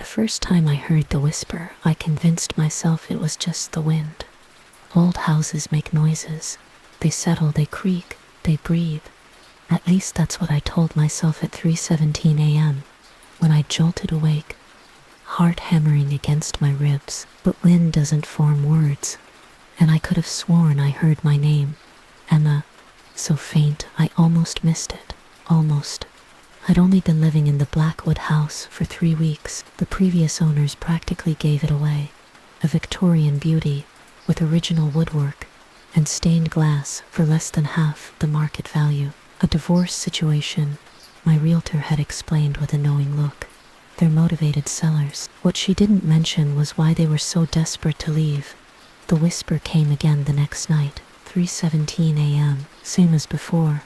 first time I heard the whisper, I convinced myself it was just the wind. Old houses make noises. They settle, they creak, they breathe. At least that's what I told myself at 3:17 a.m. when I jolted awake, heart hammering against my ribs. But wind doesn't form words, and I could have sworn I heard my name, Emma, so faint I almost missed it. Almost. I'd only been living in the Blackwood house for 3 weeks. The previous owners practically gave it away. A Victorian beauty with original woodwork and stained glass for less than half the market value. A divorce situation, my realtor had explained with a knowing look. They're motivated sellers. What she didn't mention was why they were so desperate to leave. The whisper came again the next night, 3:17 a.m., same as before.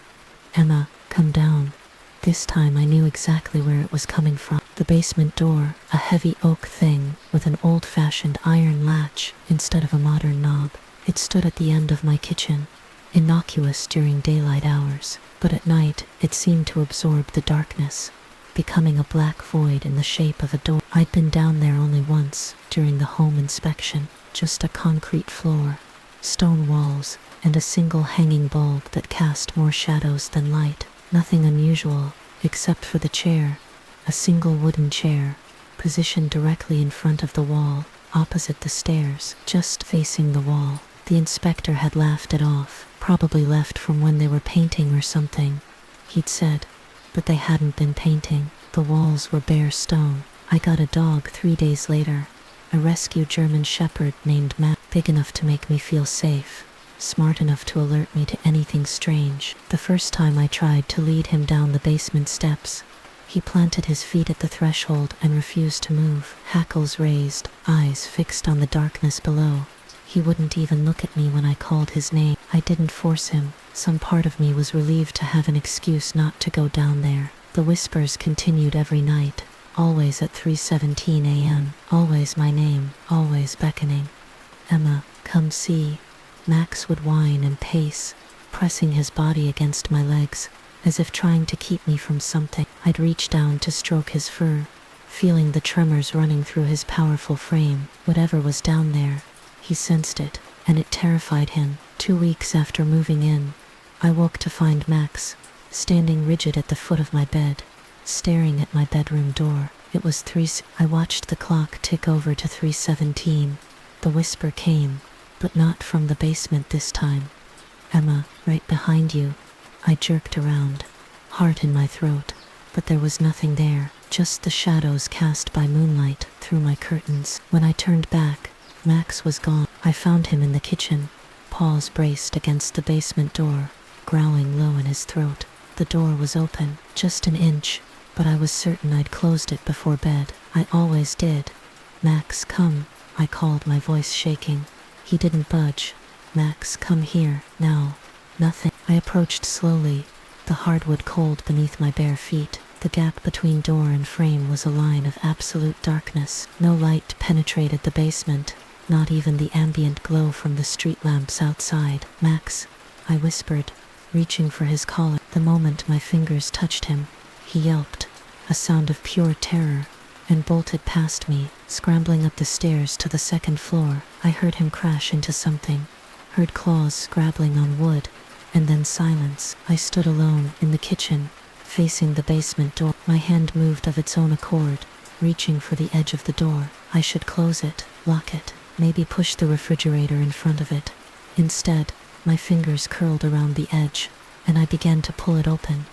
Emma, come down. This time I knew exactly where it was coming from. The basement door, a heavy oak thing with an old-fashioned iron latch instead of a modern knob. It stood at the end of my kitchen, innocuous during daylight hours, but at night it seemed to absorb the darkness, becoming a black void in the shape of a door. I'd been down there only once during the home inspection. Just a concrete floor, stone walls, and a single hanging bulb that cast more shadows than light. Nothing unusual, except for the chair, a single wooden chair, positioned directly in front of the wall, opposite the stairs, just facing the wall. The inspector had laughed it off, probably left from when they were painting or something, he'd said, but they hadn't been painting. The walls were bare stone. I got a dog 3 days later, a rescue German shepherd named Matt, big enough to make me feel safe, smart enough to alert me to anything strange. The first time I tried to lead him down the basement steps, he planted his feet at the threshold and refused to move, hackles raised, eyes fixed on the darkness below. He wouldn't even look at me when I called his name. I didn't force him. Some part of me was relieved to have an excuse not to go down there. The whispers continued every night, always at 3:17 a.m., always my name, always beckoning. Emma, come see. Max would whine and pace, pressing his body against my legs, as if trying to keep me from something. I'd reach down to stroke his fur, feeling the tremors running through his powerful frame. Whatever was down there, he sensed it, and it terrified him. 2 weeks after moving in, I woke to find Max, standing rigid at the foot of my bed, staring at my bedroom door. It was 3. I watched the clock tick over to 3:17. The whisper came, but not from the basement this time. Emma, right behind you. I jerked around, heart in my throat, but there was nothing there, just the shadows cast by moonlight through my curtains. When I turned back, Max was gone. I found him in the kitchen, paws braced against the basement door, growling low in his throat. The door was open, just an inch, but I was certain I'd closed it before bed. I always did. Max, come, I called, my voice shaking. He didn't budge. Max, come here, now. Nothing. I approached slowly, the hardwood cold beneath my bare feet. The gap between door and frame was a line of absolute darkness. No light penetrated the basement, not even the ambient glow from the street lamps outside. Max, I whispered, reaching for his collar. The moment my fingers touched him, he yelped, a sound of pure terror, and bolted past me, scrambling up the stairs to the second floor. I heard him crash into something, heard claws scrabbling on wood, and then silence. I stood alone in the kitchen, facing the basement door. My hand moved of its own accord, reaching for the edge of the door. I should close it, lock it, maybe push the refrigerator in front of it. Instead, my fingers curled around the edge, and I began to pull it open.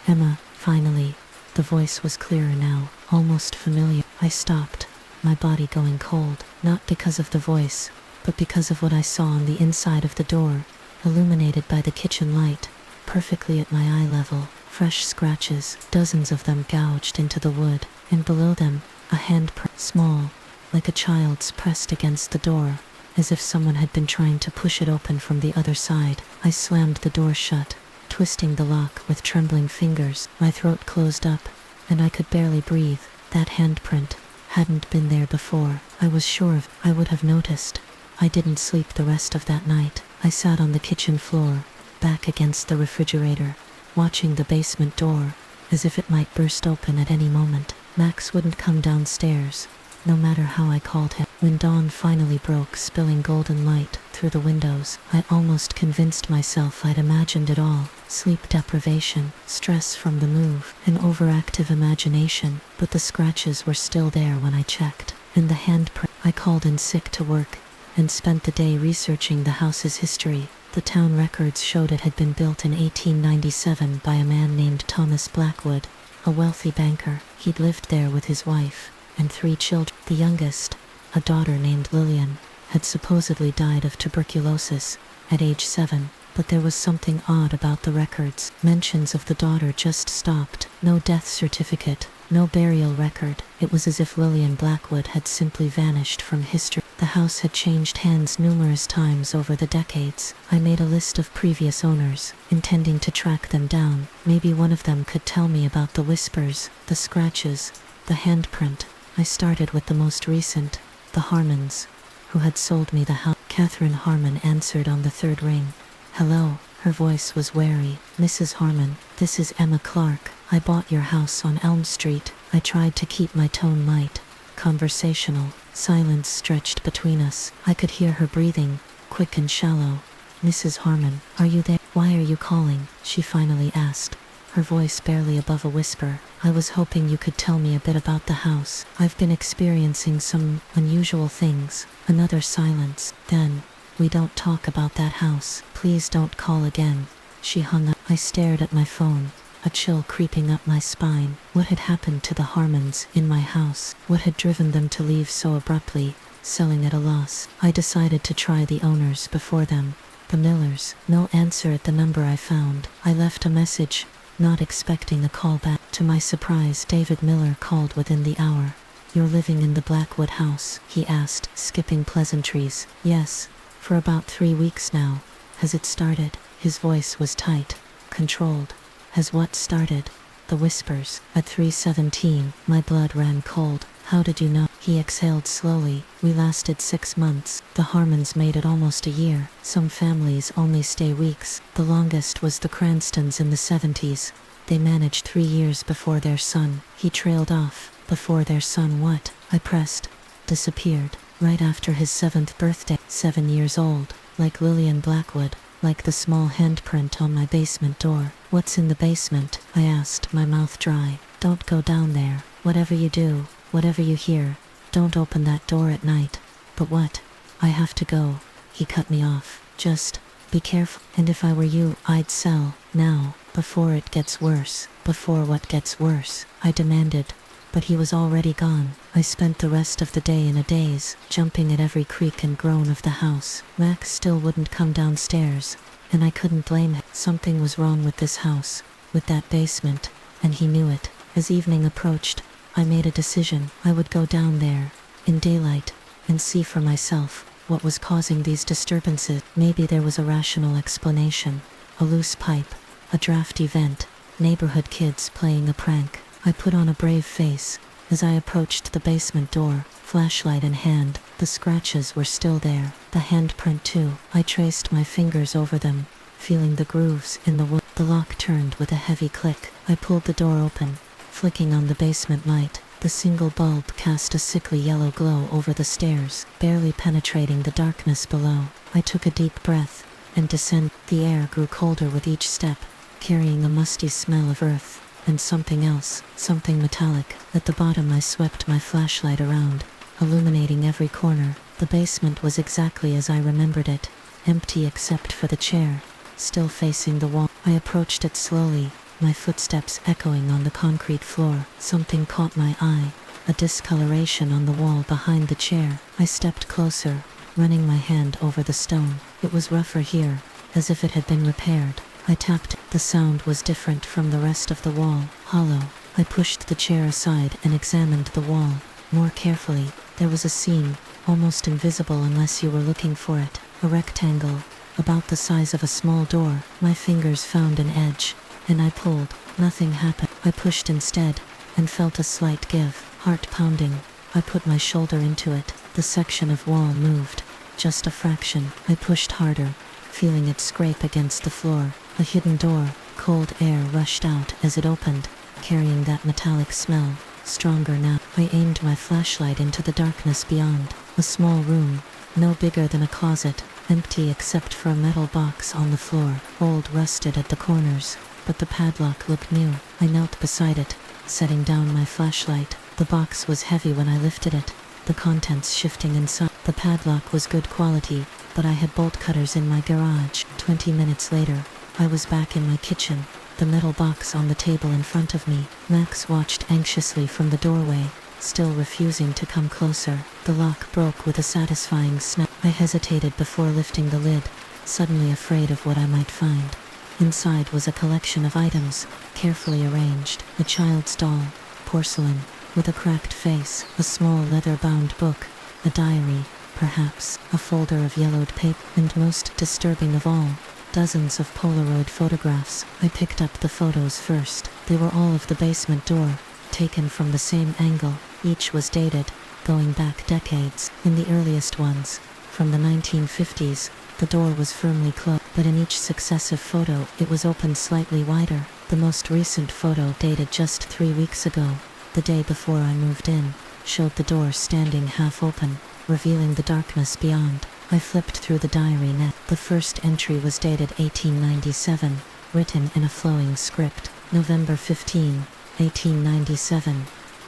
Emma, finally. The voice was clearer now, almost familiar. I stopped, my body going cold, not because of the voice, but because of what I saw on the inside of the door, illuminated by the kitchen light, perfectly at my eye level. Fresh scratches, dozens of them gouged into the wood, and below them, a handprint, small, like a child's, pressed against the door, as if someone had been trying to push it open from the other side. I slammed the door shut, twisting the lock with trembling fingers. My throat closed up, and I could barely breathe. That handprint hadn't been there before. I was sure of. I would have noticed. I didn't sleep the rest of that night. I sat on the kitchen floor, back against the refrigerator, watching the basement door, as if it might burst open at any moment. Max wouldn't come downstairs. no matter how I called him. When dawn finally broke, spilling golden light through the windows, I almost convinced myself I'd imagined it all. Sleep deprivation, stress from the move, an overactive imagination, but the scratches were still there when I checked. And the handprint. I called in sick to work and spent the day researching the house's history. The town records showed it had been built in 1897 by a man named Thomas Blackwood, a wealthy banker. He'd lived there with his wife and 3 children. The youngest, a daughter named Lillian, had supposedly died of tuberculosis at age 7, but there was something odd about the records. Mentions of the daughter just stopped. No death certificate, no burial record. It was as if Lillian Blackwood had simply vanished from history. The house had changed hands numerous times over the decades. I made a list of previous owners, intending to track them down. Maybe one of them could tell me about the whispers, the scratches, the handprint. I started with the most recent, the Harmons, who had sold me the house. Catherine Harmon answered on the 3rd ring. "Hello." Her voice was wary. "Mrs. Harmon, this is Emma Clark. I bought your house on Elm Street." I tried to keep my tone light, conversational. Silence stretched between us. I could hear her breathing, quick and shallow. "Mrs. Harmon, are you there? Why are you calling?" she finally asked, her voice barely above a whisper. "I was hoping you could tell me a bit about the house. I've been experiencing some unusual things." Another silence. Then, "We don't talk about that house. Please don't call again." She hung up. I stared at my phone, a chill creeping up my spine. What had happened to the Harmons in my house? What had driven them to leave so abruptly, selling at a loss? I decided to try the owners before them, the Millers. No answer at the number I found. I left a message, not expecting a call back. To my surprise, David Miller called within the hour. "You're living in the Blackwood house?" he asked, skipping pleasantries. "Yes, for about 3 weeks now." "Has it started?" His voice was tight, controlled. "Has what started?" The whispers. At 3:17, my blood ran cold. "How did you know?" He exhaled slowly. "We lasted 6 months. The Harmons made it almost a year. Some families only stay weeks. The longest was the Cranstons in the 70s. They managed 3 years before their son." He trailed off. "Before their son what?" I pressed. "Disappeared. Right after his 7th birthday. 7 years old. Like Lillian Blackwood. Like the small handprint on my basement door." "What's in the basement?" I asked, my mouth dry. "Don't go down there. Whatever you do, whatever you hear, don't open that door at night." "But what?" "I have to go." He cut me off. "Just be careful. And if I were you, I'd sell. Now, before it gets worse." "Before what gets worse?" I demanded. But he was already gone. I spent the rest of the day in a daze, jumping at every creak and groan of the house. Max still wouldn't come downstairs, and I couldn't blame him. Something was wrong with this house, with that basement, and he knew it. As evening approached, I made a decision. I would go down there, in daylight, and see for myself what was causing these disturbances. Maybe there was a rational explanation. A loose pipe, a drafty vent, neighborhood kids playing a prank. I put on a brave face as I approached the basement door, flashlight in hand. The scratches were still there, the handprint too. I traced my fingers over them, feeling the grooves in the wood. The lock turned with a heavy click. I pulled the door open, flicking on the basement light. The single bulb cast a sickly yellow glow over the stairs, barely penetrating the darkness below. I took a deep breath and descended. The air grew colder with each step, carrying a musty smell of earth and something else, something metallic. At the bottom I swept my flashlight around, illuminating every corner. The basement was exactly as I remembered it, empty except for the chair, still facing the wall. I approached it slowly, my footsteps echoing on the concrete floor. Something caught my eye, a discoloration on the wall behind the chair. I stepped closer, running my hand over the stone. It was rougher here, as if it had been repaired. I tapped. The sound was different from the rest of the wall, hollow. I pushed the chair aside and examined the wall more carefully. There was a seam, almost invisible unless you were looking for it. A rectangle, about the size of a small door. My fingers found an edge, and I pulled. Nothing happened. I pushed instead, and felt a slight give. Heart pounding. I put my shoulder into it. The section of wall moved, just a fraction. I pushed harder, feeling it scrape against the floor. A hidden door. Cold air rushed out as it opened, carrying that metallic smell, stronger now. I aimed my flashlight into the darkness beyond. A small room, no bigger than a closet, empty except for a metal box on the floor, old, rusted at the corners, but the padlock looked new. I knelt beside it, setting down my flashlight. The box was heavy when I lifted it, the contents shifting inside. The padlock was good quality, but I had bolt cutters in my garage. 20 minutes later, I was back in my kitchen, the metal box on the table in front of me. Max watched anxiously from the doorway, still refusing to come closer. The lock broke with a satisfying snap. I hesitated before lifting the lid, suddenly afraid of what I might find. Inside was a collection of items, carefully arranged. A child's doll, porcelain, with a cracked face, a small leather-bound book, a diary, perhaps, a folder of yellowed paper, and most disturbing of all, dozens of Polaroid photographs. I picked up the photos first. They were all of the basement door, taken from the same angle. Each was dated, going back decades. In the earliest ones, from the 1950s, the door was firmly closed, but in each successive photo it was opened slightly wider. The most recent photo, dated just 3 weeks ago, the day before I moved in, showed the door standing half open, revealing the darkness beyond. I flipped through the diary net. The first entry was dated 1897, written in a flowing script. November 15, 1897.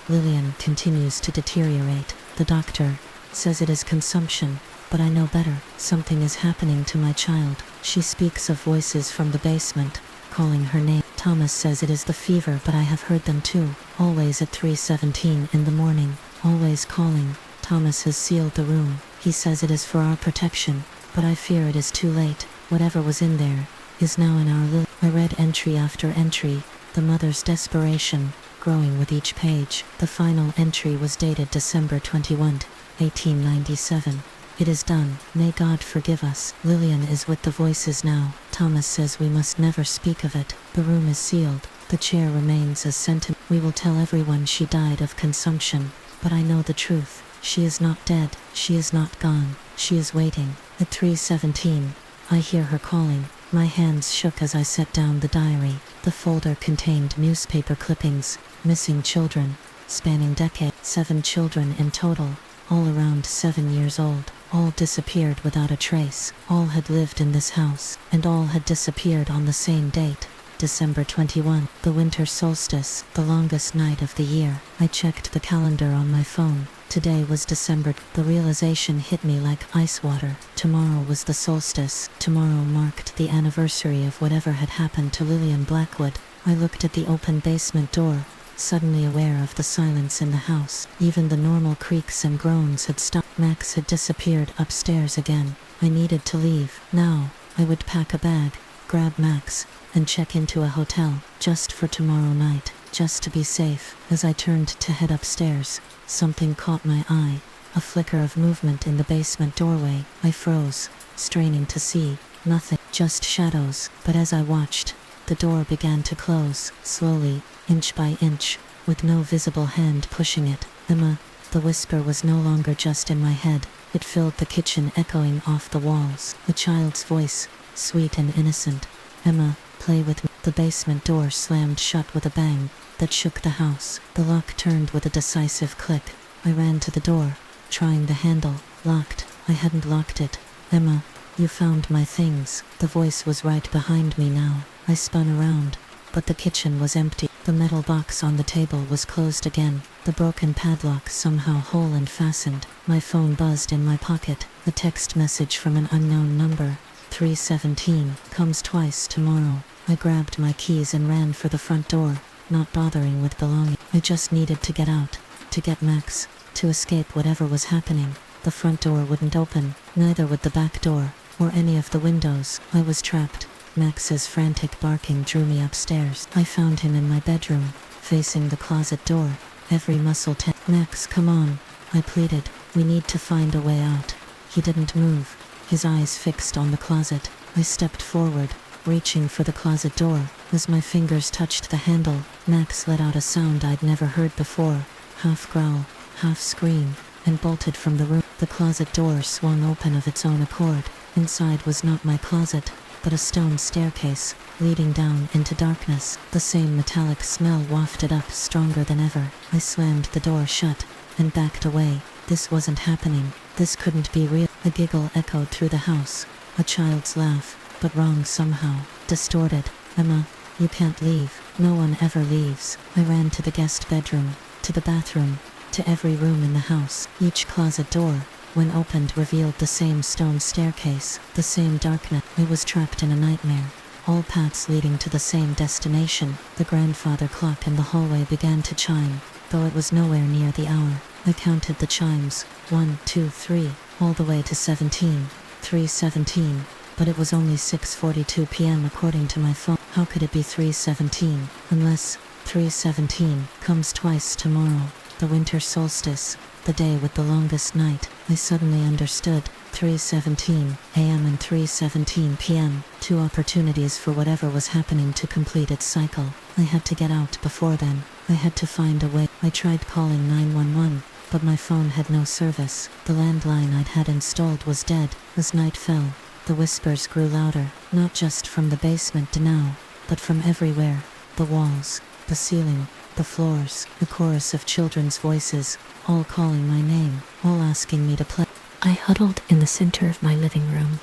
Lillian continues to deteriorate. The doctor says it is consumption, but I know better. Something is happening to my child. She speaks of voices from the basement, calling her name. Thomas says it is the fever, but I have heard them too. Always at 3:17 in the morning, always calling. Thomas has sealed the room. He says it is for our protection, but I fear it is too late. Whatever was in there is now in our Lily. I read entry after entry, the mother's desperation growing with each page. The final entry was dated December 21, 1897. It is done. May God forgive us. Lillian is with the voices now. Thomas says we must never speak of it. The room is sealed. The chair remains as sentiment. We will tell everyone she died of consumption, but I know the truth. She is not dead. She is not gone. She is waiting. At 3:17, I hear her calling. My hands shook as I set down the diary. The folder contained newspaper clippings, missing children, spanning decades. 7 children in total, all around 7 years old. All disappeared without a trace. All had lived in this house, and all had disappeared on the same date, December 21, the winter solstice, the longest night of the year. I checked the calendar on my phone. Today was December. The realization hit me like ice water. Tomorrow was the solstice. Tomorrow marked the anniversary of whatever had happened to Lillian Blackwood. I looked at the open basement door, suddenly aware of the silence in the house. Even the normal creaks and groans had stopped. Max had disappeared upstairs again. I needed to leave. Now, I would pack a bag, grab Max, and check into a hotel, just for tomorrow night, just to be safe. As I turned to head upstairs, something caught my eye, a flicker of movement in the basement doorway. I froze, straining to see. Nothing, just shadows. But as I watched, the door began to close, slowly, inch by inch, with no visible hand pushing it. Emma, the whisper was no longer just in my head. It filled the kitchen, echoing off the walls. A child's voice, sweet and innocent. Emma, play with me. The basement door slammed shut with a bang that shook the house. The lock turned with a decisive click. I ran to the door, trying the handle. Locked. I hadn't locked it. Emma, you found my things. The voice was right behind me now. I spun around, but the kitchen was empty. The metal box on the table was closed again, the broken padlock somehow whole and fastened. My phone buzzed in my pocket. A text message from an unknown number. 3:17, comes twice tomorrow. I grabbed my keys and ran for the front door, not bothering with belongings. I just needed to get out, to get Max, to escape whatever was happening. The front door wouldn't open, neither would the back door, or any of the windows. I was trapped. Max's frantic barking drew me upstairs. I found him in my bedroom, facing the closet door, every muscle tense. Max, come on, I pleaded. We need to find a way out. He didn't move, his eyes fixed on the closet. I stepped forward, reaching for the closet door. As my fingers touched the handle, Max let out a sound I'd never heard before, half growl, half scream, and bolted from the room. The closet door swung open of its own accord. Inside was not my closet, but a stone staircase leading down into darkness. The same metallic smell wafted up stronger than ever. I slammed the door shut and backed away. This wasn't happening. This couldn't be real. A giggle echoed through the house. A child's laugh, but wrong somehow. Distorted. Emma, you can't leave. No one ever leaves. I ran to the guest bedroom, to the bathroom, to every room in the house. Each closet door, when opened, revealed the same stone staircase, the same darkness. I was trapped in a nightmare. All paths leading to the same destination. The grandfather clock in the hallway began to chime, though it was nowhere near the hour. I counted the chimes, 1, 2, 3, all the way to 17, 3:17, but it was only 6:42 p.m. according to my phone. How could it be 3:17, unless 3:17 comes twice tomorrow, the winter solstice, the day with the longest night? I suddenly understood. 3:17 a.m. and 3:17 p.m., two opportunities for whatever was happening to complete its cycle. I had to get out before then. I had to find a way. I tried calling 911, but my phone had no service. The landline I'd had installed was dead. As night fell, the whispers grew louder, not just from the basement to now, but from everywhere. The walls, the ceiling, the floors, a chorus of children's voices, all calling my name, all asking me to play. I huddled in the center of my living room,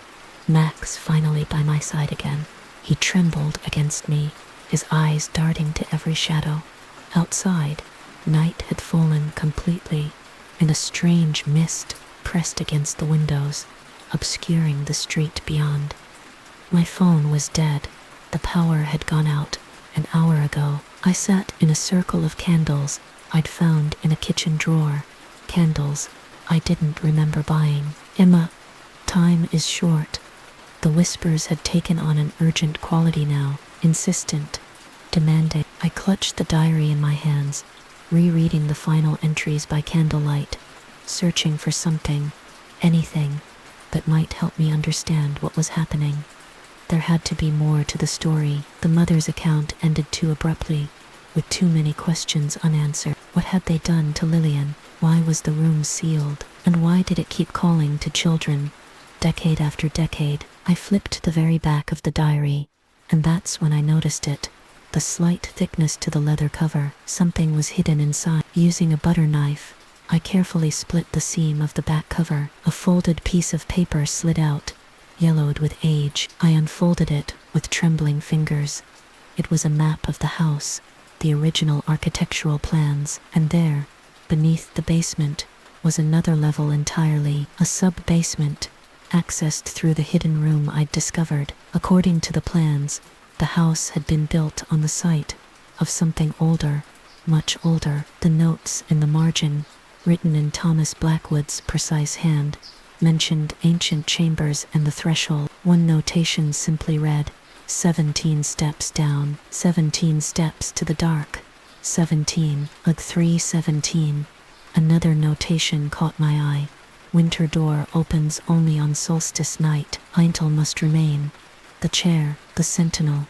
Max finally by my side again. He trembled against me, his eyes darting to every shadow. Outside, night had fallen completely, and a strange mist pressed against the windows, obscuring the street beyond. My phone was dead. The power had gone out an hour ago. I sat in a circle of candles I'd found in a kitchen drawer. Candles I didn't remember buying. Emma, time is short. The whispers had taken on an urgent quality now, insistent, demanding. I clutched the diary in my hands, rereading the final entries by candlelight, searching for something, anything, that might help me understand what was happening. There had to be more to the story. The mother's account ended too abruptly, with too many questions unanswered. What had they done to Lillian? Why was the room sealed? And why did it keep calling to children, decade after decade? I flipped the very back of the diary, and that's when I noticed it. The slight thickness to the leather cover. Something was hidden inside. Using a butter knife, I carefully split the seam of the back cover. A folded piece of paper slid out, yellowed with age. I unfolded it with trembling fingers. It was a map of the house, the original architectural plans, and there, beneath the basement, was another level entirely, a sub-basement, accessed through the hidden room I'd discovered. According to the plans, the house had been built on the site of something older, much older. The notes in the margin, written in Thomas Blackwood's precise hand, mentioned ancient chambers and the threshold. One notation simply read, 17 steps down, 17 steps to the dark, 17, ug 317. Another notation caught my eye. Winter door opens only on solstice night. Heintel must remain. The chair, the sentinel.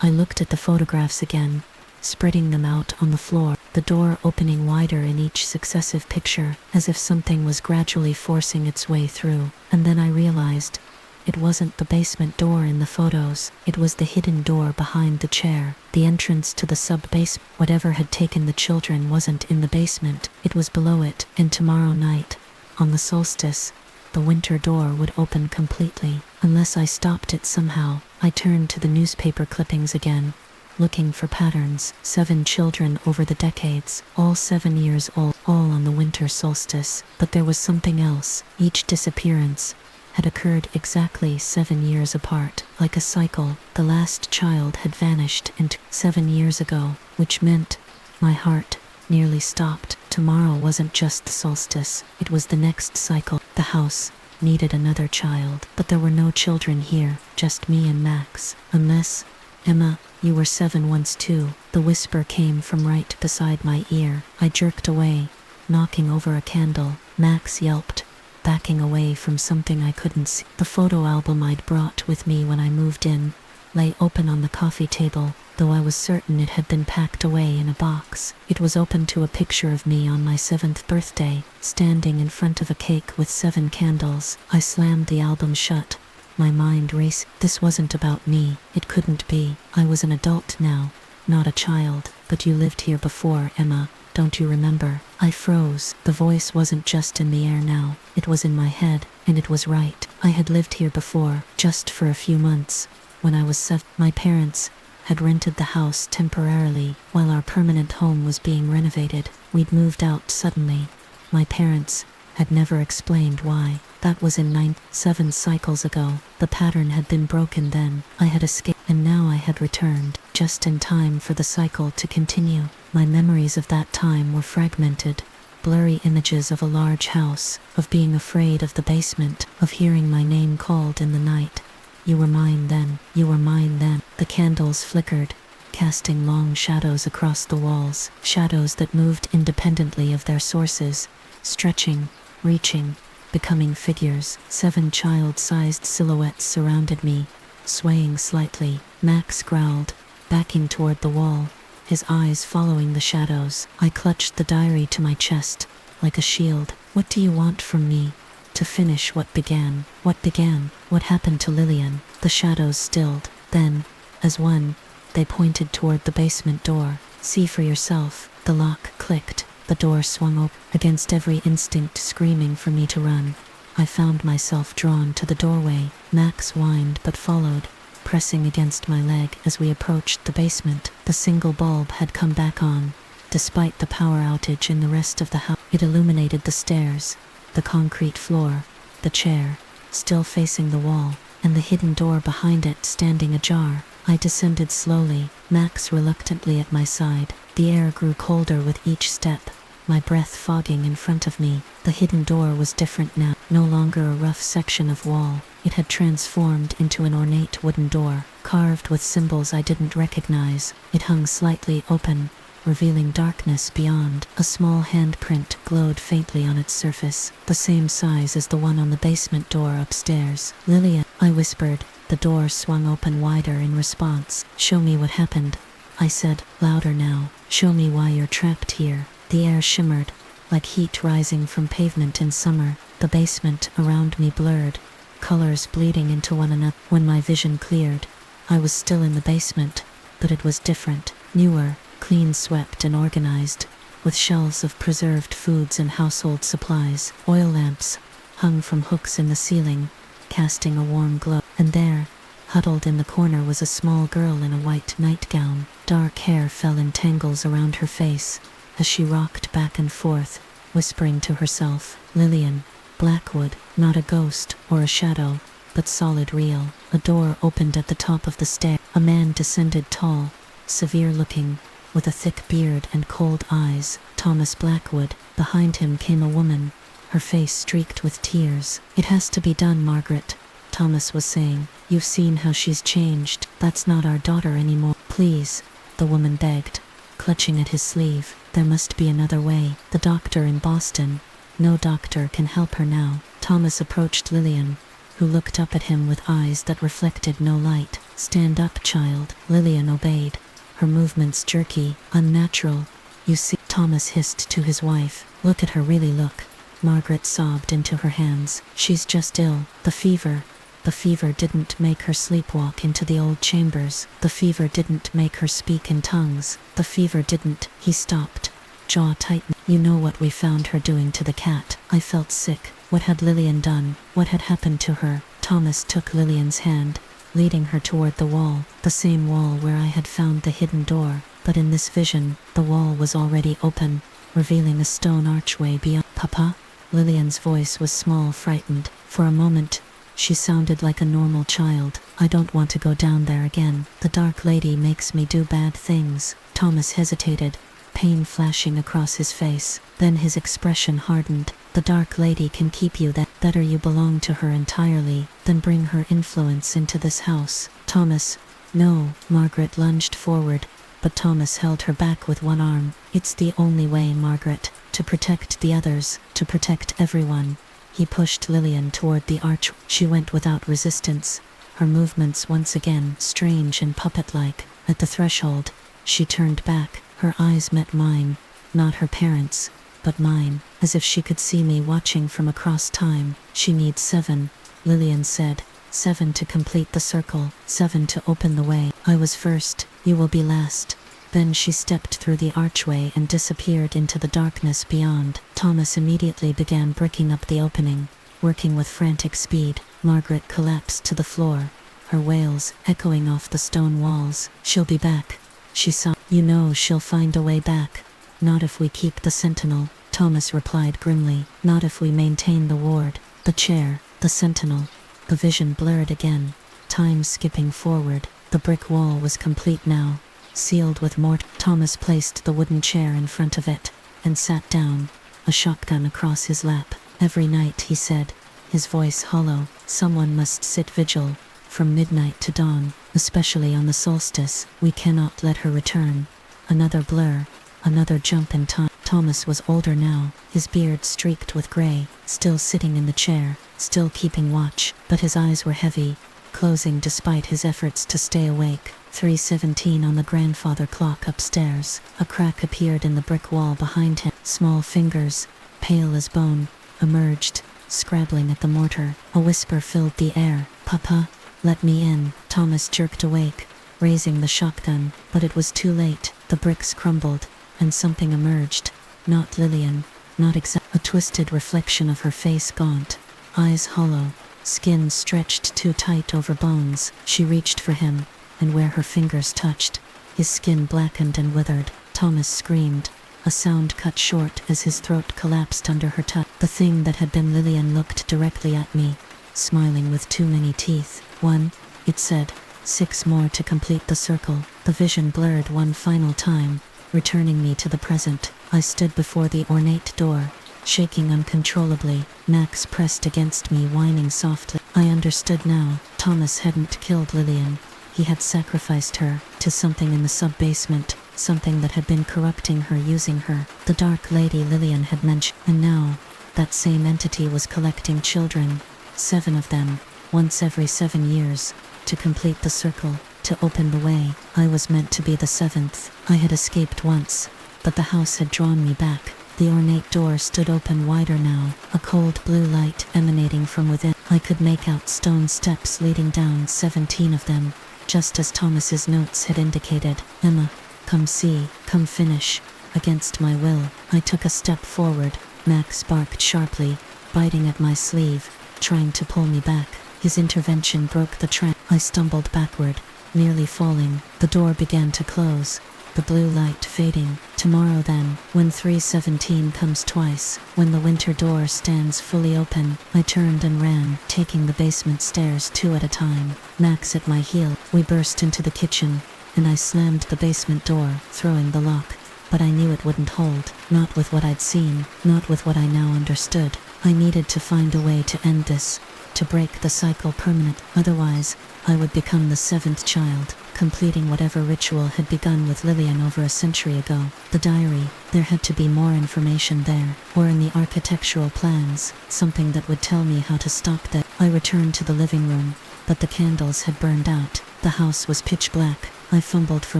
I looked at the photographs again, spreading them out on the floor, the door opening wider in each successive picture, as if something was gradually forcing its way through. And then I realized, it wasn't the basement door in the photos, it was the hidden door behind the chair, the entrance to the sub-basement. Whatever had taken the children wasn't in the basement, it was below it, and tomorrow night, on the solstice, the winter door would open completely, unless I stopped it somehow. I turned to the newspaper clippings again, looking for patterns. 7 children over the decades, all 7 years old, all on the winter solstice. But there was something else. Each disappearance had occurred exactly 7 years apart, like a cycle. The last child had vanished 7 years ago, which meant my heart nearly stopped. Tomorrow wasn't just the solstice, it was the next cycle. The house needed another child, but there were no children here, just me and Max. Unless, Emma, you were 7 once too. The whisper came from right beside my ear. I jerked away, knocking over a candle. Max yelped, backing away from something I couldn't see. The photo album I'd brought with me when I moved in lay open on the coffee table, though I was certain it had been packed away in a box. It was open to a picture of me on my 7th birthday, standing in front of a cake with 7 candles. I slammed the album shut, My mind raced. This wasn't about me. It couldn't be. I was an adult now, not a child. But you lived here before, Emma. Don't you remember? I froze. The voice wasn't just in the air now. It was in my head, and it was right. I had lived here before, just for a few months. When I was 7, my parents had rented the house temporarily while our permanent home was being renovated. We'd moved out suddenly. My parents had never explained why. That was in 7 cycles ago. The pattern had been broken then. I had escaped, and now I had returned, just in time for the cycle to continue. My memories of that time were fragmented. Blurry images of a large house, of being afraid of the basement, of hearing my name called in the night. You were mine then. You were mine then. The candles flickered, casting long shadows across the walls, shadows that moved independently of their sources, stretching, reaching, becoming figures. 7 child-sized silhouettes surrounded me, swaying slightly. Max growled, backing toward the wall, his eyes following the shadows. I clutched the diary to my chest, like a shield. What do you want from me? To finish what began. What began? What happened to Lillian? The shadows stilled. Then, as one, they pointed toward the basement door. See for yourself. The lock clicked. The door swung open, against every instinct screaming for me to run. I found myself drawn to the doorway. Max whined but followed, pressing against my leg as we approached the basement. The single bulb had come back on, despite the power outage in the rest of the house. It illuminated the stairs, the concrete floor, the chair, still facing the wall, and the hidden door behind it standing ajar. I descended slowly, Max reluctantly at my side. The air grew colder with each step, my breath fogging in front of me. The hidden door was different now, no longer a rough section of wall. It had transformed into an ornate wooden door, carved with symbols I didn't recognize. It hung slightly open, revealing darkness beyond. A small handprint glowed faintly on its surface, the same size as the one on the basement door upstairs. Lillian, I whispered. The door swung open wider in response. Show me what happened, I said, louder now. Show me why you're trapped here. The air shimmered, like heat rising from pavement in summer. The basement around me blurred, colors bleeding into one another. When my vision cleared, I was still in the basement, but it was different, newer, clean swept and organized, with shelves of preserved foods and household supplies. Oil lamps hung from hooks in the ceiling, casting a warm glow. And there, huddled in the corner, was a small girl in a white nightgown. Dark hair fell in tangles around her face as she rocked back and forth, whispering to herself. Lillian, Blackwood, not a ghost or a shadow, but solid real. A door opened at the top of the stair. A man descended, tall, severe-looking, with a thick beard and cold eyes. Thomas Blackwood. Behind him came a woman, her face streaked with tears. It has to be done, Margaret, Thomas was saying. You've seen how she's changed. That's not our daughter anymore. Please, the woman begged, clutching at his sleeve. There must be another way. The doctor in Boston. No doctor can help her now. Thomas approached Lillian, who looked up at him with eyes that reflected no light. Stand up, child. Lillian obeyed, her movements jerky, unnatural. You see, Thomas hissed to his wife. Look at her, really look. Margaret sobbed into her hands. She's just ill. The fever. The fever didn't make her sleepwalk into the old chambers. The fever didn't make her speak in tongues. The fever didn't. He stopped, jaw tightened. You know what we found her doing to the cat. I felt sick. What had Lillian done? What had happened to her? Thomas took Lillian's hand, leading her toward the wall, the same wall where I had found the hidden door. But in this vision, the wall was already open, revealing a stone archway beyond. Papa? Lillian's voice was small, frightened. For a moment, she sounded like a normal child. I don't want to go down there again. The dark lady makes me do bad things. Thomas hesitated, pain flashing across his face. Then his expression hardened. The dark lady can keep you that better. You belong to her entirely. Then bring her influence into this house. Thomas. No. Margaret lunged forward, but Thomas held her back with one arm. It's the only way, Margaret. To protect the others. To protect everyone. He pushed Lillian toward the arch. She went without resistance, her movements once again strange and puppet-like. At the threshold, she turned back. Her eyes met mine, not her parents', but mine, as if she could see me watching from across time. She needs 7, Lillian said, 7 to complete the circle, 7 to open the way. I was first, you will be last. Then she stepped through the archway and disappeared into the darkness beyond. Thomas immediately began bricking up the opening. Working with frantic speed, Margaret collapsed to the floor, her wails echoing off the stone walls. She'll be back, she sobbed. You know she'll find a way back. Not if we keep the sentinel, Thomas replied grimly. Not if we maintain the ward, the chair, the sentinel. The vision blurred again, time skipping forward. The brick wall was complete now, sealed with mortar. Thomas placed the wooden chair in front of it and sat down, a shotgun across his lap. Every night, he said, his voice hollow, someone must sit vigil, from midnight to dawn, especially on the solstice. We cannot let her return. Another blur, another jump in time. Thomas was older now, his beard streaked with gray, still sitting in the chair, still keeping watch, but his eyes were heavy, closing despite his efforts to stay awake. 3:17 on the grandfather clock upstairs. A crack appeared in the brick wall behind him. Small fingers, pale as bone, emerged, scrabbling at the mortar. A whisper filled the air. Papa, let me in. Thomas jerked awake, raising the shotgun, but it was too late. The bricks crumbled, and something emerged. Not Lillian, not a twisted reflection of her face, gaunt, eyes hollow, skin stretched too tight over bones. She reached for him, and where her fingers touched, his skin blackened and withered. Thomas screamed. A sound cut short as his throat collapsed under her touch. The thing that had been Lillian looked directly at me, smiling with too many teeth. 1, it said. 6 more to complete the circle. The vision blurred one final time, returning me to the present. I stood before the ornate door, shaking uncontrollably. Max pressed against me, whining softly. I understood now. Thomas hadn't killed Lillian. He had sacrificed her to something in the sub-basement, something that had been corrupting her, using her. The dark lady Lillian had mentioned. And now, that same entity was collecting children, 7 of them, once every 7 years, to complete the circle, to open the way. I was meant to be the 7th. I had escaped once, but the house had drawn me back. The ornate door stood open wider now, a cold blue light emanating from within. I could make out stone steps leading down, 17 of them, just as Thomas's notes had indicated. Emma, come see, come finish. Against my will, I took a step forward. Max barked sharply, biting at my sleeve, trying to pull me back. His intervention broke the trance. I stumbled backward, nearly falling. The door began to close, the blue light fading. Tomorrow then, when 3:17 comes twice, when the winter door stands fully open. I turned and ran, taking the basement stairs 2 at a time. Max at my heel. We burst into the kitchen, and I slammed the basement door, throwing the lock. But I knew it wouldn't hold, not with what I'd seen, not with what I now understood. I needed to find a way to end this, to break the cycle permanent. Otherwise, I would become the 7th child, completing whatever ritual had begun with Lillian over a century ago. The diary, there had to be more information there, or in the architectural plans, something that would tell me how to stop that. I returned to the living room, but the candles had burned out. The house was pitch black. I fumbled for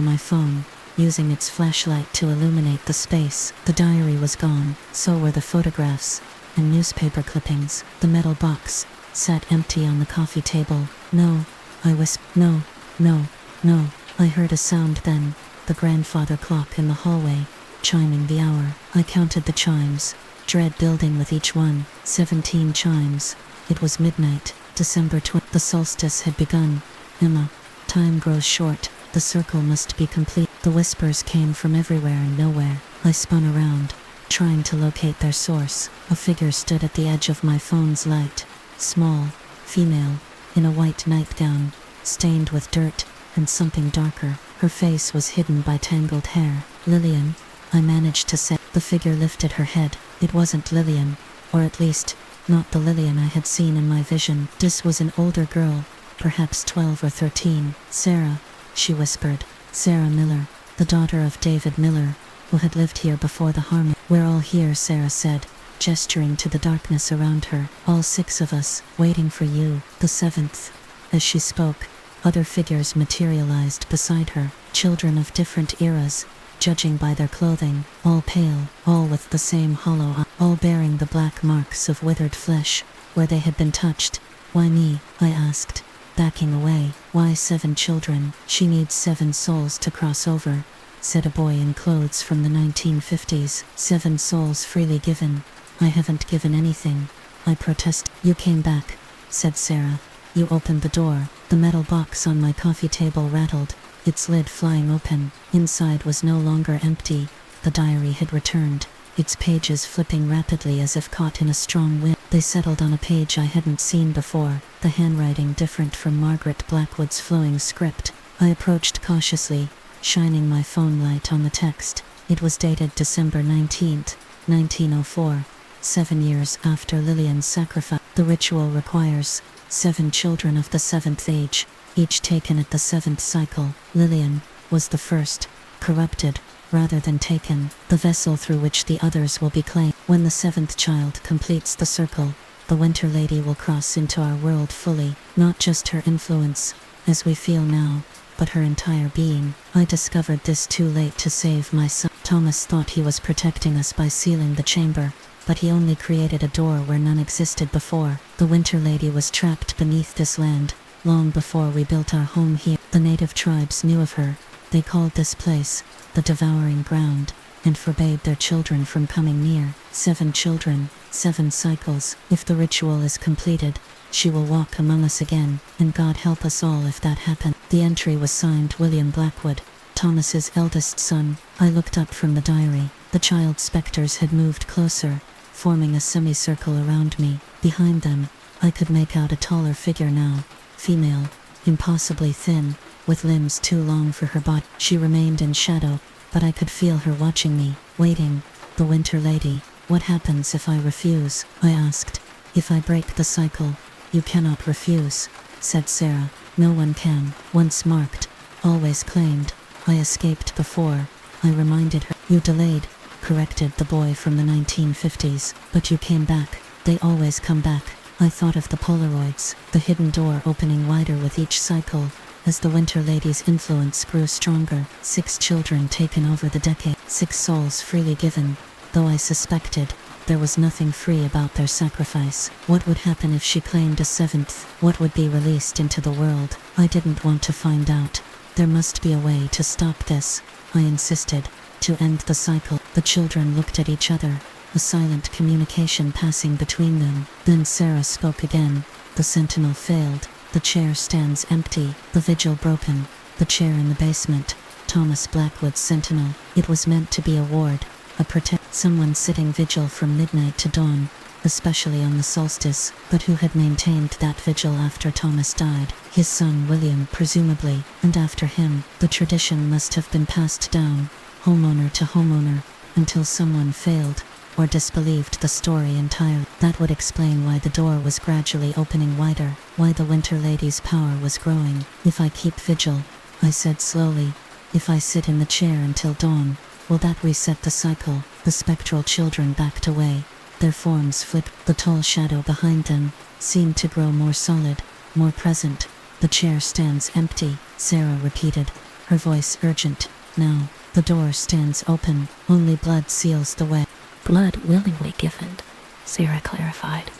my phone, using its flashlight to illuminate the space. The diary was gone, so were the photographs and newspaper clippings. The metal box sat empty on the coffee table. No, I whispered. No, no, no. I heard a sound then, the grandfather clock in the hallway, chiming the hour. I counted the chimes, dread building with each one. 17 chimes. It was midnight, December 20th. The solstice had begun. Emma, time grows short. The circle must be complete. The whispers came from everywhere and nowhere. I spun around, trying to locate their source. A figure stood at the edge of my phone's light. Small, female, in a white nightgown, stained with dirt and something darker. Her face was hidden by tangled hair. Lillian, I managed to say. The figure lifted her head. It wasn't Lillian, or at least, not the Lillian I had seen in my vision. This was an older girl, perhaps 12 or 13. Sarah, she whispered. Sarah Miller, the daughter of David Miller, who had lived here before the harm. We're all here, Sarah said, gesturing to the darkness around her. All 6 of us, waiting for you, the 7th. As she spoke, other figures materialized beside her, children of different eras, judging by their clothing, all pale, all with the same hollow eye, all bearing the black marks of withered flesh, where they had been touched, Why me? I asked, backing away. Why 7 children? She needs 7 souls to cross over, said a boy in clothes from the 1950s. 7 souls freely given. I haven't given anything, I protested. You came back, said Sarah. You opened the door. The metal box on my coffee table rattled, its lid flying open. Inside was no longer empty. The diary had returned, its pages flipping rapidly as if caught in a strong wind. They settled on a page I hadn't seen before, the handwriting different from Margaret Blackwood's flowing script. I approached cautiously, shining my phone light on the text. It was dated December 19th, 1904, 7 years after Lillian's sacrifice. The ritual requires 7 children of the 7th age, each taken at the 7th cycle. Lillian was the first, corrupted, rather than taken, the vessel through which the others will be claimed. When the 7th child completes the circle, the Winter Lady will cross into our world fully, not just her influence, as we feel now, but her entire being. I discovered this too late to save my son. Thomas thought he was protecting us by sealing the chamber, but he only created a door where none existed before. The Winter Lady was trapped beneath this land, long before we built our home here. The native tribes knew of her. They called this place the Devouring Ground, and forbade their children from coming near. 7 children, 7 cycles. If the ritual is completed, she will walk among us again, and God help us all if that happens. The entry was signed William Blackwood, Thomas's eldest son. I looked up from the diary. The child specters had moved closer, forming a semicircle around me. Behind them, I could make out a taller figure now, female, impossibly thin, with limbs too long for her body. She remained in shadow, but I could feel her watching me, waiting. The Winter Lady. What happens if I refuse? I asked. If I break the cycle, you cannot refuse, said Sarah. No one can. Once marked, always claimed. I escaped before, I reminded her. You delayed, corrected the boy from the 1950s, but you came back. They always come back. I thought of the Polaroids, the hidden door opening wider with each cycle, as the Winter Lady's influence grew stronger. 6 children taken over the decade, 6 souls freely given, though I suspected there was nothing free about their sacrifice. What would happen if she claimed a 7th? What would be released into the world? I didn't want to find out. There must be a way to stop this, I insisted, to end the cycle. The children looked at each other, a silent communication passing between them. Then Sarah spoke again. The sentinel failed. The chair stands empty, the vigil broken. The chair in the basement, Thomas Blackwood's sentinel. It was meant to be a ward, a someone sitting vigil from midnight to dawn, especially on the solstice, but who had maintained that vigil after Thomas died. His son William, presumably, and after him. The tradition must have been passed down, homeowner to homeowner, until someone failed, or disbelieved the story entirely. That would explain why the door was gradually opening wider, why the Winter Lady's power was growing. If I keep vigil, I said slowly, if I sit in the chair until dawn, will that reset the cycle? The spectral children backed away, their forms flipped. The tall shadow behind them seemed to grow more solid, more present. The chair stands empty, Sarah repeated, her voice urgent. Now, the door stands open, only blood seals the way. Blood willingly given, Sarah clarified,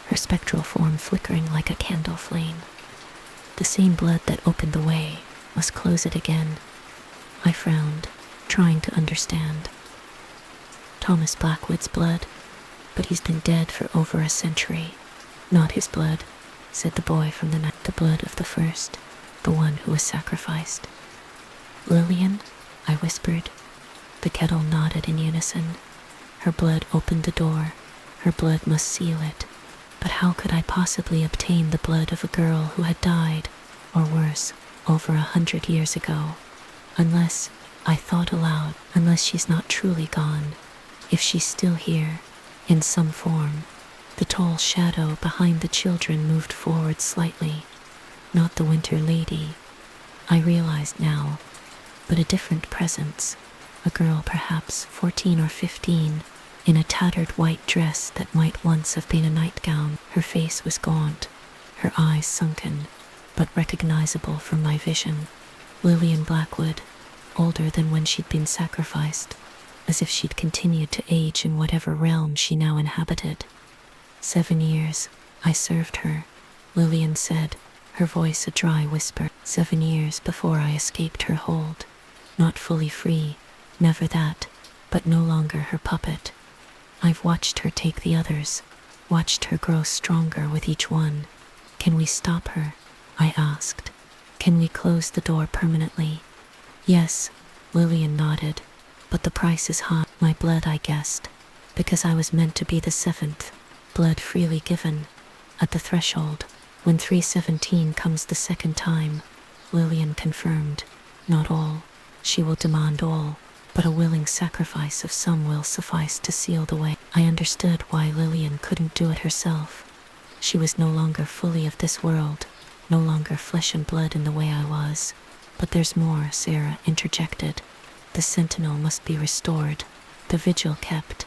her spectral form flickering like a candle flame. The same blood that opened the way must close it again. I frowned, trying to understand. Thomas Blackwood's blood, but he's been dead for over a century. Not his blood, said the boy from the night. The blood of the first, the one who was sacrificed. Lillian, I whispered. The kettle nodded in unison. Her blood opened the door. Her blood must seal it. But how could I possibly obtain the blood of a girl who had died, or worse, over 100 years ago? Unless, I thought aloud, unless she's not truly gone. If she's still here, in some form. The tall shadow behind the children moved forward slightly. Not the Winter Lady, I realized now, but a different presence. A girl perhaps 14 or 15, in a tattered white dress that might once have been a nightgown. Her face was gaunt, her eyes sunken, but recognizable from my vision. Lillian Blackwood, older than when she'd been sacrificed, as if she'd continued to age in whatever realm she now inhabited. 7 years, I served her, Lillian said, her voice a dry whisper. 7 years before I escaped her hold. Not fully free, never that, but no longer her puppet. I've watched her take the others, watched her grow stronger with each one. Can we stop her? I asked. Can we close the door permanently? Yes, Lillian nodded, but the price is high. My blood, I guessed, because I was meant to be the 7th, blood freely given. At the threshold, when 317 comes the second time, Lillian confirmed, not all, she will demand all, but a willing sacrifice of some will suffice to seal the way. I understood why Lillian couldn't do it herself. She was no longer fully of this world, no longer flesh and blood in the way I was. But there's more, Sarah interjected. The sentinel must be restored, the vigil kept,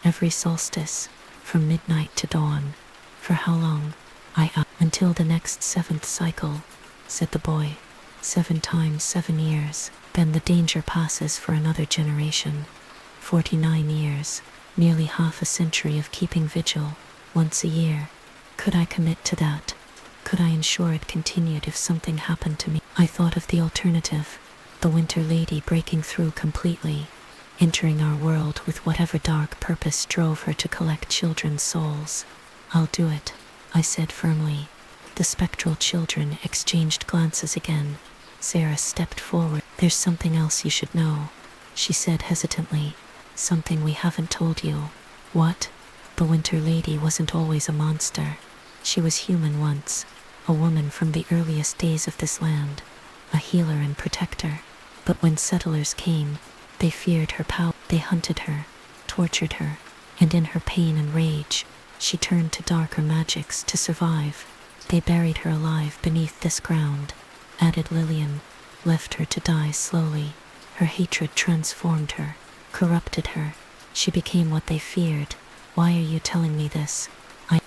every solstice, from midnight to dawn. For how long? Until the next 7th cycle, said the boy. 7 times 7 years, then the danger passes for another generation. 49 years, nearly half a century of keeping vigil, once a year. Could I commit to that? Could I ensure it continued if something happened to me? I thought of the alternative, the Winter Lady breaking through completely, entering our world with whatever dark purpose drove her to collect children's souls. I'll do it, I said firmly. The spectral children exchanged glances again. Sarah stepped forward. There's something else you should know, she said hesitantly. Something we haven't told you. What? The Winter Lady wasn't always a monster. She was human once, a woman from the earliest days of this land, a healer and protector. But when settlers came, they feared her power. They hunted her, tortured her, and in her pain and rage, she turned to darker magics to survive. They buried her alive beneath this ground, added Lillian, left her to die slowly. Her hatred transformed her, corrupted her. She became what they feared. Why are you telling me this?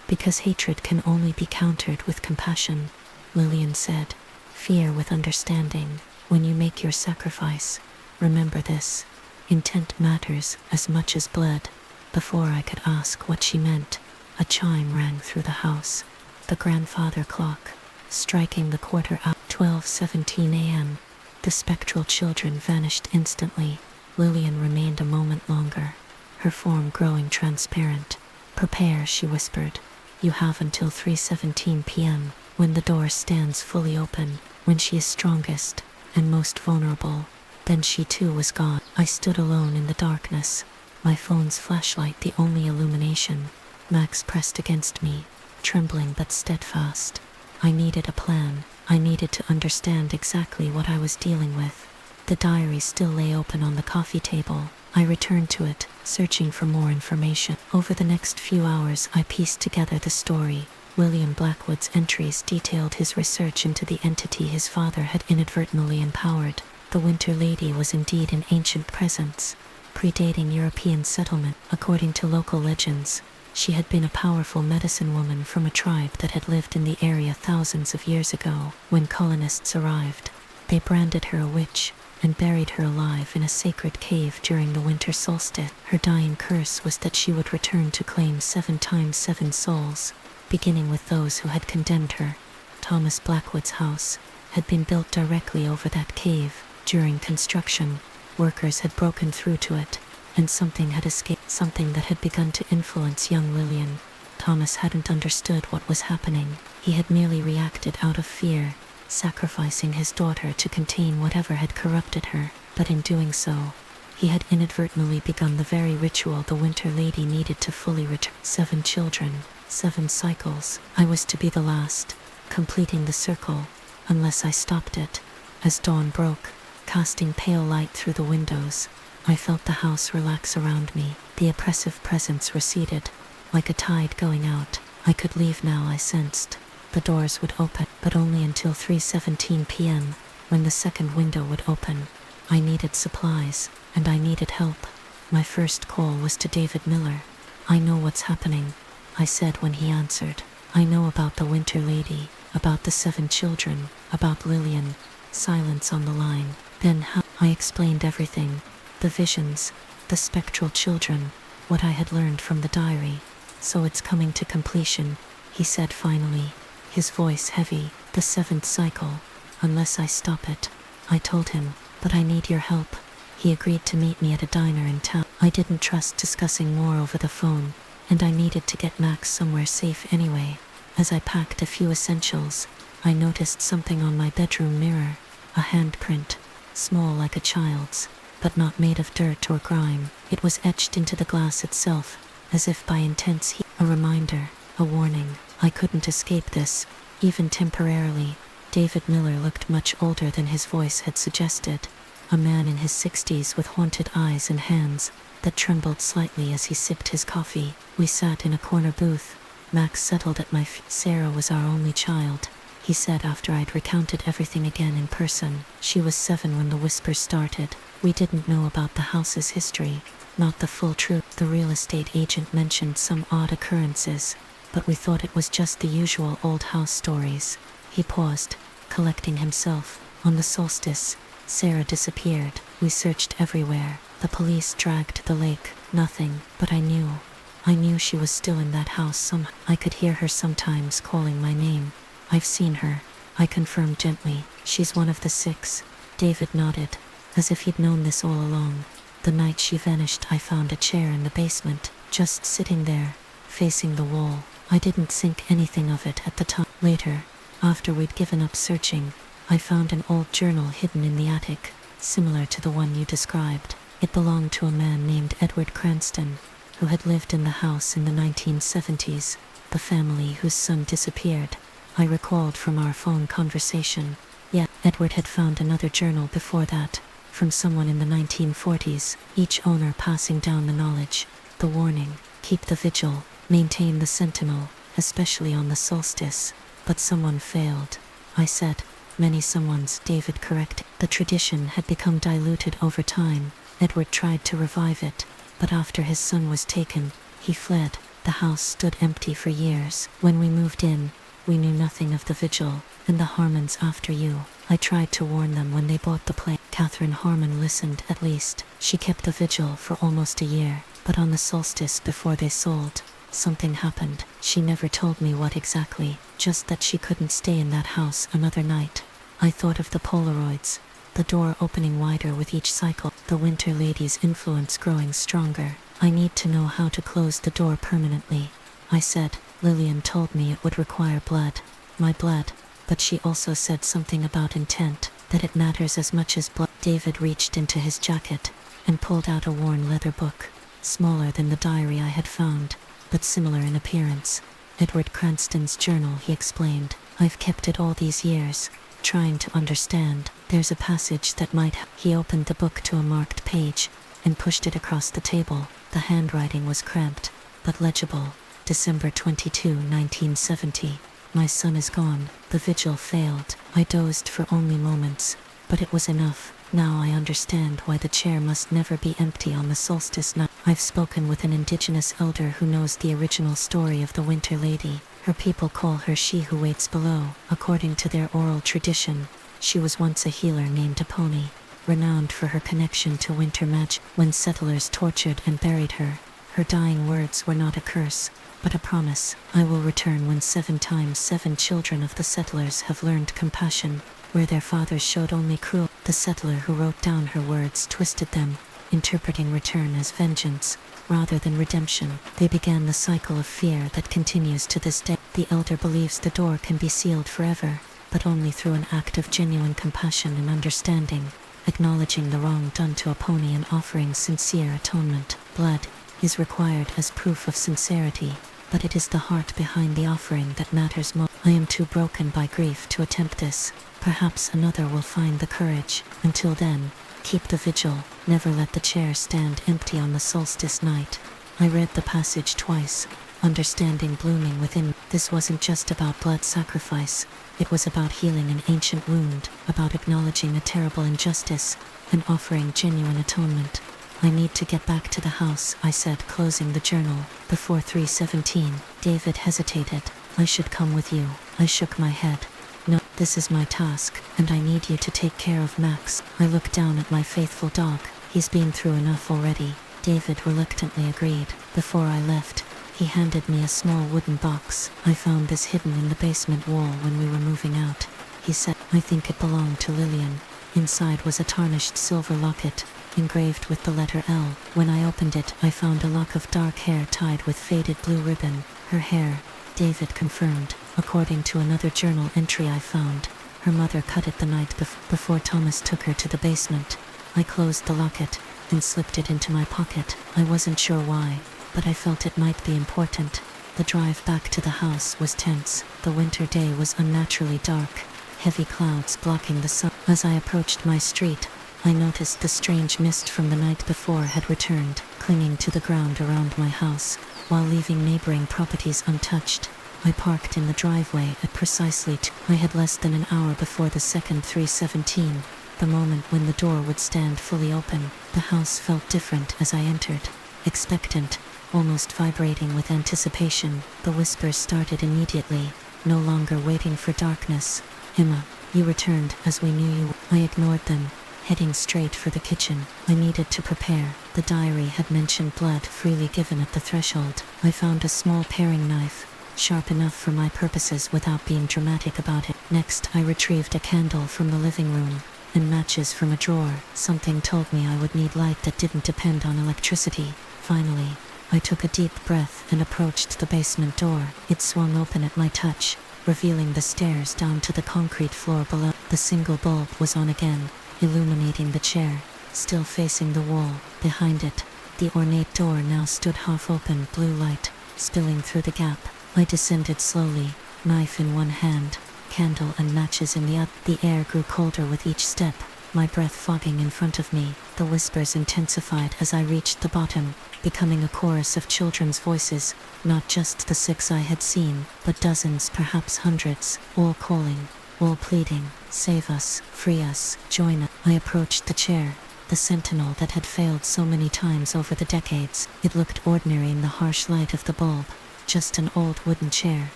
Because hatred can only be countered with compassion, Lillian said. Fear with understanding. When you make your sacrifice, remember this. Intent matters as much as blood. Before I could ask what she meant, a chime rang through the house. The grandfather clock, striking the quarter hour. 12:17 a.m. The spectral children vanished instantly. Lillian remained a moment longer, her form growing transparent. Prepare, she whispered. You have until 3:17 p.m., when the door stands fully open, when she is strongest and most vulnerable. Then she too was gone. I stood alone in the darkness, my phone's flashlight the only illumination. Max pressed against me, trembling but steadfast. I needed a plan. I needed to understand exactly what I was dealing with. The diary still lay open on the coffee table. I returned to it, searching for more information. Over the next few hours I pieced together the story. William Blackwood's entries detailed his research into the entity his father had inadvertently empowered. The Winter Lady was indeed an ancient presence, predating European settlement. According to local legends, she had been a powerful medicine woman from a tribe that had lived in the area thousands of years ago. When colonists arrived, they branded her a witch and buried her alive in a sacred cave during the winter solstice. Her dying curse was that she would return to claim 7 times 7 souls, beginning with those who had condemned her. Thomas Blackwood's house had been built directly over that cave. During construction, workers had broken through to it, and something had escaped, something that had begun to influence young Lillian. Thomas hadn't understood what was happening. He had merely reacted out of fear, sacrificing his daughter to contain whatever had corrupted her. But in doing so, he had inadvertently begun the very ritual the Winter Lady needed to fully return. 7 children, 7 cycles. I was to be the last, completing the circle, unless I stopped it. As dawn broke, casting pale light through the windows, I felt the house relax around me. The oppressive presence receded, like a tide going out. I could leave now, I sensed. The doors would open, but only until 3:17 p.m., when the second window would open. I needed supplies, and I needed help. My first call was to David Miller. I know what's happening, I said when he answered. I know about the Winter Lady, about the 7 children, about Lillian. Silence on the line. Then how? I explained everything. The visions, the spectral children, what I had learned from the diary. So it's coming to completion, he said finally. his voice heavy. The seventh cycle. Unless I stop it. I told him, but I need your help. He agreed to meet me at a diner in town. I didn't trust discussing more over the phone, and I needed to get Max somewhere safe anyway. As I packed a few essentials, I noticed something on my bedroom mirror, a handprint, small like a child's, but not made of dirt or grime. It was etched into the glass itself, as if by intense heat. A reminder, a warning. I couldn't escape this, even temporarily. David Miller looked much older than his voice had suggested, a man in his 60s with haunted eyes and hands that trembled slightly as he sipped his coffee. We sat in a corner booth. Max settled at my feet. Sarah was our only child, he said after I'd recounted everything again in person. She was 7 when the whispers started. We didn't know about the house's history, not the full truth. The real estate agent mentioned some odd occurrences, but we thought it was just the usual old house stories. He paused, collecting himself. On the solstice, Sarah disappeared. We searched everywhere. The police dragged to the lake. Nothing, but I knew she was still in that house somehow. I could hear her sometimes calling my name. I've seen her, I confirmed gently. She's one of the 6. David nodded, as if he'd known this all along. The night she vanished, I found a chair in the basement, just sitting there, facing the wall. I didn't think anything of it at the time. Later, after we'd given up searching, I found an old journal hidden in the attic, similar to the one you described. It belonged to a man named Edward Cranston, who had lived in the house in the 1970s, the family whose son disappeared. I recalled from our phone conversation. Yeah, Edward had found another journal before that, from someone in the 1940s, each owner passing down the knowledge, the warning, keep the vigil, maintain the sentinel, especially on the solstice. But someone failed. I said, many someones, David corrected. The tradition had become diluted over time. Edward tried to revive it, but after his son was taken, he fled. The house stood empty for years. When we moved in, we knew nothing of the vigil, and the Harmons after you. I tried to warn them when they bought the place. Catherine Harmon listened, at least. She kept the vigil for almost a year, but on the solstice before they sold, something happened. She never told me what exactly, just that she couldn't stay in that house another night. I thought of the Polaroids, the door opening wider with each cycle, the Winter Lady's influence growing stronger. I need to know how to close the door permanently, I said. Lillian told me it would require blood, my blood, but she also said something about intent, that it matters as much as blood. David reached into his jacket and pulled out a worn leather book, smaller than the diary I had found, but similar in appearance. Edward Cranston's journal, he explained. I've kept it all these years, trying to understand. There's a passage that might He opened the book to a marked page and pushed it across the table. The handwriting was cramped, but legible. December 22, 1970. My son is gone. The vigil failed. I dozed for only moments, but it was enough. Now I understand why the chair must never be empty on the solstice night. I've spoken with an indigenous elder who knows the original story of the Winter Lady. Her people call her She Who Waits Below. According to their oral tradition, she was once a healer named Aponi, renowned for her connection to winter magic. When settlers tortured and buried her, her dying words were not a curse, but a promise. I will return when 7 times 7 children of the settlers have learned compassion, where their fathers showed only cruelty. The settler who wrote down her words twisted them, interpreting return as vengeance, rather than redemption. They began the cycle of fear that continues to this day. The elder believes the door can be sealed forever, but only through an act of genuine compassion and understanding, acknowledging the wrong done to Aponi and offering sincere atonement. Blood is required as proof of sincerity, but it is the heart behind the offering that matters most. I am too broken by grief to attempt this. Perhaps another will find the courage. Until then, keep the vigil. Never let the chair stand empty on the solstice night. I read the passage twice, understanding blooming within me. This wasn't just about blood sacrifice. It was about healing an ancient wound, about acknowledging a terrible injustice, and offering genuine atonement. I need to get back to the house, I said, closing the journal. Before 3:17, David hesitated. I should come with you. I shook my head. No, this is my task, and I need you to take care of Max. I looked down at my faithful dog. He's been through enough already. David reluctantly agreed. Before I left, He handed me a small wooden box. I found this hidden in the basement wall when we were moving out. He said, I think it belonged to Lillian. Inside was a tarnished silver locket, engraved with the letter L. When I opened it, I found a lock of dark hair tied with faded blue ribbon. Her hair, David confirmed, according to another journal entry I found. Her mother cut it the night before Thomas took her to the basement. I closed the locket and slipped it into my pocket. I wasn't sure why, but I felt it might be important. The drive back to the house was tense. The winter day was unnaturally dark, heavy clouds blocking the sun. As I approached my street, I noticed the strange mist from the night before had returned, clinging to the ground around my house, while leaving neighboring properties untouched. I parked in the driveway at precisely 2. I had less than an hour before the second 3:17, the moment when the door would stand fully open. The house felt different as I entered, expectant, almost vibrating with anticipation. The whispers started immediately, no longer waiting for darkness. Emma, you returned as we knew you. I ignored them, heading straight for the kitchen. I needed to prepare. The diary had mentioned blood freely given at the threshold. I found a small paring knife, sharp enough for my purposes without being dramatic about it. Next, I retrieved a candle from the living room and matches from a drawer. Something told me I would need light that didn't depend on electricity. Finally, I took a deep breath and approached the basement door. It swung open at my touch, revealing the stairs down to the concrete floor below. The single bulb was on again, illuminating the chair, still facing the wall. Behind it, the ornate door now stood half open, blue light spilling through the gap. I descended slowly, knife in one hand, candle and matches in the other. The air grew colder with each step, my breath fogging in front of me. The whispers intensified as I reached the bottom, becoming a chorus of children's voices, not just the 6 I had seen, but dozens, perhaps hundreds, all calling, all pleading, save us, free us, join us. I approached the chair, the sentinel that had failed so many times over the decades. It looked ordinary in the harsh light of the bulb, just an old wooden chair,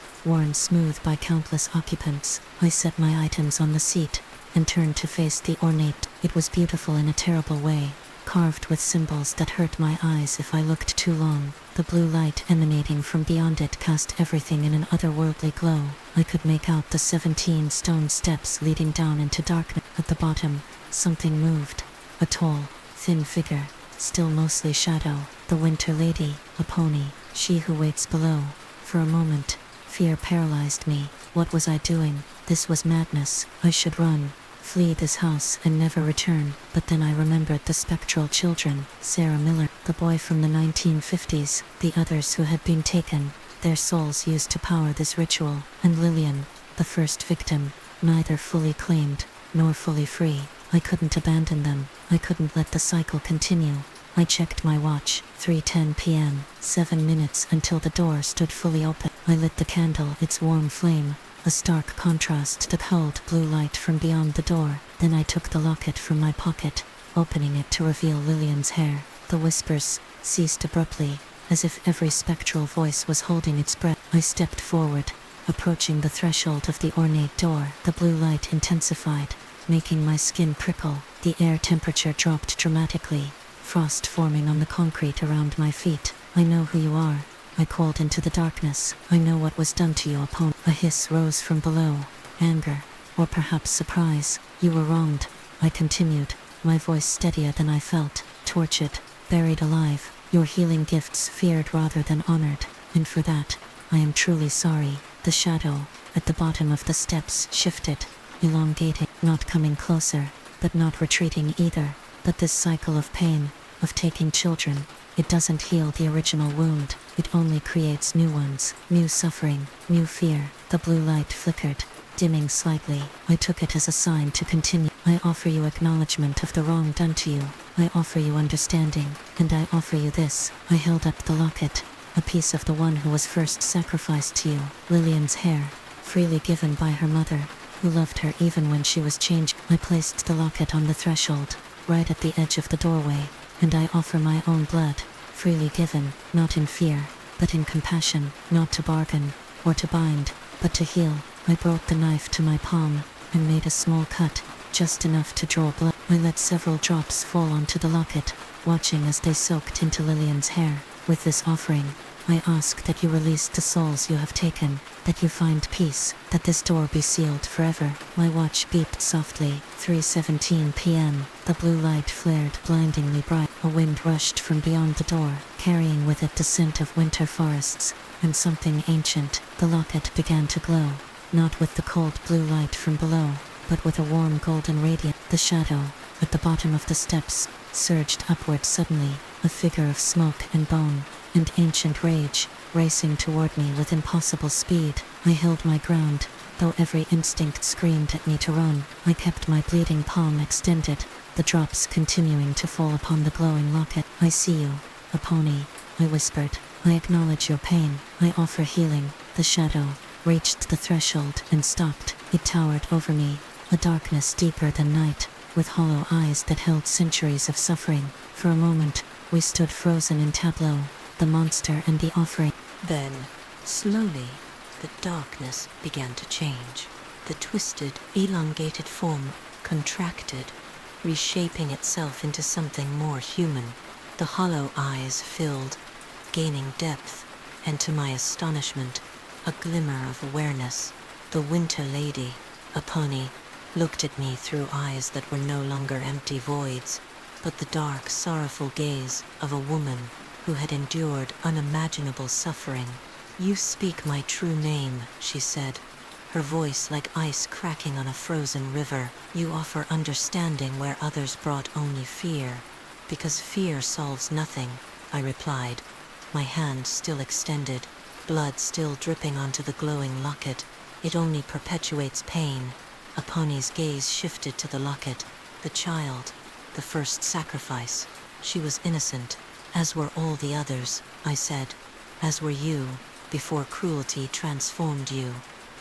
worn smooth by countless occupants. I set my items on the seat and turned to face the ornate. It was beautiful in a terrible way, carved with symbols that hurt my eyes if I looked too long. The blue light emanating from beyond it cast everything in an otherworldly glow. I could make out the 17 stone steps leading down into darkness. At the bottom, something moved, a tall, thin figure, still mostly shadow. The Winter Lady, a pony, she who waits below. For a moment, fear paralyzed me. What was I doing? This was madness. I should run, flee this house and never return. But then I remembered the spectral children, Sarah Miller, the boy from the 1950s, the others who had been taken, their souls used to power this ritual, and Lillian, the first victim, neither fully claimed, nor fully free. I couldn't abandon them. I couldn't let the cycle continue. I checked my watch, 3:10 p.m., 7 minutes until the door stood fully open. I lit the candle, its warm flame, a stark contrast to the cold blue light from beyond the door. Then I took the locket from my pocket, opening it to reveal Lillian's hair. The whispers ceased abruptly, as if every spectral voice was holding its breath. I stepped forward, approaching the threshold of the ornate door. The blue light intensified, making my skin prickle. The air temperature dropped dramatically, frost forming on the concrete around my feet. I know who you are, I called into the darkness. I know what was done to you, opponent. A hiss rose from below, anger, or perhaps surprise. You were wronged, I continued, my voice steadier than I felt. Tortured, buried alive, your healing gifts feared rather than honored, and for that, I am truly sorry. The shadow, at the bottom of the steps, shifted, elongating, not coming closer, but not retreating either. But this cycle of pain, of taking children, it doesn't heal the original wound, it only creates new ones, new suffering, new fear. The blue light flickered, dimming slightly. I took it as a sign to continue. I offer you acknowledgement of the wrong done to you. I offer you understanding, and I offer you this. I held up the locket, a piece of the one who was first sacrificed to you. Lillian's hair, freely given by her mother, who loved her even when she was changed. I placed the locket on the threshold, right at the edge of the doorway, and I offer my own blood, freely given, not in fear, but in compassion, not to bargain, or to bind, but to heal. I brought the knife to my palm, and made a small cut, just enough to draw blood. I let several drops fall onto the locket, watching as they soaked into Lillian's hair. With this offering, I ask that you release the souls you have taken, that you find peace, that this door be sealed forever. My watch beeped softly, 3:17 p.m. The blue light flared blindingly bright. A wind rushed from beyond the door, carrying with it the scent of winter forests, and something ancient. The locket began to glow, not with the cold blue light from below, but with a warm golden radiance. The shadow, at the bottom of the steps, surged upward suddenly, a figure of smoke and bone, and ancient rage, racing toward me with impossible speed. I held my ground, though every instinct screamed at me to run. I kept my bleeding palm extended, the drops continuing to fall upon the glowing locket. I see you, a pony, I whispered. I acknowledge your pain. I offer healing. The shadow reached the threshold and stopped. It towered over me, a darkness deeper than night, with hollow eyes that held centuries of suffering. For a moment, we stood frozen in tableau, the monster and the offering. Then, slowly, the darkness began to change. The twisted, elongated form contracted, reshaping itself into something more human. The hollow eyes filled, gaining depth, and to my astonishment, a glimmer of awareness. The Winter Lady, a pony, looked at me through eyes that were no longer empty voids, but the dark, sorrowful gaze of a woman who had endured unimaginable suffering. "You speak my true name," she said, her voice like ice cracking on a frozen river. "You offer understanding where others brought only fear, because fear solves nothing," I replied, my hand still extended, blood still dripping onto the glowing locket. "It only perpetuates pain." A pony's gaze shifted to the locket. The child, the first sacrifice. She was innocent, as were all the others, I said. "As were you, before cruelty transformed you."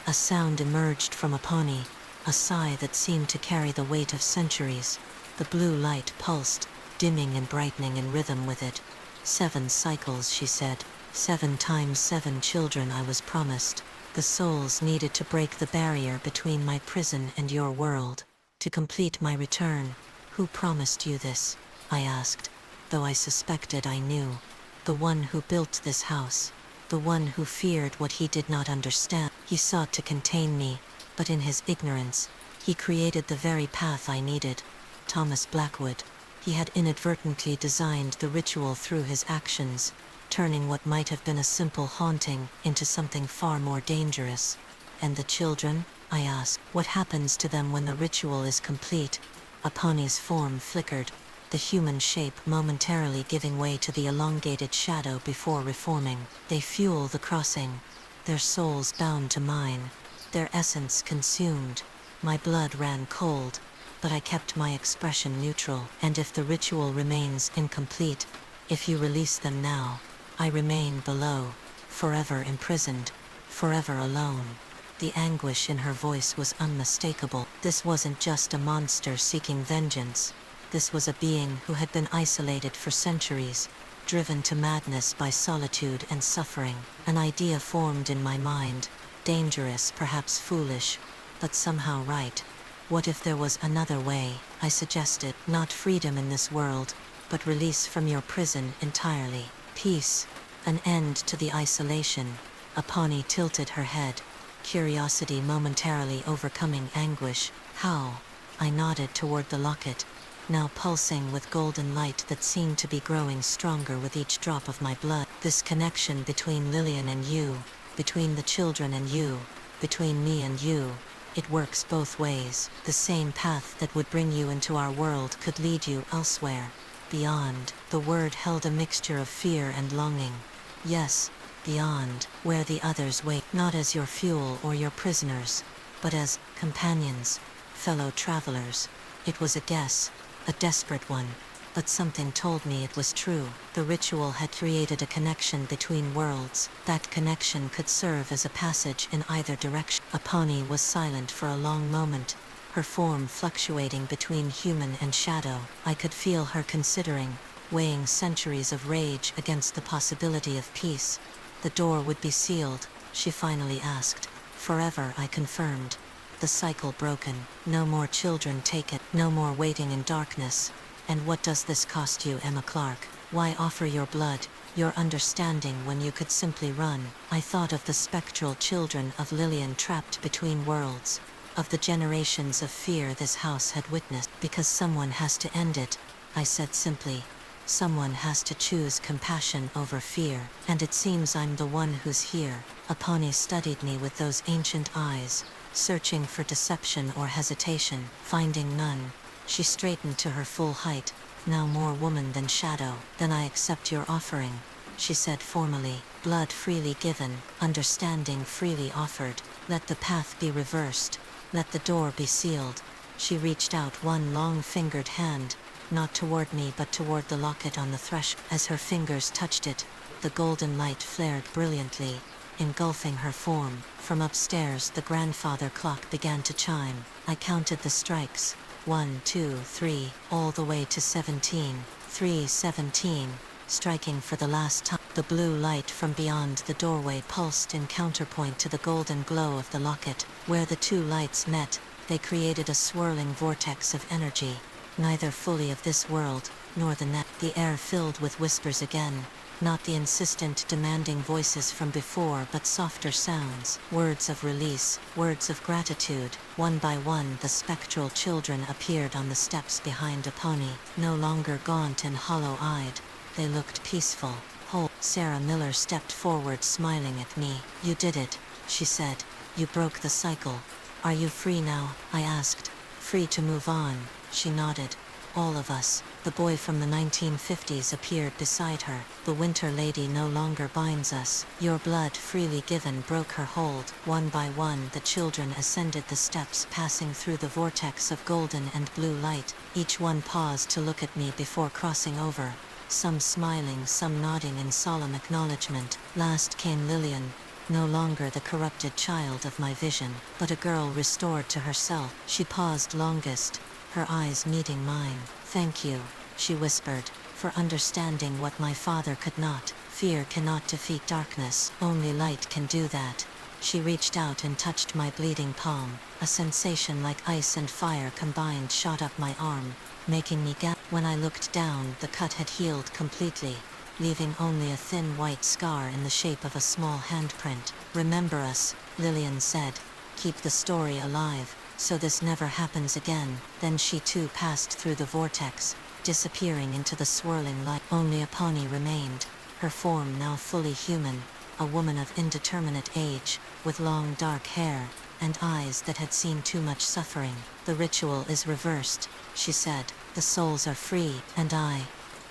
A sound emerged from a pony, a sigh that seemed to carry the weight of centuries. The blue light pulsed, dimming and brightening in rhythm with it. "7 cycles," she said. 7 times 7 children I was promised. The souls needed to break the barrier between my prison and your world, to complete my return. "Who promised you this?" I asked, though I suspected I knew. "The one who built this house, the one who feared what he did not understand. He sought to contain me, but in his ignorance, he created the very path I needed." Thomas Blackwood. He had inadvertently designed the ritual through his actions, turning what might have been a simple haunting into something far more dangerous. "And the children?" I asked. "What happens to them when the ritual is complete?" A pony's form flickered, the human shape momentarily giving way to the elongated shadow before reforming. "They fuel the crossing, their souls bound to mine, their essence consumed." My blood ran cold, but I kept my expression neutral. "And if the ritual remains incomplete, if you release them now, I remain below, forever imprisoned, forever alone." The anguish in her voice was unmistakable. This wasn't just a monster seeking vengeance. This was a being who had been isolated for centuries, driven to madness by solitude and suffering. An idea formed in my mind, dangerous, perhaps foolish, but somehow right. What if there was another way? I suggested. "Not freedom in this world, but release from your prison entirely. Peace, an end to the isolation." A pony tilted her head, curiosity momentarily overcoming anguish. "How?" I nodded toward the locket, now pulsing with golden light that seemed to be growing stronger with each drop of my blood. "This connection between Lillian and you, between the children and you, between me and you, it works both ways. The same path that would bring you into our world could lead you elsewhere, beyond." The word held a mixture of fear and longing. "Yes, beyond, where the others wait, not as your fuel or your prisoners, but as companions, fellow travelers." It was a guess, a desperate one, but something told me it was true. The ritual had created a connection between worlds. That connection could serve as a passage in either direction. A pony was silent for a long moment, her form fluctuating between human and shadow. I could feel her considering, weighing centuries of rage against the possibility of peace. "The door would be sealed," she finally asked. "Forever," I confirmed. "The cycle broken. No more children taken. No more waiting in darkness." "And what does this cost you, Emma Clark? Why offer your blood, Your understanding when you could simply run. I thought of the spectral children of Lillian trapped between worlds, of the generations of fear this house had witnessed. Because someone has to end it, I said simply. Someone has to choose compassion over fear, and it seems I'm the one who's here. Apani studied me with those ancient eyes, searching for deception or hesitation. Finding none, she straightened to her full height, now more woman than shadow. Then I accept your offering, she said formally. Blood freely given, understanding freely offered. Let the path be reversed, let the door be sealed. She reached out one long-fingered hand, not toward me but toward the locket on the threshold. As her fingers touched it, the golden light flared brilliantly, engulfing her form. From upstairs the grandfather clock began to chime. I counted the strikes, 1, 2, 3, all the way to 17, 3:17, striking for the last time. The blue light from beyond the doorway pulsed in counterpoint to the golden glow of the locket. Where the two lights met, they created a swirling vortex of energy, neither fully of this world, nor the next. The air filled with whispers again, not the insistent demanding voices from before but softer sounds, words of release, words of gratitude. One by one the spectral children appeared on the steps behind Aponi, no longer gaunt and hollow-eyed. They looked peaceful, whole. Sarah Miller stepped forward smiling at me. You did it, she said. You broke the cycle. Are you free now? I asked. Free to move on, she nodded. All of us. The boy from the 1950s appeared beside her. The Winter Lady no longer binds us. Your blood freely given broke her hold. One by one the children ascended the steps, passing through the vortex of golden and blue light. Each one paused to look at me before crossing over, some smiling, some nodding in solemn acknowledgement. Last came Lillian, no longer the corrupted child of my vision, but a girl restored to herself. She paused longest, her eyes meeting mine. Thank you, she whispered, for understanding what my father could not. Fear cannot defeat darkness, only light can do that. She reached out and touched my bleeding palm. A sensation like ice and fire combined shot up my arm, making me gasp. When I looked down, the cut had healed completely, leaving only a thin white scar in the shape of a small handprint. Remember us, Lillian said. Keep the story alive, so this never happens again. Then she too passed through the vortex, disappearing into the swirling light. Only Apani remained, her form now fully human, a woman of indeterminate age, with long dark hair, and eyes that had seen too much suffering. The ritual is reversed, she said. The souls are free, and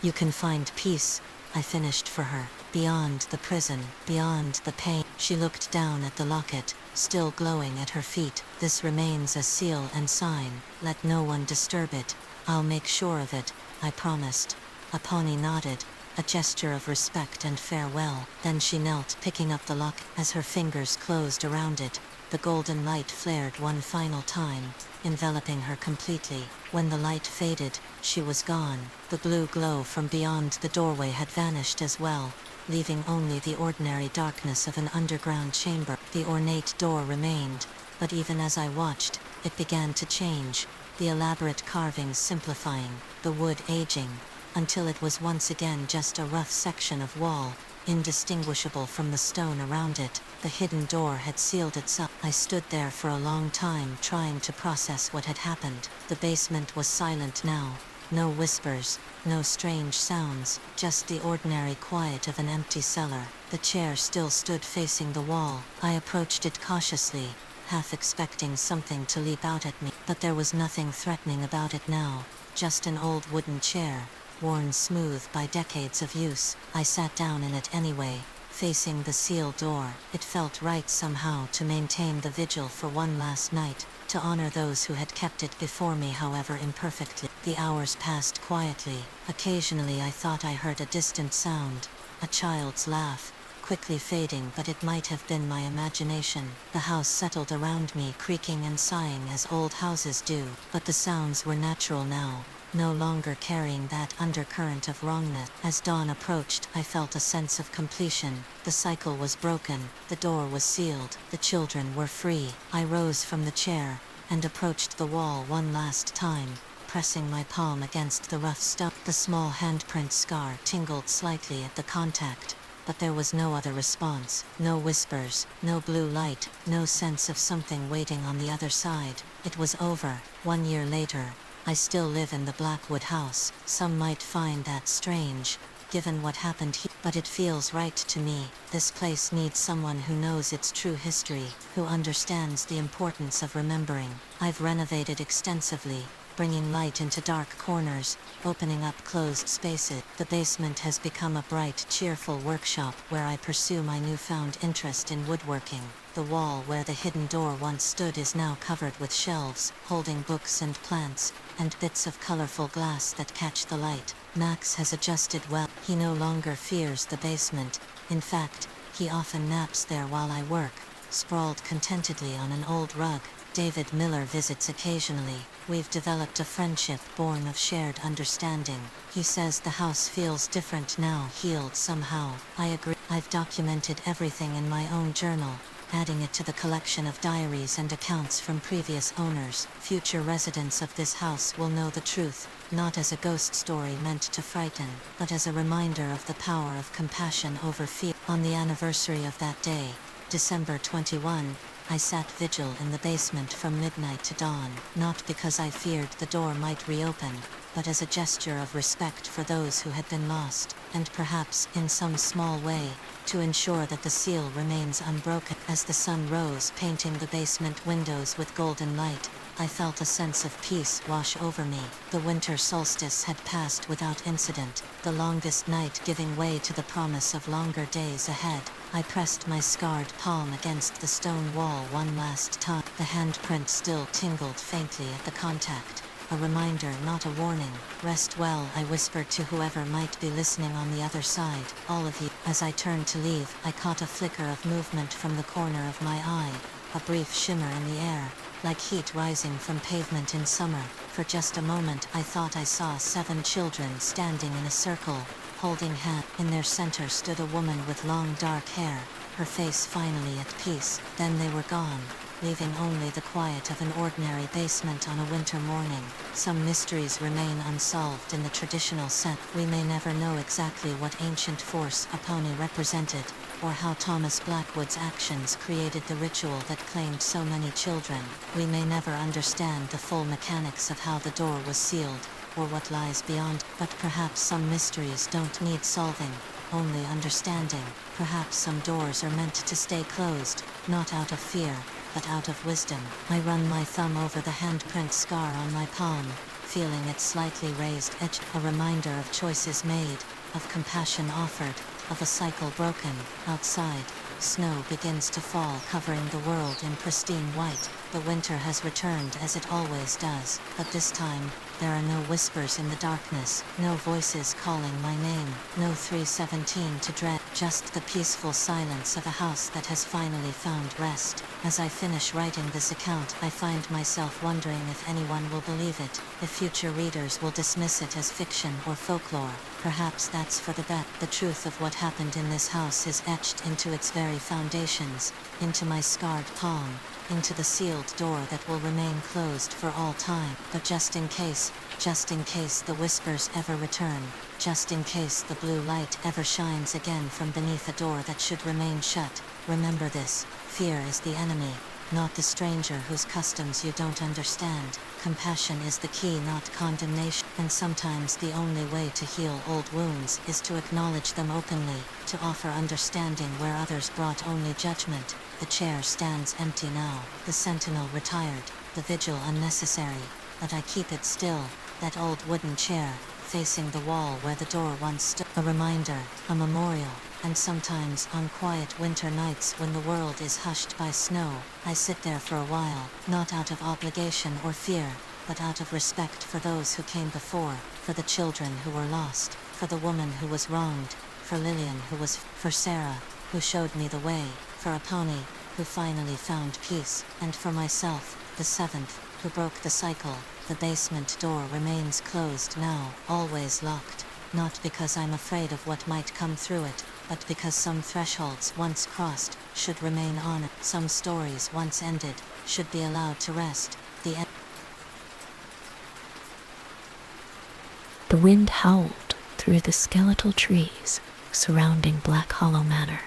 you can find peace, I finished for her. Beyond the prison, beyond the pain. She looked down at the locket, still glowing at her feet. This remains a seal and sign. Let no one disturb it. I'll make sure of it, I promised. Apani nodded, a gesture of respect and farewell. Then she knelt, picking up the lock. As her fingers closed around it, the golden light flared one final time, enveloping her completely. When the light faded, she was gone. The blue glow from beyond the doorway had vanished as well, leaving only the ordinary darkness of an underground chamber. The ornate door remained, but even as I watched, it began to change, the elaborate carvings simplifying, the wood aging, until it was once again just a rough section of wall, indistinguishable from the stone around it. The hidden door had sealed itself. I stood there for a long time trying to process what had happened. The basement was silent now. No whispers, no strange sounds, just the ordinary quiet of an empty cellar. The chair still stood facing the wall. I approached it cautiously, half expecting something to leap out at me, but there was nothing threatening about it now, just an old wooden chair, worn smooth by decades of use. I sat down in it anyway, facing the sealed door. It felt right somehow to maintain the vigil for one last night, to honor those who had kept it before me however imperfectly. The hours passed quietly. Occasionally I thought I heard a distant sound, a child's laugh, quickly fading, but it might have been my imagination. The house settled around me, creaking and sighing as old houses do, but the sounds were natural now, no longer carrying that undercurrent of wrongness. As dawn approached, I felt a sense of completion. The cycle was broken, the door was sealed, the children were free. I rose from the chair, and approached the wall one last time, pressing my palm against the rough stone. The small handprint scar tingled slightly at the contact, but there was no other response, no whispers, no blue light, no sense of something waiting on the other side. It was over. 1 year later, I still live in the Blackwood house. Some might find that strange, given what happened here, but it feels right to me. This place needs someone who knows its true history, who understands the importance of remembering. I've renovated extensively, bringing light into dark corners, opening up closed spaces. The basement has become a bright, cheerful workshop where I pursue my newfound interest in woodworking. The wall where the hidden door once stood is now covered with shelves, holding books and plants, and bits of colorful glass that catch the light. Max has adjusted well. He no longer fears the basement. In fact, he often naps there while I work, sprawled contentedly on an old rug. David Miller visits occasionally. We've developed a friendship born of shared understanding. He says the house feels different now, healed somehow. I agree. I've documented everything in my own journal, adding it to the collection of diaries and accounts from previous owners. Future residents of this house will know the truth, not as a ghost story meant to frighten, but as a reminder of the power of compassion over fear. On the anniversary of that day, December 21, I sat vigil in the basement from midnight to dawn, not because I feared the door might reopen, but as a gesture of respect for those who had been lost, and perhaps, in some small way, to ensure that the seal remains unbroken. As the sun rose, painting the basement windows with golden light, I felt a sense of peace wash over me. The winter solstice had passed without incident, the longest night giving way to the promise of longer days ahead. I pressed my scarred palm against the stone wall one last time. The handprint still tingled faintly at the contact. A reminder, not a warning. Rest well, I whispered to whoever might be listening on the other side. All of you. As I turned to leave, I caught a flicker of movement from the corner of my eye, a brief shimmer in the air, like heat rising from pavement in summer. For just a moment I thought I saw 7 children standing in a circle, holding hands. In their center stood a woman with long dark hair, her face finally at peace. Then they were gone, leaving only the quiet of an ordinary basement on a winter morning. Some mysteries remain unsolved in the traditional sense. We may never know exactly what ancient force a pony represented, or how Thomas Blackwood's actions created the ritual that claimed so many children. We may never understand the full mechanics of how the door was sealed, or what lies beyond, but perhaps some mysteries don't need solving, only understanding. Perhaps some doors are meant to stay closed, not out of fear, but out of wisdom. I run my thumb over the handprint scar on my palm, feeling its slightly raised edge, a reminder of choices made, of compassion offered, of a cycle broken. Outside, snow begins to fall, covering the world in pristine white. The winter has returned as it always does, but this time, there are no whispers in the darkness, no voices calling my name, no 317 to dread, just the peaceful silence of a house that has finally found rest. As I finish writing this account, I find myself wondering if anyone will believe it, if future readers will dismiss it as fiction or folklore. Perhaps that's for the best. The truth of what happened in this house is etched into its very foundations, into my scarred palm, into the sealed door that will remain closed for all time. But just in case the whispers ever return, just in case the blue light ever shines again from beneath a door that should remain shut, remember this: fear is the enemy, not the stranger whose customs you don't understand. Compassion is the key, not condemnation. And sometimes the only way to heal old wounds is to acknowledge them openly, to offer understanding where others brought only judgment. The chair stands empty now, the sentinel retired, the vigil unnecessary, but I keep it still, that old wooden chair, facing the wall where the door once stood. A reminder, a memorial. And sometimes on quiet winter nights when the world is hushed by snow, I sit there for a while, not out of obligation or fear, but out of respect for those who came before, for the children who were lost, for the woman who was wronged, for Lillian for Sarah, who showed me the way, for a pony, who finally found peace, and for myself, the 7th, who broke the cycle. The basement door remains closed now, always locked, not because I'm afraid of what might come through it, but because some thresholds once crossed should remain on. Some stories once ended should be allowed to rest. The end. The wind howled through the skeletal trees surrounding Black Hollow Manor,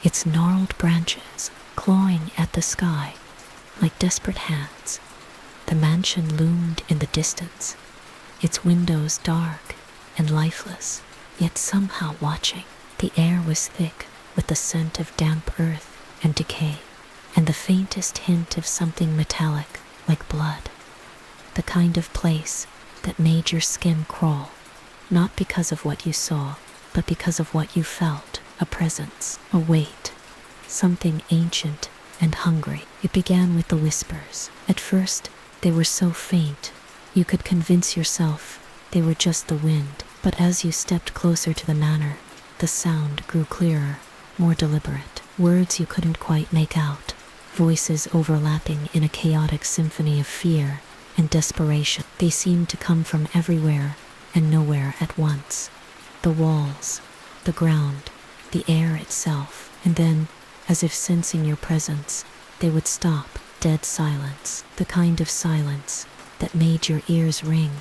its gnarled branches clawing at the sky like desperate hands. The mansion loomed in the distance, its windows dark and lifeless, yet somehow watching. The air was thick with the scent of damp earth and decay, and the faintest hint of something metallic like blood. The kind of place that made your skin crawl, not because of what you saw, but because of what you felt, a presence, a weight, something ancient and hungry. It began with the whispers. At first, they were so faint, you could convince yourself they were just the wind, but as you stepped closer to the manor, the sound grew clearer, more deliberate. Words you couldn't quite make out, voices overlapping in a chaotic symphony of fear and desperation. They seemed to come from everywhere and nowhere at once. The walls, the ground, the air itself, and then, as if sensing your presence, they would stop. Dead silence, the kind of silence that made your ears ring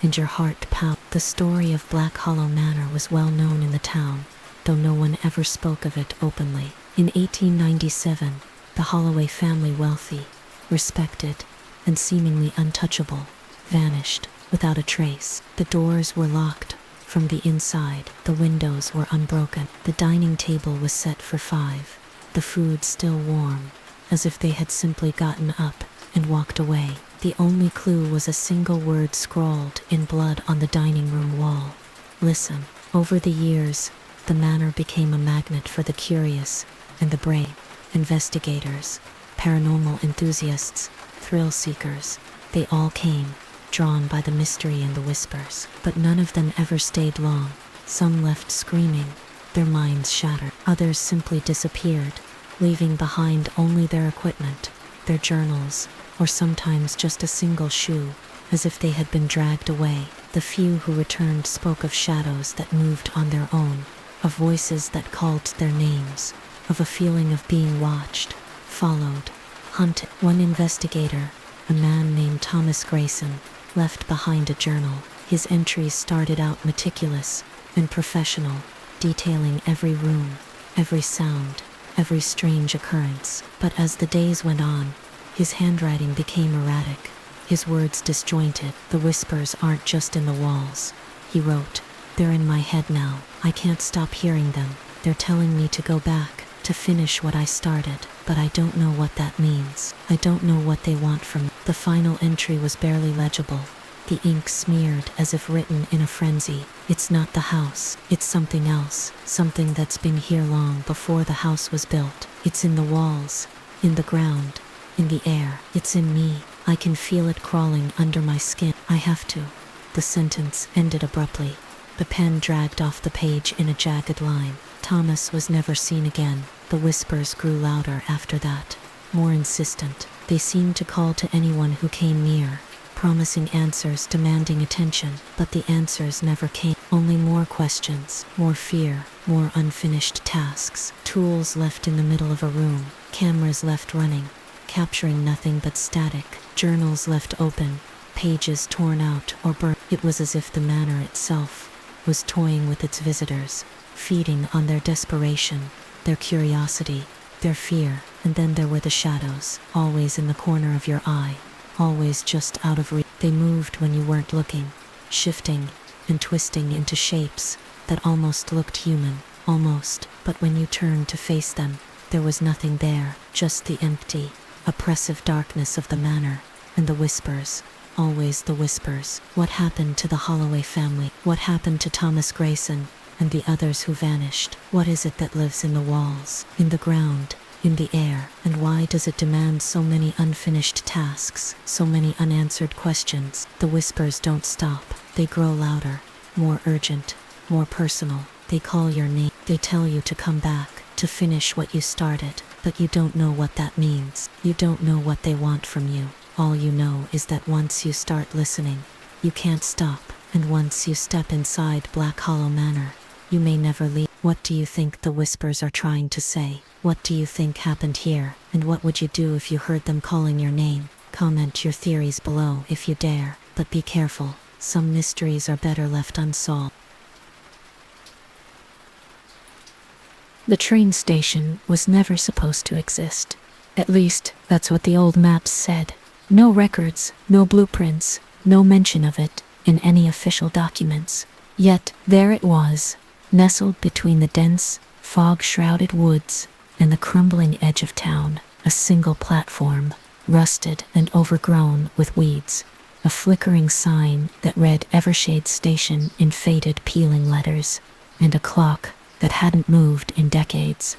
and your heart pound. The story of Black Hollow Manor was well known in the town, though no one ever spoke of it openly. In 1897, the Holloway family, wealthy, respected, and seemingly untouchable, vanished without a trace. The doors were locked from the inside, the windows were unbroken, the dining table was set for 5, the food still warm, as if they had simply gotten up and walked away. The only clue was a single word scrawled in blood on the dining room wall: listen. Over the years, the manor became a magnet for the curious and the brave. Investigators, paranormal enthusiasts, thrill seekers, they all came, drawn by the mystery and the whispers. But none of them ever stayed long. Some left screaming, their minds shattered. Others simply disappeared, leaving behind only their equipment, their journals, or sometimes just a single shoe, as if they had been dragged away. The few who returned spoke of shadows that moved on their own, of voices that called their names, of a feeling of being watched, followed, hunted. One investigator, a man named Thomas Grayson, left behind a journal. His entries started out meticulous and professional, detailing every room, every sound, every strange occurrence. But as the days went on, his handwriting became erratic, his words disjointed. The whispers aren't just in the walls, he wrote. They're in my head now. I can't stop hearing them. They're telling me to go back, to finish what I started, but I don't know what that means. I don't know what they want from me. The final entry was barely legible, the ink smeared as if written in a frenzy. It's not the house, it's something else, something that's been here long before the house was built. It's in the walls, in the ground, in the air. It's in me. I can feel it crawling under my skin. I have to. The sentence ended abruptly. The pen dragged off the page in a jagged line. Thomas was never seen again. The whispers grew louder after that, more insistent. They seemed to call to anyone who came near, promising answers, demanding attention. But the answers never came. Only more questions, more fear, more unfinished tasks. Tools left in the middle of a room, cameras left running, capturing nothing but static. Journals left open, pages torn out or burnt. It was as if the manor itself was toying with its visitors, feeding on their desperation, their curiosity, their fear. And then there were the shadows, always in the corner of your eye, always just out of reach. They moved when you weren't looking, shifting and twisting into shapes that almost looked human, almost. But when you turned to face them, there was nothing there, just the empty, oppressive darkness of the manor, and the whispers, always the whispers. What happened to the Holloway family? What happened to Thomas Grayson and the others who vanished? What is it that lives in the walls, in the ground, in the air? And why does it demand so many unfinished tasks, so many unanswered questions? The whispers don't stop. They grow louder, more urgent, more personal. They call your name. They tell you to come back, to finish what you started. But you don't know what that means. You don't know what they want from you. All you know is that once you start listening, you can't stop. And once you step inside Black Hollow Manor, you may never leave. What do you think the whispers are trying to say? What do you think happened here? And what would you do if you heard them calling your name? Comment your theories below if you dare. But be careful. Some mysteries are better left unsolved. The train station was never supposed to exist. At least, that's what the old maps said. No records, no blueprints, no mention of it in any official documents. Yet, there it was, nestled between the dense, fog-shrouded woods and the crumbling edge of town, a single platform, rusted and overgrown with weeds. A flickering sign that read Evershade Station in faded, peeling letters, and a clock that hadn't moved in decades.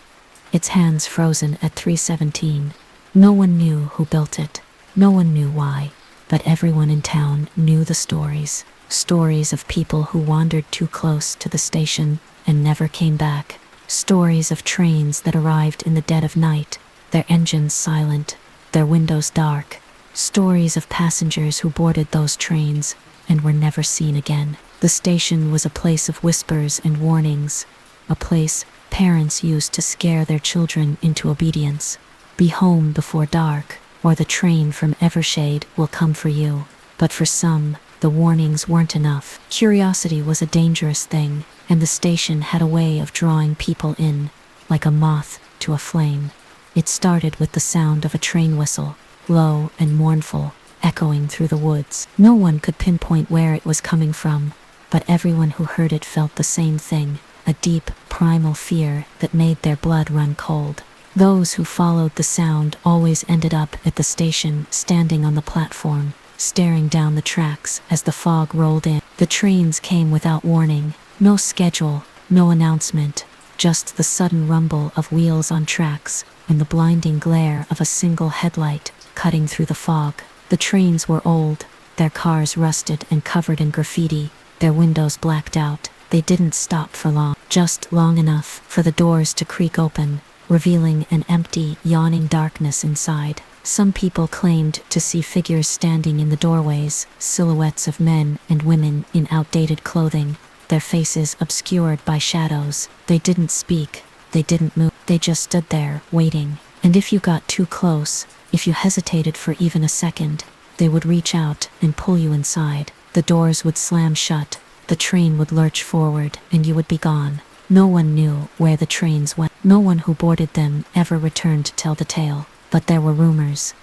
Its hands frozen at 3:17. No one knew who built it. No one knew why. But everyone in town knew the stories. Stories of people who wandered too close to the station and never came back. Stories of trains that arrived in the dead of night, their engines silent, their windows dark. Stories of passengers who boarded those trains and were never seen again. The station was a place of whispers and warnings, a place parents used to scare their children into obedience. Be home before dark, or the train from Evershade will come for you. But for some, the warnings weren't enough. Curiosity was a dangerous thing, and the station had a way of drawing people in, like a moth to a flame. It started with the sound of a train whistle, low and mournful, echoing through the woods. No one could pinpoint where it was coming from, but everyone who heard it felt the same thing, a deep, primal fear that made their blood run cold. Those who followed the sound always ended up at the station, standing on the platform, staring down the tracks as the fog rolled in. The trains came without warning, no schedule, no announcement, just the sudden rumble of wheels on tracks and the blinding glare of a single headlight cutting through the fog. The trains were old, their cars rusted and covered in graffiti, their windows blacked out. They didn't stop for long, just long enough for the doors to creak open, revealing an empty, yawning darkness inside. Some people claimed to see figures standing in the doorways, silhouettes of men and women in outdated clothing, their faces obscured by shadows. They didn't speak, they didn't move, they just stood there, waiting. And if you got too close, if you hesitated for even a second, they would reach out and pull you inside. The doors would slam shut, the train would lurch forward, and you would be gone. No one knew where the trains went. No one who boarded them ever returned to tell the tale. But there were rumors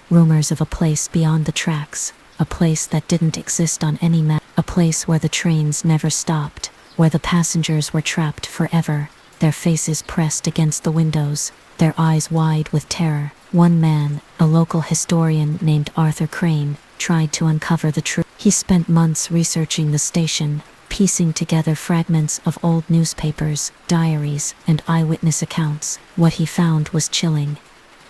of a place beyond the tracks, a place that didn't exist on any map, a place where the trains never stopped, where the passengers were trapped forever, their faces pressed against the windows, their eyes wide with terror. One man, a local historian named Arthur Crane, tried to uncover the truth. He spent months researching the station, piecing together fragments of old newspapers, diaries, and eyewitness accounts. What he found was chilling.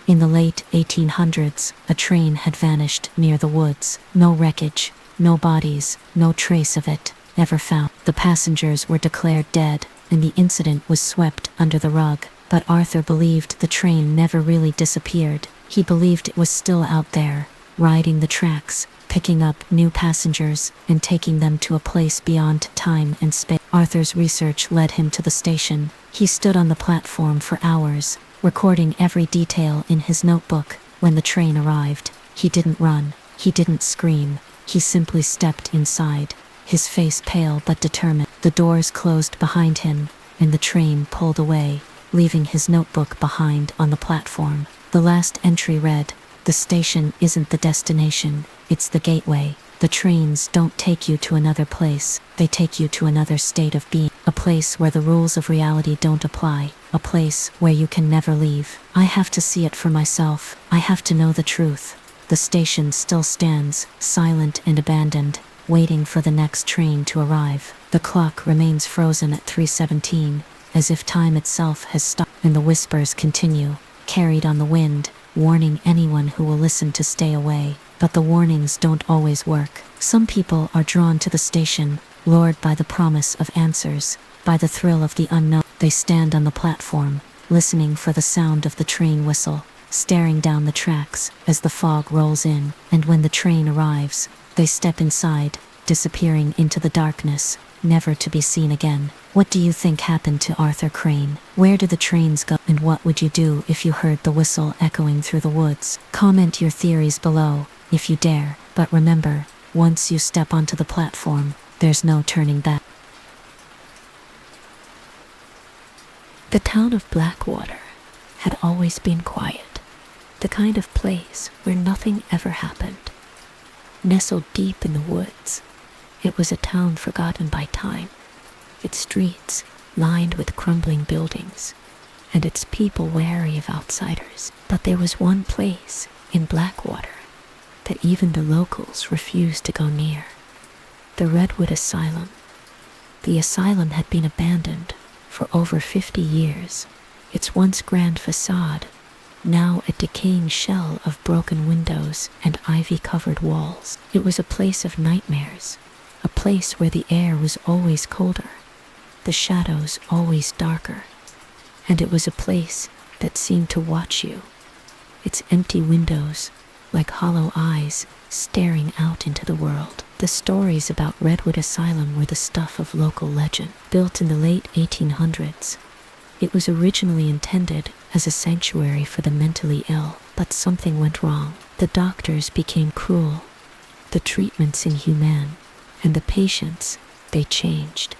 In the late 1800s, a train had vanished near the woods. No wreckage, no bodies, no trace of it ever found. The passengers were declared dead, and the incident was swept under the rug. But Arthur believed the train never really disappeared. He believed it was still out there, riding the tracks, picking up new passengers, and taking them to a place beyond time and space. Arthur's research led him to the station. He stood on the platform for hours, recording every detail in his notebook. When the train arrived, he didn't run, he didn't scream, he simply stepped inside, his face pale but determined. The doors closed behind him, and the train pulled away, leaving his notebook behind on the platform. The last entry read, "The station isn't the destination, it's the gateway. The trains don't take you to another place, they take you to another state of being. A place where the rules of reality don't apply, a place where you can never leave. I have to see it for myself, I have to know the truth." The station still stands, silent and abandoned, waiting for the next train to arrive. The clock remains frozen at 3:17, as if time itself has stopped, and the whispers continue, carried on the wind, warning anyone who will listen to stay away. But the warnings don't always work. Some people are drawn to the station, lured by the promise of answers, by the thrill of the unknown. They stand on the platform, listening for the sound of the train whistle, staring down the tracks as the fog rolls in, and when the train arrives, they step inside, disappearing into the darkness, never to be seen again. What do you think happened to Arthur Crane? Where did the trains go? And what would you do if you heard the whistle echoing through the woods? Comment your theories below, if you dare. But remember, Once you step onto the platform, there's no turning back. The town of Blackwater had always been quiet, the kind of place where nothing ever happened. Nestled deep in the woods, it was a town forgotten by time, its streets lined with crumbling buildings, and its people wary of outsiders. But there was one place in Blackwater that even the locals refused to go near: the Redwood Asylum. The asylum had been abandoned for over 50 years, its once grand facade now a decaying shell of broken windows and ivy-covered walls. It was a place of nightmares, a place where the air was always colder, the shadows always darker, and it was a place that seemed to watch you, its empty windows like hollow eyes staring out into the world. The stories about Redwood Asylum were the stuff of local legend. Built in the late 1800s, it was originally intended as a sanctuary for the mentally ill, but something went wrong. The doctors became cruel, the treatments inhumane, and the patients, they changed.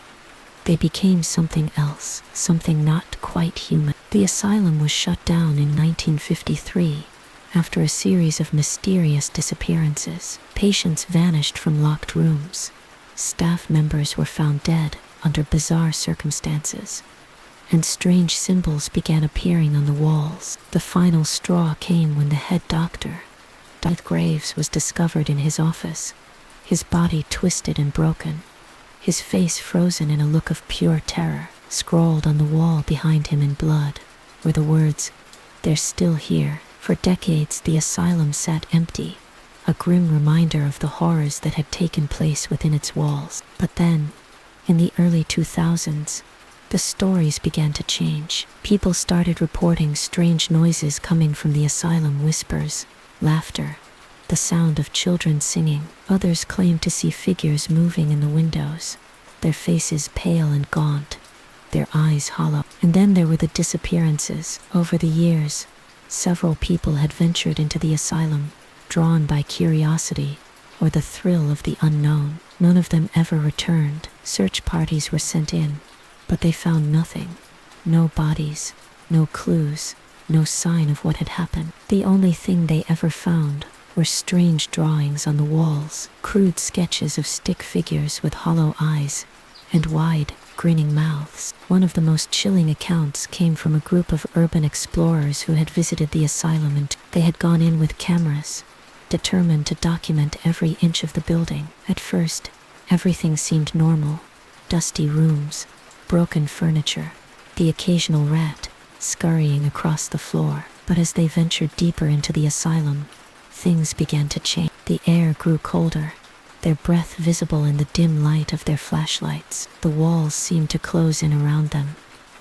They became something else, something not quite human. The asylum was shut down in 1953 after a series of mysterious disappearances. Patients vanished from locked rooms. Staff members were found dead under bizarre circumstances, and strange symbols began appearing on the walls. The final straw came when the head doctor, Dr. Graves, was discovered in his office, his body twisted and broken, his face frozen in a look of pure terror. Scrawled on the wall behind him in blood were the words, "They're still here." For decades the asylum sat empty, a grim reminder of the horrors that had taken place within its walls. But then, in the early 2000s, the stories began to change. People started reporting strange noises coming from the asylum: whispers, laughter, the sound of children singing. Others claimed to see figures moving in the windows, their faces pale and gaunt, their eyes hollow. And then there were the disappearances. Over the years, several people had ventured into the asylum, drawn by curiosity or the thrill of the unknown. None of them ever returned. Search parties were sent in, but they found nothing. No bodies, no clues, no sign of what had happened. The only thing they ever found were strange drawings on the walls, crude sketches of stick figures with hollow eyes and wide, grinning mouths. One of the most chilling accounts came from a group of urban explorers who had visited the asylum, and they had gone in with cameras, determined to document every inch of the building. At first, everything seemed normal: dusty rooms, broken furniture, the occasional rat scurrying across the floor. But as they ventured deeper into the asylum, things began to change. The air grew colder, their breath visible in the dim light of their flashlights. The walls seemed to close in around them,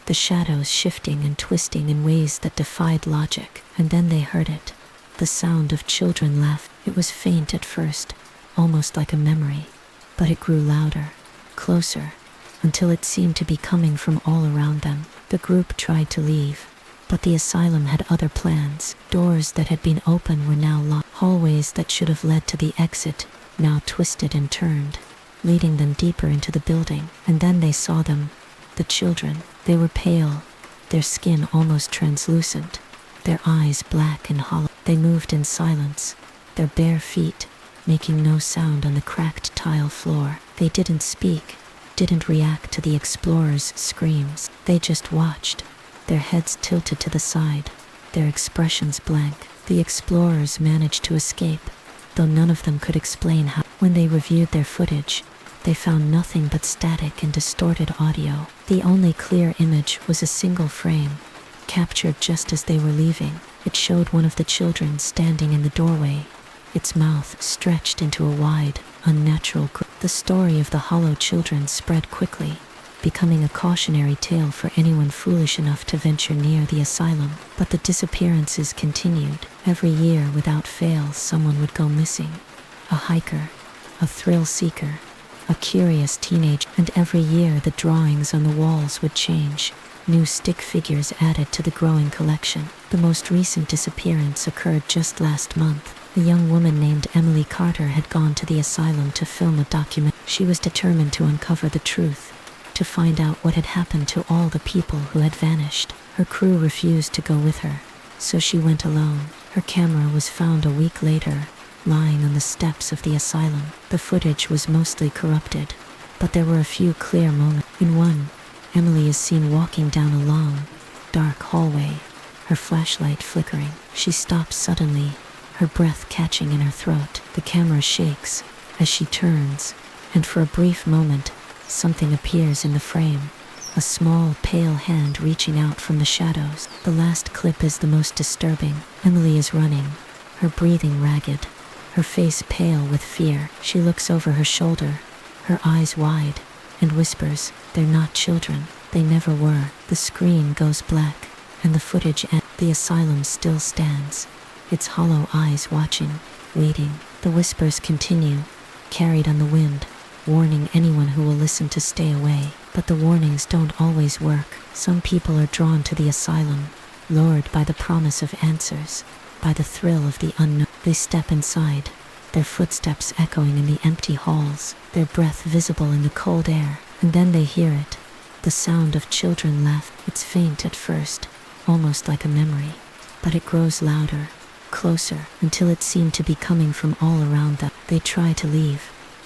the shadows shifting and twisting in ways that defied logic. And then they heard it, the sound of children laughing. It was faint at first, almost like a memory, but it grew louder, closer, until it seemed to be coming from all around them. The group tried to leave, but the asylum had other plans. Doors that had been open were now locked. Hallways that should have led to the exit now twisted and turned, leading them deeper into the building. And then they saw them, the children. They were pale, their skin almost translucent, their eyes black and hollow. They moved in silence, their bare feet making no sound on the cracked tile floor. They didn't speak, didn't react to the explorers' screams. They just watched, their heads tilted to the side, their expressions blank. The explorers managed to escape, though none of them could explain how. When they reviewed their footage, they found nothing but static and distorted audio. The only clear image was a single frame, captured just as they were leaving. It showed one of the children standing in the doorway, its mouth stretched into a wide, unnatural grin. The story of the hollow children spread quickly, becoming a cautionary tale for anyone foolish enough to venture near the asylum. But the disappearances continued. Every year, without fail, someone would go missing: a hiker, a thrill seeker, a curious teenager. And every year the drawings on the walls would change, new stick figures added to the growing collection. The most recent disappearance occurred just last month. A young woman named Emily Carter had gone to the asylum to film a document. She was determined to uncover the truth, to find out what had happened to all the people who had vanished. Her crew refused to go with her, so she went alone. Her camera was found a week later, lying on the steps of the asylum. The footage was mostly corrupted, but there were a few clear moments. In one, Emily is seen walking down a long, dark hallway, her flashlight flickering. She stops suddenly, her breath catching in her throat. The camera shakes as she turns, and for a brief moment, something appears in the frame. A small, pale hand reaching out from the shadows. The last clip is the most disturbing. Emily is running, her breathing ragged, her face pale with fear. She looks over her shoulder, her eyes wide, and whispers, "They're not children. They never were." The screen goes black, and the footage ends. The asylum still stands, its hollow eyes watching, waiting. The whispers continue, carried on the wind, warning anyone who will listen to stay away. But the warnings don't always work. Some people are drawn to the asylum, lured by the promise of answers, by the thrill of the unknown. They step inside, their footsteps echoing in the empty halls, their breath visible in the cold air. And then they hear it, the sound of children laughing. It's faint at first, almost like a memory, but it grows louder, closer, until it seemed to be coming from all around them. They try to leave,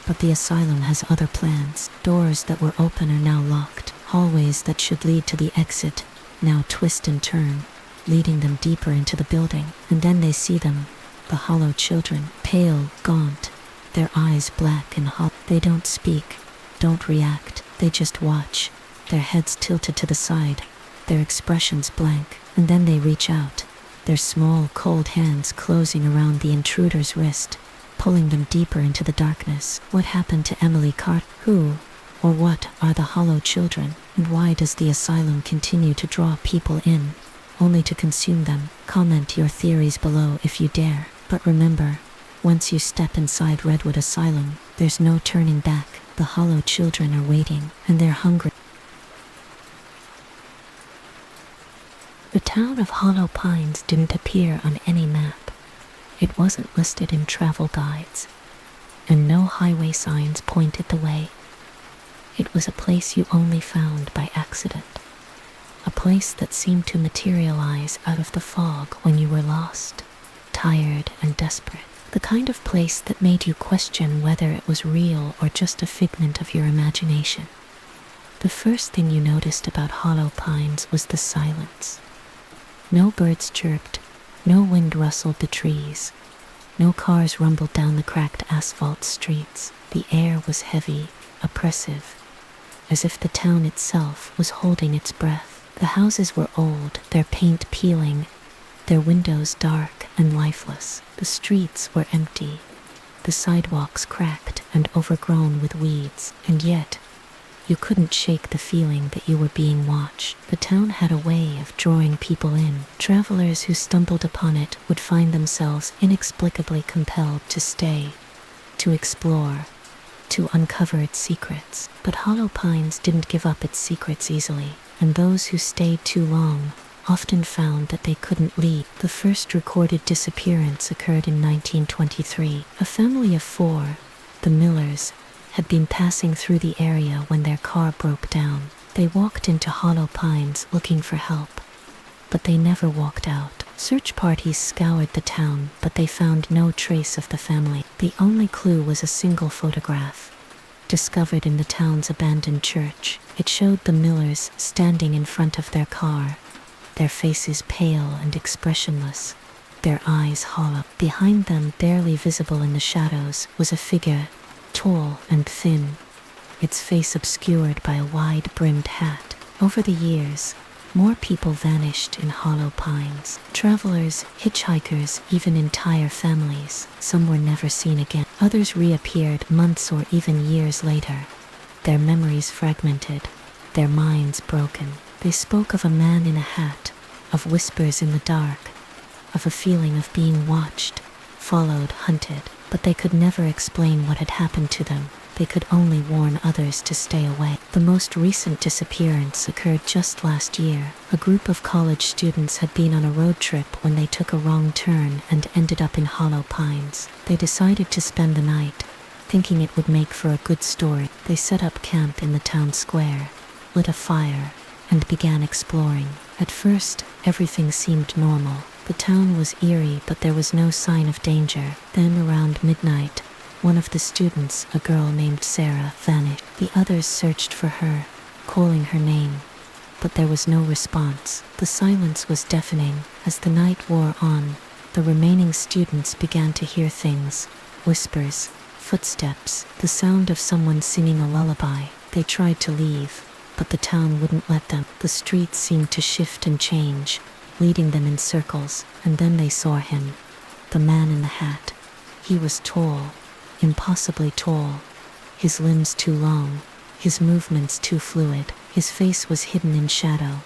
but the asylum has other plans. Doors that were open are now locked. Hallways that should lead to the exit now twist and turn, leading them deeper into the building. And then they see them, the hollow children, pale, gaunt, their eyes black and hollow. They don't speak, don't react, they just watch, their heads tilted to the side, their expressions blank. And then they reach out, their small, cold hands closing around the intruder's wrist, pulling them deeper into the darkness. What happened to Emily Carter? Who, or what, are the hollow children? And why does the asylum continue to draw people in, only to consume them? Comment your theories below if you dare. But remember, once you step inside Redwood Asylum, there's no turning back. The hollow children are waiting, and they're hungry. The town of Hollow Pines didn't appear on any map. It wasn't listed in travel guides, and no highway signs pointed the way. It was a place you only found by accident, a place that seemed to materialize out of the fog when you were lost, tired and desperate, the kind of place that made you question whether it was real or just a figment of your imagination. The first thing you noticed about Hollow Pines was the silence. No birds chirped, no wind rustled the trees, no cars rumbled down the cracked asphalt streets. The air was heavy, oppressive, as if the town itself was holding its breath. The houses were old, their paint peeling, their windows dark and lifeless. The streets were empty, the sidewalks cracked and overgrown with weeds, and yet you couldn't shake the feeling that you were being watched. The town had a way of drawing people in. Travelers who stumbled upon it would find themselves inexplicably compelled to stay, to explore, to uncover its secrets. But Hollow Pines didn't give up its secrets easily, and those who stayed too long often found that they couldn't leave. The first recorded disappearance occurred in 1923. A family of 4, the Millers, had been passing through the area when their car broke down. They walked into Hollow Pines looking for help, but they never walked out. Search parties scoured the town, but they found no trace of the family. The only clue was a single photograph, discovered in the town's abandoned church. It showed the Millers standing in front of their car, their faces pale and expressionless, their eyes hollow. Behind them, barely visible in the shadows, was a figure, tall and thin, its face obscured by a wide-brimmed hat. Over the years, more people vanished in Hollow Pines. Travelers, hitchhikers, even entire families. Some were never seen again. Others reappeared months or even years later, their memories fragmented, their minds broken. They spoke of a man in a hat, of whispers in the dark, of a feeling of being watched, followed, hunted. But they could never explain what had happened to them. They could only warn others to stay away. The most recent disappearance occurred just last year. A group of college students had been on a road trip when they took a wrong turn and ended up in Hollow Pines. They decided to spend the night, thinking it would make for a good story. They set up camp in the town square, lit a fire, and began exploring. At first, everything seemed normal. The town was eerie, but there was no sign of danger. Then, around midnight, one of the students, a girl named Sarah, vanished. The others searched for her, calling her name, but there was no response. The silence was deafening. As the night wore on, the remaining students began to hear things: whispers, footsteps, the sound of someone singing a lullaby. They tried to leave, but the town wouldn't let them. The streets seemed to shift and change, leading them in circles. And then they saw him, the man in the hat. He was tall, impossibly tall, his limbs too long, his movements too fluid. His face was hidden in shadow,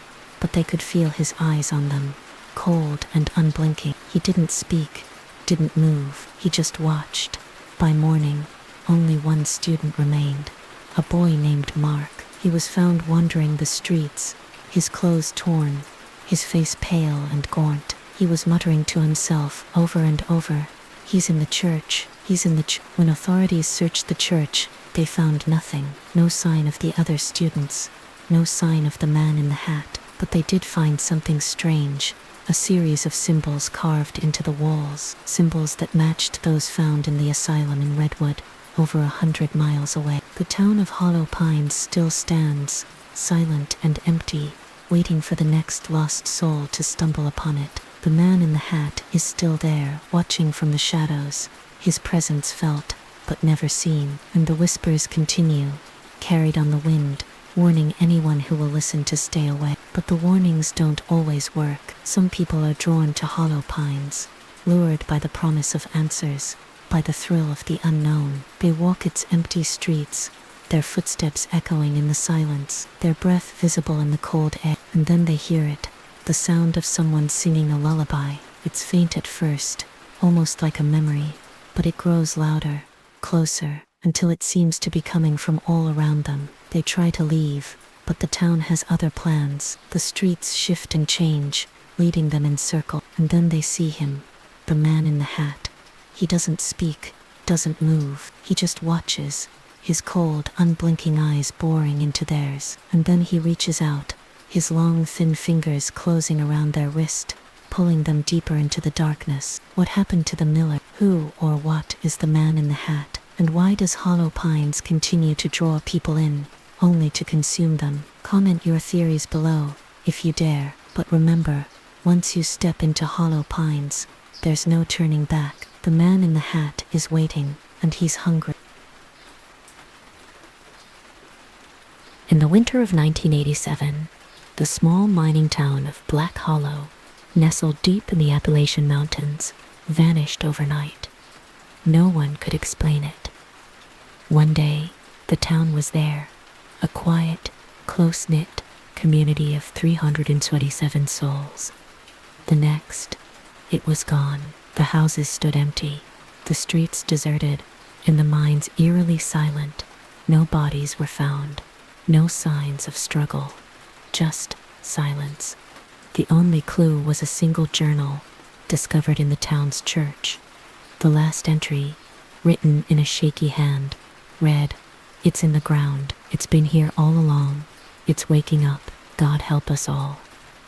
but they could feel his eyes on them, cold and unblinking. He didn't speak, didn't move, he just watched. By morning, only one student remained, a boy named Mark. He was found wandering the streets, his clothes torn, his face pale and gaunt. He was muttering to himself over and over, "He's in the church, he's in the church." When authorities searched the church, they found nothing. No sign of the other students, no sign of the man in the hat. But they did find something strange, a series of symbols carved into the walls, symbols that matched those found in the asylum in Redwood, over 100 miles away. The town of Hollow Pines still stands, silent and empty, waiting for the next lost soul to stumble upon it. The man in the hat is still there, watching from the shadows, his presence felt, but never seen. And the whispers continue, carried on the wind, warning anyone who will listen to stay away. But the warnings don't always work. Some people are drawn to Hollow Pines, lured by the promise of answers, by the thrill of the unknown. They walk its empty streets, their footsteps echoing in the silence, their breath visible in the cold air. And then they hear it, the sound of someone singing a lullaby. It's faint at first, almost like a memory, but it grows louder, closer, until it seems to be coming from all around them. They try to leave, but the town has other plans. The streets shift and change, leading them in circle. And then they see him, the man in the hat. He doesn't speak, doesn't move, he just watches, his cold, unblinking eyes boring into theirs. And then he reaches out, his long, thin fingers closing around their wrist, pulling them deeper into the darkness. What happened to the miller? Who or what is the man in the hat? And why does Hollow Pines continue to draw people in, only to consume them? Comment your theories below, if you dare. But remember, once you step into Hollow Pines, there's no turning back. The man in the hat is waiting, and he's hungry. In the winter of 1987, the small mining town of Black Hollow, nestled deep in the Appalachian Mountains, vanished overnight. No one could explain it. One day, the town was there, a quiet, close-knit community of 327 souls. The next, it was gone. The houses stood empty, the streets deserted, and the mines eerily silent. No bodies were found, no signs of struggle, just silence. The only clue was a single journal, discovered in the town's church. The last entry, written in a shaky hand, read, "It's in the ground. It's been here all along. It's waking up. God help us all."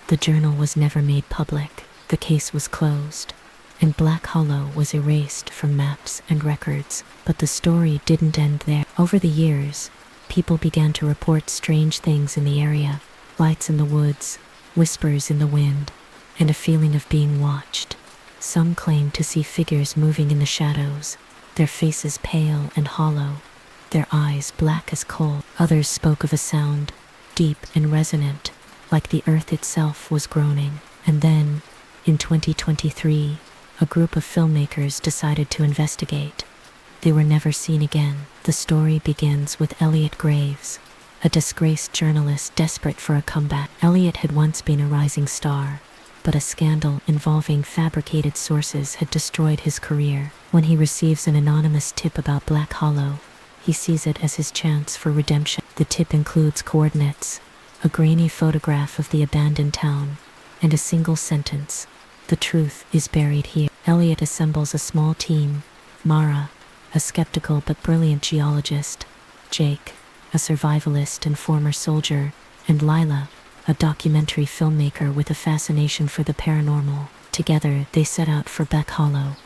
The journal was never made public. The case was closed, and Black Hollow was erased from maps and records. But the story didn't end there. Over the years, people began to report strange things in the area: lights in the woods, whispers in the wind, and a feeling of being watched. Some claimed to see figures moving in the shadows, their faces pale and hollow, their eyes black as coal. Others spoke of a sound, deep and resonant, like the earth itself was groaning. And then, in 2023, a group of filmmakers decided to investigate. They were never seen again. The story begins with Elliot Graves, a disgraced journalist desperate for a comeback. Elliot had once been a rising star, but a scandal involving fabricated sources had destroyed his career. When he receives an anonymous tip about Black Hollow, He sees it as his chance for redemption. The tip includes coordinates, a grainy photograph of the abandoned town, and a single sentence: "The truth is buried here." Elliot assembles a small team: Mara, a skeptical but brilliant geologist; Jake, a survivalist and former soldier; and Lila, a documentary filmmaker with a fascination for the paranormal. Together, they set out for Beck Hollow,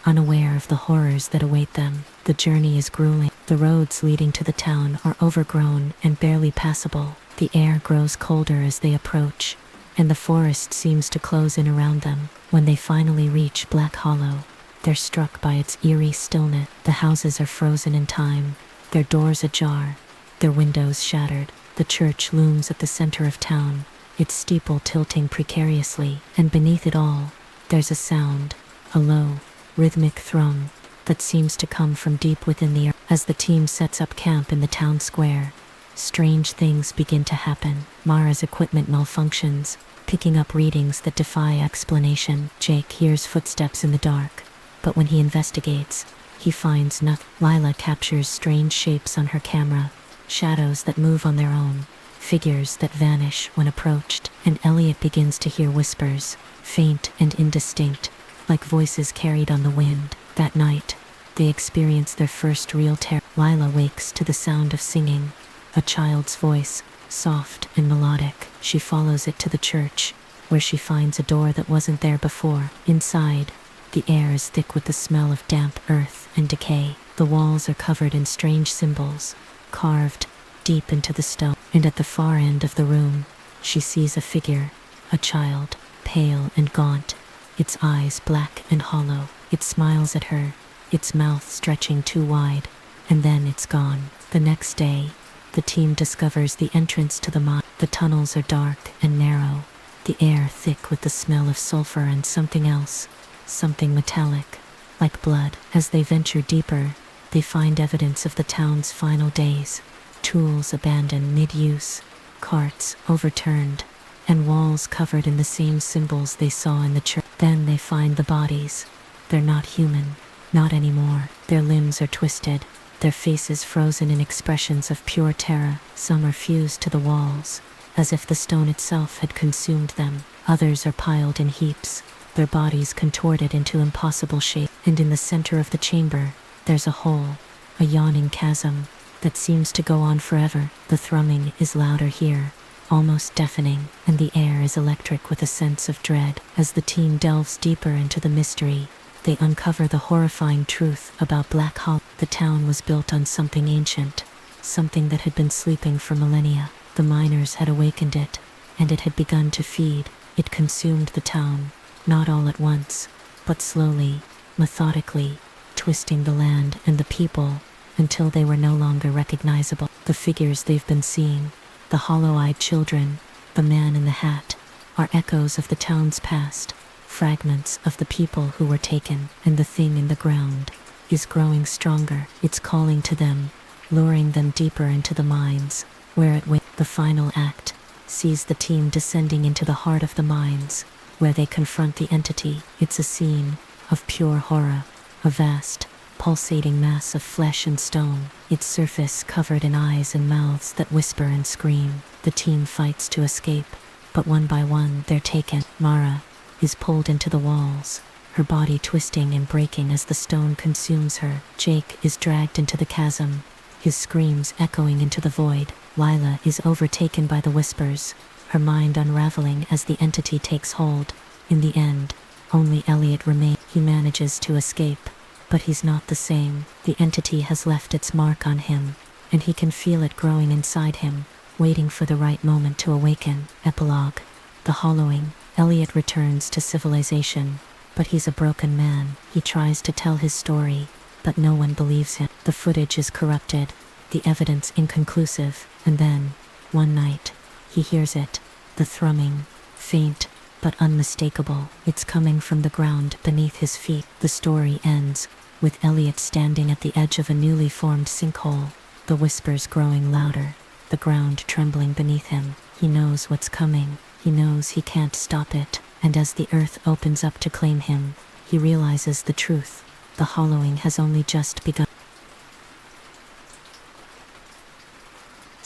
unaware of the horrors that await them. The journey is grueling. The roads leading to the town are overgrown and barely passable. The air grows colder as they approach, and the forest seems to close in around them. When they finally reach Black Hollow, they're struck by its eerie stillness. The houses are frozen in time, their doors ajar, their windows shattered. The church looms at the center of town, its steeple tilting precariously, and beneath it all, there's a sound, a low, rhythmic thrum that seems to come from deep within the earth. As the team sets up camp in the town square, strange things begin to happen. Mara's equipment malfunctions, picking up readings that defy explanation. Jake hears footsteps in the dark, but when he investigates, he finds nothing. Lila captures strange shapes on her camera, shadows that move on their own, figures that vanish when approached, and Elliot begins to hear whispers, faint and indistinct, like voices carried on the wind. That night, they experience their first real terror. Lila wakes to the sound of singing, a child's voice, soft and melodic. She follows it to the church, where she finds a door that wasn't there before. Inside, the air is thick with the smell of damp earth and decay. The walls are covered in strange symbols, carved deep into the stone. And at the far end of the room, she sees a figure, a child, pale and gaunt, its eyes black and hollow. It smiles at her, its mouth stretching too wide, and then it's gone. The next day, the team discovers the entrance to the mine. The tunnels are dark and narrow, the air thick with the smell of sulfur and something else, something metallic, like blood. As they venture deeper, they find evidence of the town's final days: tools abandoned mid-use, carts overturned, and walls covered in the same symbols they saw in the church. Then they find the bodies. They're not human, not anymore. Their limbs are twisted, their faces frozen in expressions of pure terror. Some are fused to the walls, as if the stone itself had consumed them. Others are piled in heaps, their bodies contorted into impossible shape. And in the center of the chamber, there's a hole, a yawning chasm, that seems to go on forever. The thrumming is louder here, almost deafening, and the air is electric with a sense of dread. As the team delves deeper into the mystery, they uncover the horrifying truth about Black Hollow. The town was built on something ancient, something that had been sleeping for millennia. The miners had awakened it, and it had begun to feed. It consumed the town, not all at once, but slowly, methodically, twisting the land and the people until they were no longer recognizable. The figures they've been seeing, the hollow-eyed children, the man in the hat, are echoes of the town's past, fragments of the people who were taken. And the thing in the ground is growing stronger. It's calling to them, luring them deeper into the mines, where it waits. The final act sees the team descending into the heart of the mines, where they confront the entity. It's a scene of pure horror, a vast, pulsating mass of flesh and stone, its surface covered in eyes and mouths that whisper and scream. The team fights to escape, but one by one they're taken. Mara is pulled into the walls, her body twisting and breaking as the stone consumes her. Jake is dragged into the chasm, his screams echoing into the void. Lila is overtaken by the whispers, her mind unraveling as the entity takes hold. In the end, only Elliot remains. He manages to escape, but he's not the same. The entity has left its mark on him, and he can feel it growing inside him, waiting for the right moment to awaken. Epilogue: The Hollowing. Elliot returns to civilization, but he's a broken man. He tries to tell his story, but no one believes him. The footage is corrupted, the evidence inconclusive, and then, one night, he hears it, the thrumming, faint but unmistakable. It's coming from the ground beneath his feet. The story ends with Elliot standing at the edge of a newly formed sinkhole, the whispers growing louder, the ground trembling beneath him. He knows what's coming. He knows he can't stop it, and as the earth opens up to claim him, he realizes the truth. The hollowing has only just begun.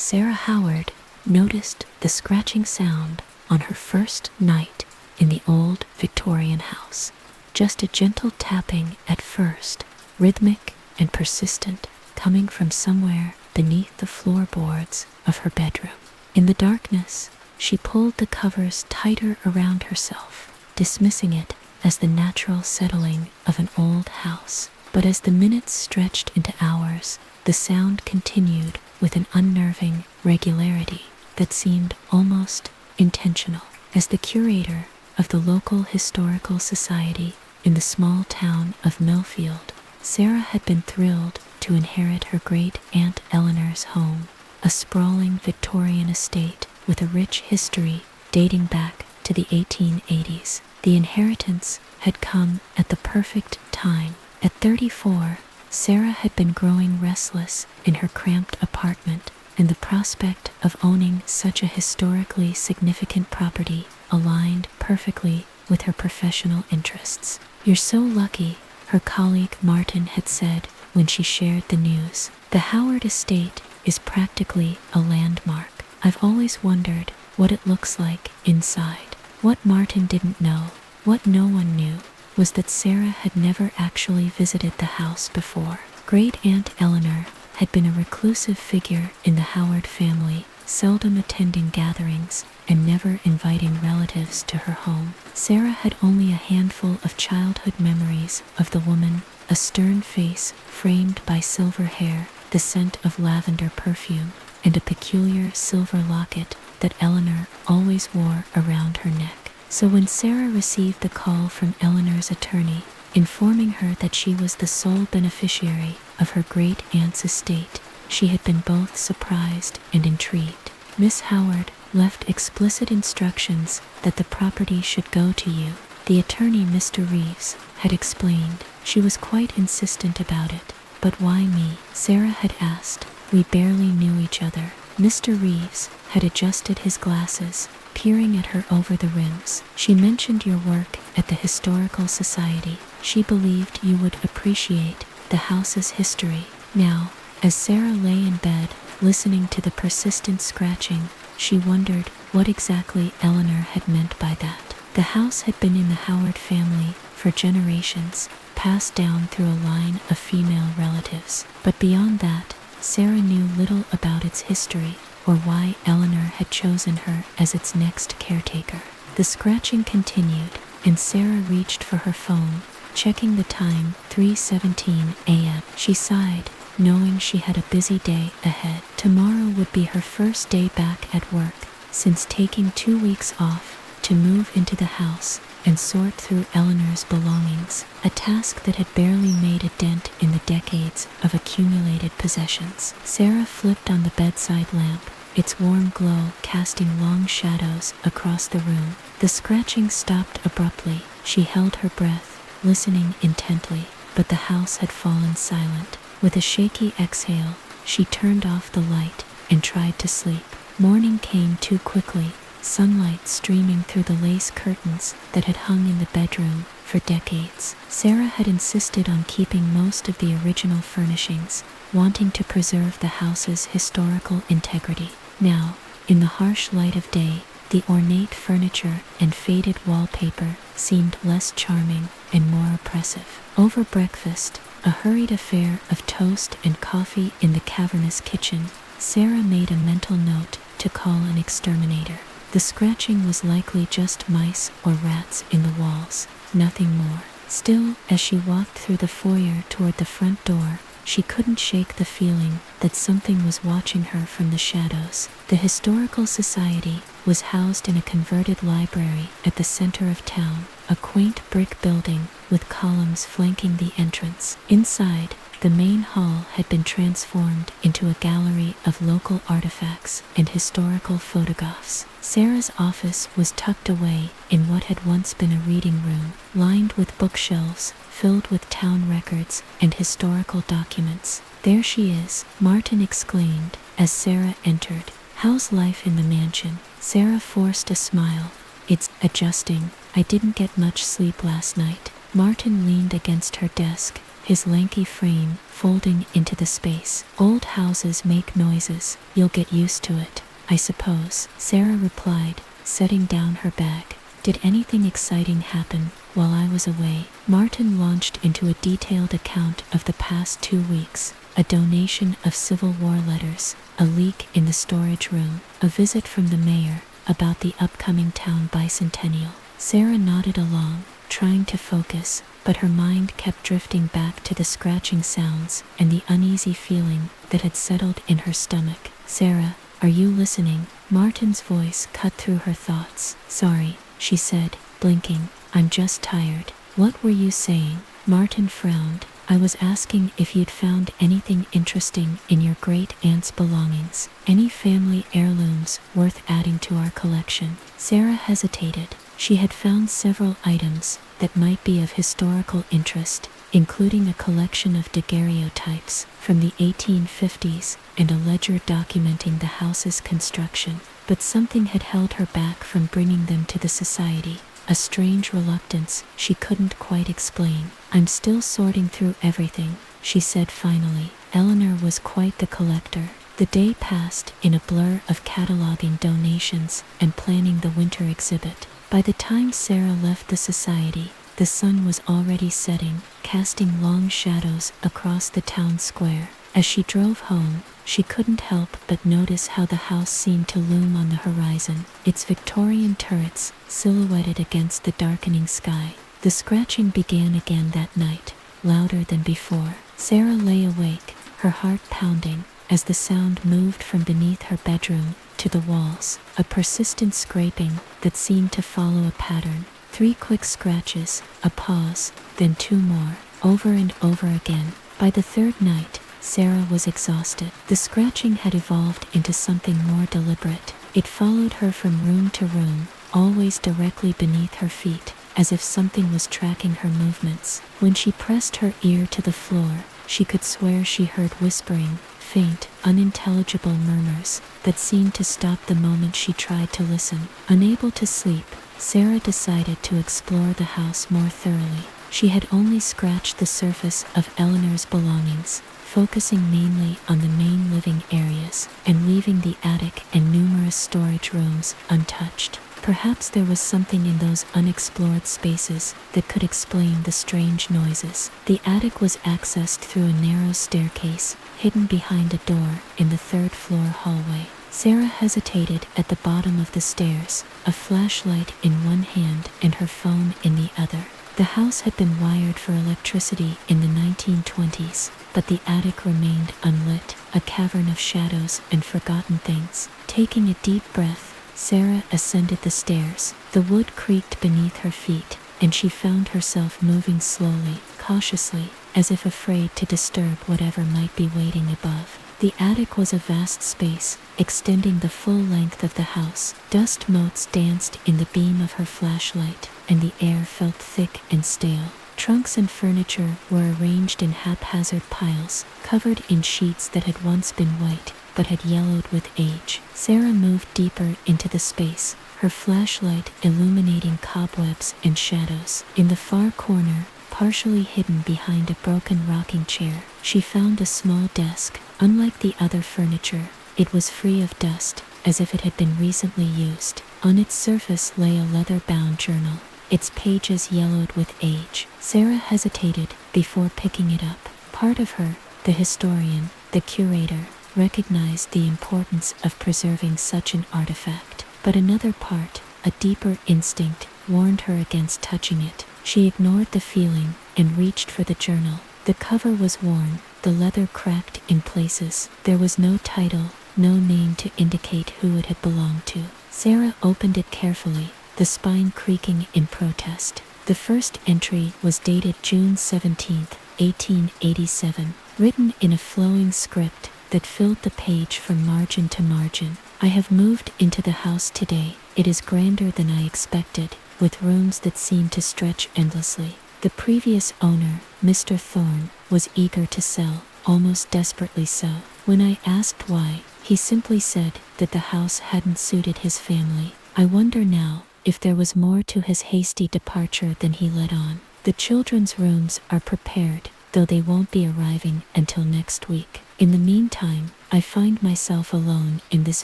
Sarah Howard noticed the scratching sound on her first night in the old Victorian house. Just a gentle tapping at first, rhythmic and persistent, coming from somewhere beneath the floorboards of her bedroom. In the darkness, she pulled the covers tighter around herself, dismissing it as the natural settling of an old house. But as the minutes stretched into hours, the sound continued with an unnerving regularity that seemed almost intentional. As the curator of the local historical society in the small town of Millfield, Sarah had been thrilled to inherit her great-aunt Eleanor's home, a sprawling Victorian estate with a rich history dating back to the 1880s. The inheritance had come at the perfect time. At 34, Sarah had been growing restless in her cramped apartment, and the prospect of owning such a historically significant property aligned perfectly with her professional interests. "You're so lucky," her colleague Martin had said when she shared the news. "The Howard estate is practically a landmark. I've always wondered what it looks like inside." What Martin didn't know, what no one knew, was that Sarah had never actually visited the house before. Great-aunt Eleanor had been a reclusive figure in the Howard family, seldom attending gatherings and never inviting relatives to her home. Sarah had only a handful of childhood memories of the woman, a stern face framed by silver hair, the scent of lavender perfume, and a peculiar silver locket that Eleanor always wore around her neck. So when Sarah received the call from Eleanor's attorney, informing her that she was the sole beneficiary of her great-aunt's estate, she had been both surprised and intrigued. "Miss Howard left explicit instructions that the property should go to you," the attorney, Mr. Reeves, had explained. "She was quite insistent about it." "But why me?" Sarah had asked. "We barely knew each other." Mr. Reeves had adjusted his glasses, peering at her over the rims. "She mentioned your work at the Historical Society. She believed you would appreciate the house's history." Now, as Sarah lay in bed, listening to the persistent scratching, she wondered what exactly Eleanor had meant by that. The house had been in the Howard family for generations, passed down through a line of female relatives. But beyond that, Sarah knew little about its history or why Eleanor had chosen her as its next caretaker. The scratching continued, and Sarah reached for her phone, checking the time, 3:17 a.m. She sighed, knowing she had a busy day ahead. Tomorrow would be her first day back at work since taking 2 weeks off to move into the house and sort through Eleanor's belongings, a task that had barely made a dent in the decades of accumulated possessions. Sarah flipped on the bedside lamp, its warm glow casting long shadows across the room. The scratching stopped abruptly. She held her breath, listening intently, but the house had fallen silent. With a shaky exhale, she turned off the light and tried to sleep. Morning came too quickly, sunlight streaming through the lace curtains that had hung in the bedroom for decades. Sarah had insisted on keeping most of the original furnishings, wanting to preserve the house's historical integrity. Now, in the harsh light of day, the ornate furniture and faded wallpaper seemed less charming and more oppressive. Over breakfast, a hurried affair of toast and coffee in the cavernous kitchen, Sarah made a mental note to call an exterminator. The scratching was likely just mice or rats in the walls, nothing more. Still, as she walked through the foyer toward the front door, she couldn't shake the feeling that something was watching her from the shadows. The Historical Society was housed in a converted library at the center of town, a quaint brick building with columns flanking the entrance. Inside, the main hall had been transformed into a gallery of local artifacts and historical photographs. Sarah's office was tucked away in what had once been a reading room, lined with bookshelves filled with town records and historical documents. "There she is," Martin exclaimed as Sarah entered. "How's life in the mansion?" Sarah forced a smile. "It's adjusting. I didn't get much sleep last night." Martin leaned against her desk, his lanky frame folding into the space. "Old houses make noises. You'll get used to it, I suppose," Sarah replied, setting down her bag. "Did anything exciting happen while I was away?" Martin launched into a detailed account of the past 2 weeks. A donation of Civil War letters, a leak in the storage room, a visit from the mayor about the upcoming town bicentennial. Sarah nodded along, trying to focus, but her mind kept drifting back to the scratching sounds and the uneasy feeling that had settled in her stomach. "Sarah, are you listening?" Martin's voice cut through her thoughts. "Sorry," she said, blinking. "I'm just tired." "What were you saying?" Martin frowned. "I was asking if you'd found anything interesting in your great-aunt's belongings. Any family heirlooms worth adding to our collection." Sarah hesitated. She had found several items that might be of historical interest, including a collection of daguerreotypes from the 1850s and a ledger documenting the house's construction. But something had held her back from bringing them to the society. A strange reluctance she couldn't quite explain. "I'm still sorting through everything," she said finally. Eleanor was quite the collector. The day passed in a blur of cataloging donations and planning the winter exhibit. By the time Sarah left the society, the sun was already setting, casting long shadows across the town square. As she drove home, she couldn't help but notice how the house seemed to loom on the horizon, its Victorian turrets silhouetted against the darkening sky. The scratching began again that night, louder than before. Sarah lay awake, her heart pounding, as the sound moved from beneath her bedroom to the walls, a persistent scraping that seemed to follow a pattern. 3 quick scratches, a pause, then 2 more, over and over again. By the 3rd night, Sarah was exhausted. The scratching had evolved into something more deliberate. It followed her from room to room, always directly beneath her feet, as if something was tracking her movements. When she pressed her ear to the floor, she could swear she heard whispering, faint, unintelligible murmurs that seemed to stop the moment she tried to listen. Unable to sleep, Sarah decided to explore the house more thoroughly. She had only scratched the surface of Eleanor's belongings, focusing mainly on the main living areas and leaving the attic and numerous storage rooms untouched. Perhaps there was something in those unexplored spaces that could explain the strange noises. The attic was accessed through a narrow staircase, hidden behind a door in the 3rd floor hallway. Sarah hesitated at the bottom of the stairs, a flashlight in one hand and her phone in the other. The house had been wired for electricity in the 1920s, but the attic remained unlit, a cavern of shadows and forgotten things. Taking a deep breath, Sarah ascended the stairs. The wood creaked beneath her feet, and she found herself moving slowly, cautiously, as if afraid to disturb whatever might be waiting above. The attic was a vast space, extending the full length of the house. Dust motes danced in the beam of her flashlight, and the air felt thick and stale. Trunks and furniture were arranged in haphazard piles, covered in sheets that had once been white, but had yellowed with age. Sarah moved deeper into the space, her flashlight illuminating cobwebs and shadows. In the far corner, partially hidden behind a broken rocking chair, she found a small desk. Unlike the other furniture, it was free of dust, as if it had been recently used. On its surface lay a leather-bound journal, its pages yellowed with age. Sarah hesitated before picking it up. Part of her, the historian, the curator, recognized the importance of preserving such an artifact, but another part, a deeper instinct, warned her against touching it. She ignored the feeling and reached for the journal. The cover was worn, the leather cracked in places. There was no title, no name to indicate who it had belonged to. Sarah opened it carefully, the spine creaking in protest. The first entry was dated June 17, 1887, written in a flowing script that filled the page from margin to margin. "I have moved into the house today. It is grander than I expected, with rooms that seem to stretch endlessly. The previous owner, Mr. Thorne, was eager to sell, almost desperately so. When I asked why, he simply said that the house hadn't suited his family. I wonder now if there was more to his hasty departure than he let on. The children's rooms are prepared, though they won't be arriving until next week. In the meantime, I find myself alone in this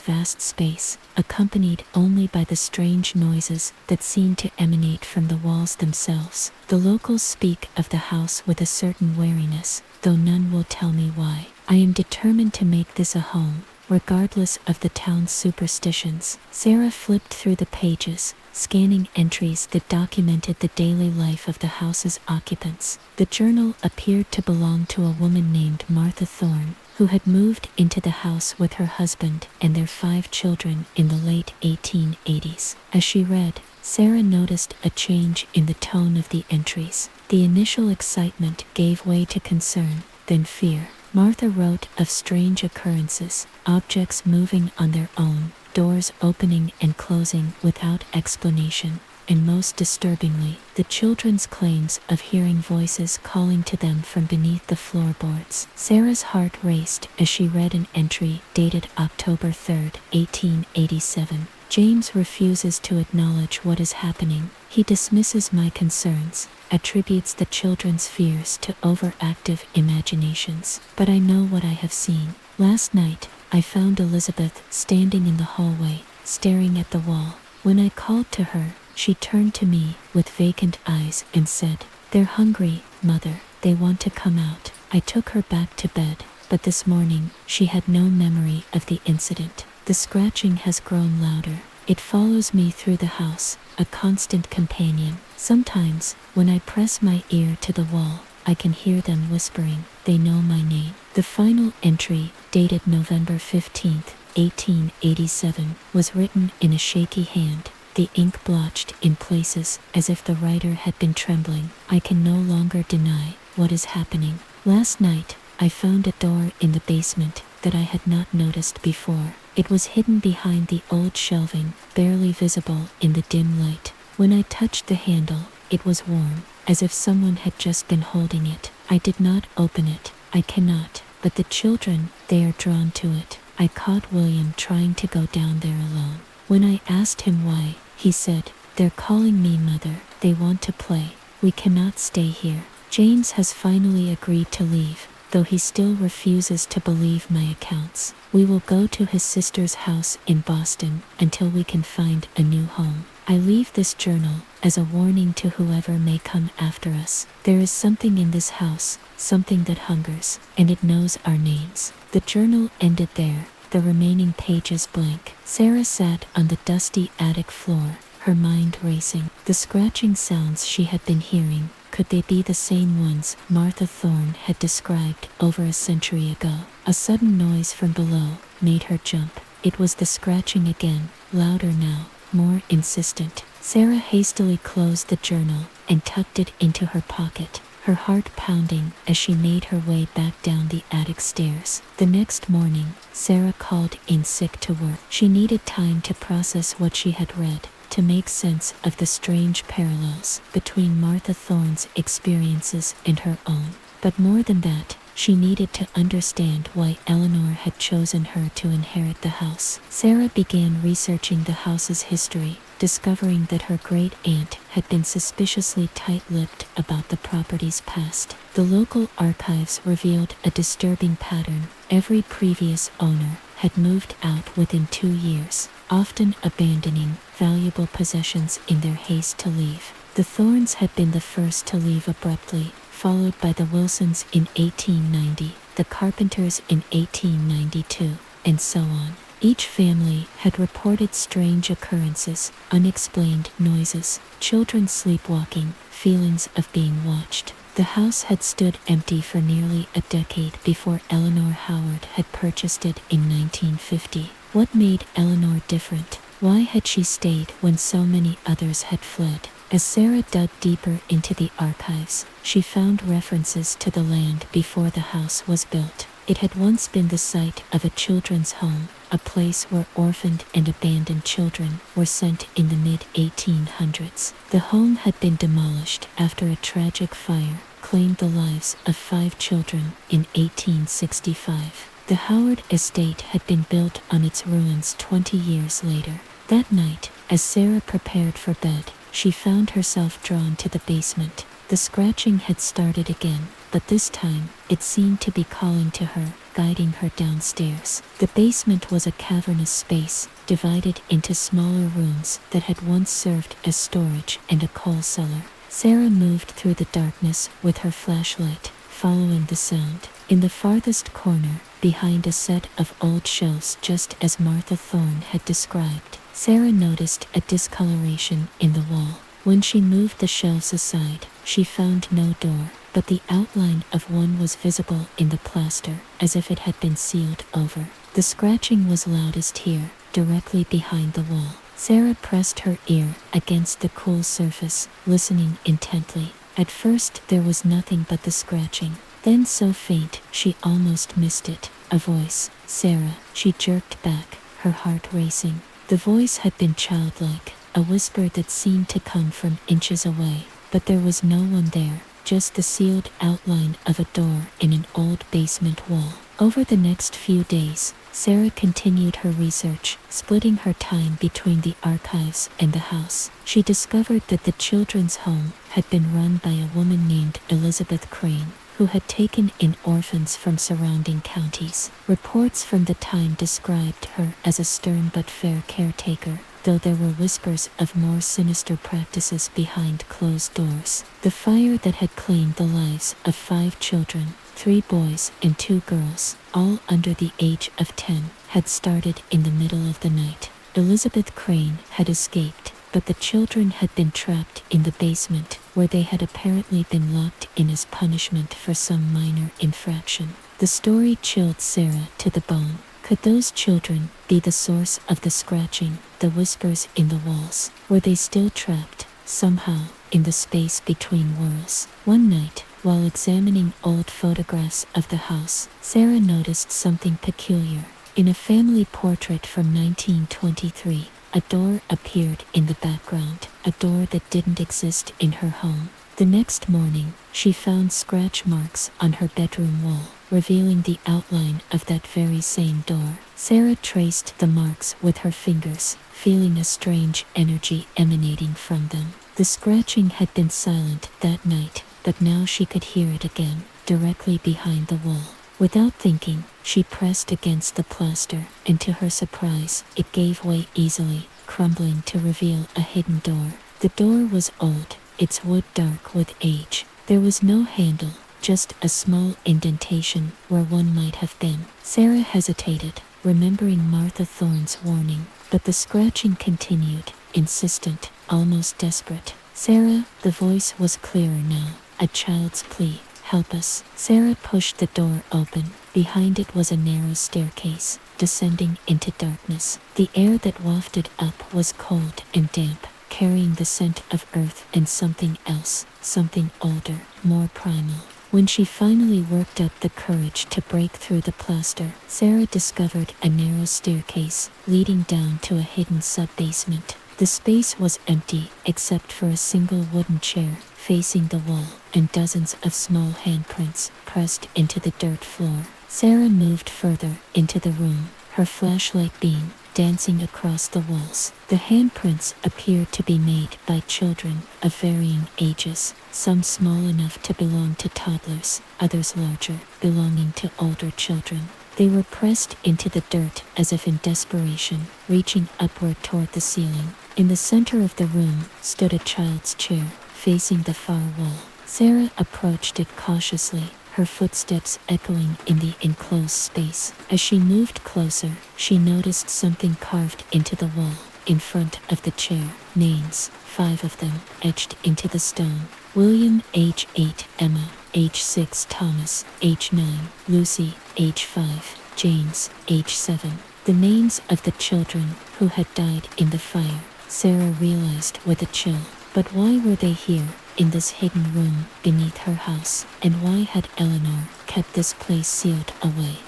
vast space, accompanied only by the strange noises that seem to emanate from the walls themselves. The locals speak of the house with a certain wariness, though none will tell me why. I am determined to make this a home, regardless of the town's superstitions. Sarah flipped through the pages, scanning entries that documented the daily life of the house's occupants. The journal appeared to belong to a woman named Martha Thorne, who had moved into the house with her husband and their 5 children in the late 1880s. As she read, Sarah noticed a change in the tone of the entries. The initial excitement gave way to concern, then fear. Martha wrote of strange occurrences, objects moving on their own, doors opening and closing without explanation, and most disturbingly, the children's claims of hearing voices calling to them from beneath the floorboards. Sarah's heart raced as she read an entry dated October 3, 1887. James refuses to acknowledge what is happening. He dismisses my concerns, attributes the children's fears to overactive imaginations. But I know what I have seen. Last night, I found Elizabeth standing in the hallway, staring at the wall. When I called to her, she turned to me with vacant eyes and said, "They're hungry, Mother. They want to come out." I took her back to bed, but this morning, she had no memory of the incident. The scratching has grown louder. It follows me through the house, a constant companion. Sometimes, when I press my ear to the wall, I can hear them whispering. They know my name. The final entry, dated November 15, 1887, was written in a shaky hand, the ink blotched in places as if the writer had been trembling. I can no longer deny what is happening. Last night, I found a door in the basement that I had not noticed before. It was hidden behind the old shelving, barely visible in the dim light. When I touched the handle, it was warm, as if someone had just been holding it. I did not open it. I cannot. But the children, they are drawn to it. I caught William trying to go down there alone. When I asked him why, he said, "They're calling me Mother. They want to play. We cannot stay here." James has finally agreed to leave, though he still refuses to believe my accounts. We will go to his sister's house in Boston until we can find a new home. I leave this journal as a warning to whoever may come after us. There is something in this house, something that hungers, and it knows our names. The journal ended there, the remaining pages blank. Sarah sat on the dusty attic floor, her mind racing. The scratching sounds she had been hearing, could they be the same ones Martha Thorne had described over a century ago? A sudden noise from below made her jump. It was the scratching again, louder now, more insistent. Sarah hastily closed the journal and tucked it into her pocket, her heart pounding as she made her way back down the attic stairs. The next morning, Sarah called in sick to work. She needed time to process what she had read, to make sense of the strange parallels between Martha Thorne's experiences and her own. But more than that, she needed to understand why Eleanor had chosen her to inherit the house. Sarah began researching the house's history, discovering that her great-aunt had been suspiciously tight-lipped about the property's past. The local archives revealed a disturbing pattern. Every previous owner had moved out within 2 years, often abandoning valuable possessions in their haste to leave. The Thornes had been the first to leave abruptly, followed by the Wilsons in 1890, the Carpenters in 1892, and so on. Each family had reported strange occurrences, unexplained noises, children sleepwalking, feelings of being watched. The house had stood empty for nearly a decade before Eleanor Howard had purchased it in 1950. What made Eleanor different? Why had she stayed when so many others had fled? As Sarah dug deeper into the archives, she found references to the land before the house was built. It had once been the site of a children's home, a place where orphaned and abandoned children were sent in the mid-1800s. The home had been demolished after a tragic fire claimed the lives of 5 children in 1865. The Howard estate had been built on its ruins 20 years later. That night, as Sarah prepared for bed, she found herself drawn to the basement. The scratching had started again, but this time it seemed to be calling to her, guiding her downstairs. The basement was a cavernous space, divided into smaller rooms that had once served as storage and a coal cellar. Sarah moved through the darkness with her flashlight, following the sound. In the farthest corner, behind a set of old shelves just as Martha Thorne had described, Sarah noticed a discoloration in the wall. When she moved the shelves aside, she found no door, but the outline of one was visible in the plaster, as if it had been sealed over. The scratching was loudest here, directly behind the wall. Sarah pressed her ear against the cool surface, listening intently. At first there was nothing but the scratching, then so faint she almost missed it. A voice. "Sarah," she jerked back, her heart racing. The voice had been childlike, a whisper that seemed to come from inches away, but there was no one there, just the sealed outline of a door in an old basement wall. Over the next few days, Sarah continued her research, splitting her time between the archives and the house. She discovered that the children's home had been run by a woman named Elizabeth Crane, who had taken in orphans from surrounding counties. Reports from the time described her as a stern but fair caretaker, though there were whispers of more sinister practices behind closed doors. The fire that had claimed the lives of 5 children, 3 boys and 2 girls, all under the age of 10, had started in the middle of the night. Elizabeth Crane had escaped, but the children had been trapped in the basement, where they had apparently been locked in as punishment for some minor infraction. The story chilled Sarah to the bone. Could those children be the source of the scratching, the whispers in the walls? Were they still trapped, somehow, in the space between worlds? One night, while examining old photographs of the house, Sarah noticed something peculiar. In a family portrait from 1923, a door appeared in the background, a door that didn't exist in her home. The next morning, she found scratch marks on her bedroom wall, revealing the outline of that very same door. Sarah traced the marks with her fingers, feeling a strange energy emanating from them. The scratching had been silent that night, but now she could hear it again, directly behind the wall. Without thinking, she pressed against the plaster, and to her surprise, it gave way easily, crumbling to reveal a hidden door. The door was old, its wood dark with age. There was no handle, just a small indentation where one might have been. Sarah hesitated, remembering Martha Thorne's warning, but the scratching continued, insistent, almost desperate. "Sarah," the voice was clearer now, a child's plea. "Help us." Sarah pushed the door open. Behind it was a narrow staircase, descending into darkness. The air that wafted up was cold and damp, carrying the scent of earth and something else, something older, more primal. When she finally worked up the courage to break through the plaster, Sarah discovered a narrow staircase leading down to a hidden sub-basement. The space was empty except for a single wooden chair facing the wall, and dozens of small handprints pressed into the dirt floor. Sarah moved further into the room, her flashlight beam dancing across the walls. The handprints appeared to be made by children of varying ages, some small enough to belong to toddlers, others larger, belonging to older children. They were pressed into the dirt as if in desperation, reaching upward toward the ceiling. In the center of the room stood a child's chair, facing the far wall. Sarah approached it cautiously, her footsteps echoing in the enclosed space. As she moved closer, she noticed something carved into the wall, in front of the chair. Names, 5 of them, etched into the stone. William, age 8, Emma, age 6, Thomas, age 9, Lucy, age 5, James, age 7. The names of the children who had died in the fire, Sarah realized with a chill. But why were they here, in this hidden room beneath her house, and why had Eleanor kept this place sealed away?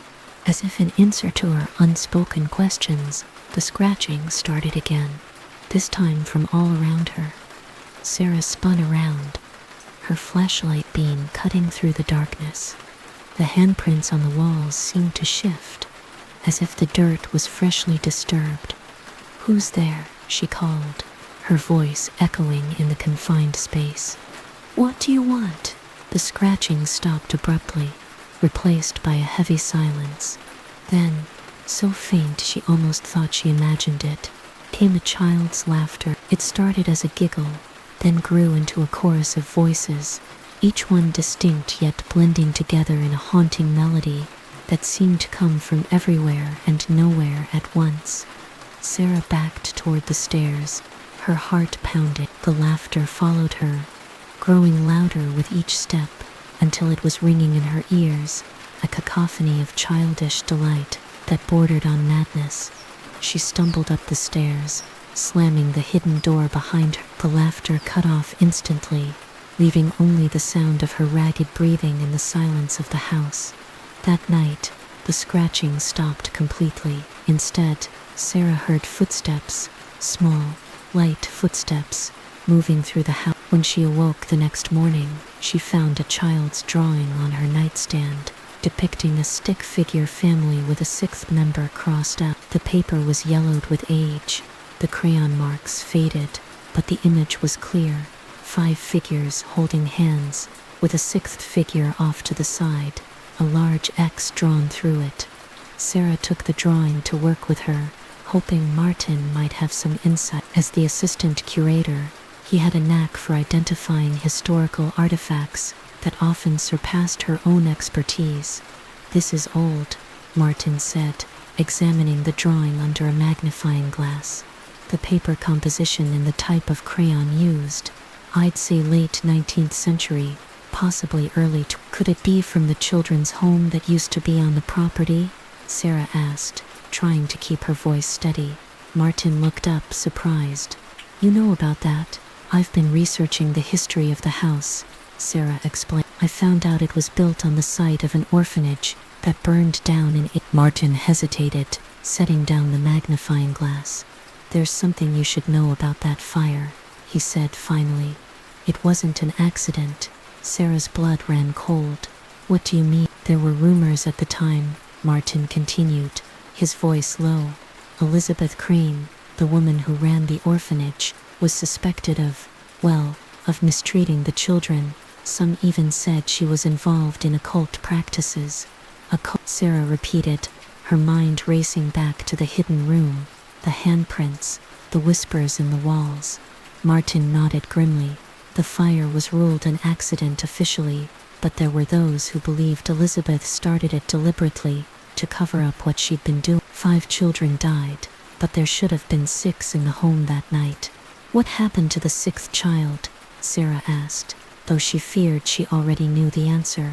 As if in answer to her unspoken questions, the scratching started again, this time from all around her. Sarah spun around, her flashlight beam cutting through the darkness. The handprints on the walls seemed to shift, as if the dirt was freshly disturbed. "Who's there?" she called, her voice echoing in the confined space. "What do you want?" The scratching stopped abruptly, replaced by a heavy silence. Then, so faint she almost thought she imagined it, came a child's laughter. It started as a giggle, then grew into a chorus of voices, each one distinct yet blending together in a haunting melody that seemed to come from everywhere and nowhere at once. Sarah backed toward the stairs, her heart pounding. The laughter followed her, growing louder with each step until it was ringing in her ears, a cacophony of childish delight that bordered on madness. She stumbled up the stairs, slamming the hidden door behind her. The laughter cut off instantly, leaving only the sound of her ragged breathing in the silence of the house. That night, the scratching stopped completely. Instead, Sarah heard footsteps, small, light footsteps, moving through the house. When she awoke the next morning, she found a child's drawing on her nightstand, depicting a stick figure family with a sixth member crossed out. The paper was yellowed with age, the crayon marks faded, but the image was clear. 5 figures holding hands, with a sixth figure off to the side, a large X drawn through it. Sarah took the drawing to work with her, hoping Martin might have some insight. As the assistant curator, he had a knack for identifying historical artifacts that often surpassed her own expertise. "This is old," Martin said, examining the drawing under a magnifying glass. The paper composition and the type of crayon used, I'd say late 19th century, possibly early. Could it be from the children's home that used to be on the property? Sarah asked, trying to keep her voice steady. Martin looked up, surprised. "You know about that? I've been researching the history of the house," Sarah explained. "I found out it was built on the site of an orphanage that burned down in." Martin hesitated, setting down the magnifying glass. "There's something you should know about that fire," he said finally. "It wasn't an accident." Sarah's blood ran cold. "What do you mean?" "There were rumors at the time," Martin continued, his voice low. "Elizabeth Crane, the woman who ran the orphanage, was suspected of mistreating the children. Some even said she was involved in occult practices." "Occult," Sarah repeated, her mind racing back to the hidden room, the handprints, the whispers in the walls. Martin nodded grimly. The fire was ruled an accident officially, but there were those who believed Elizabeth started it deliberately to cover up what she'd been doing. 5 children died, but there should have been 6 in the home that night. "What happened to the 6th child?" Sarah asked, though she feared she already knew the answer.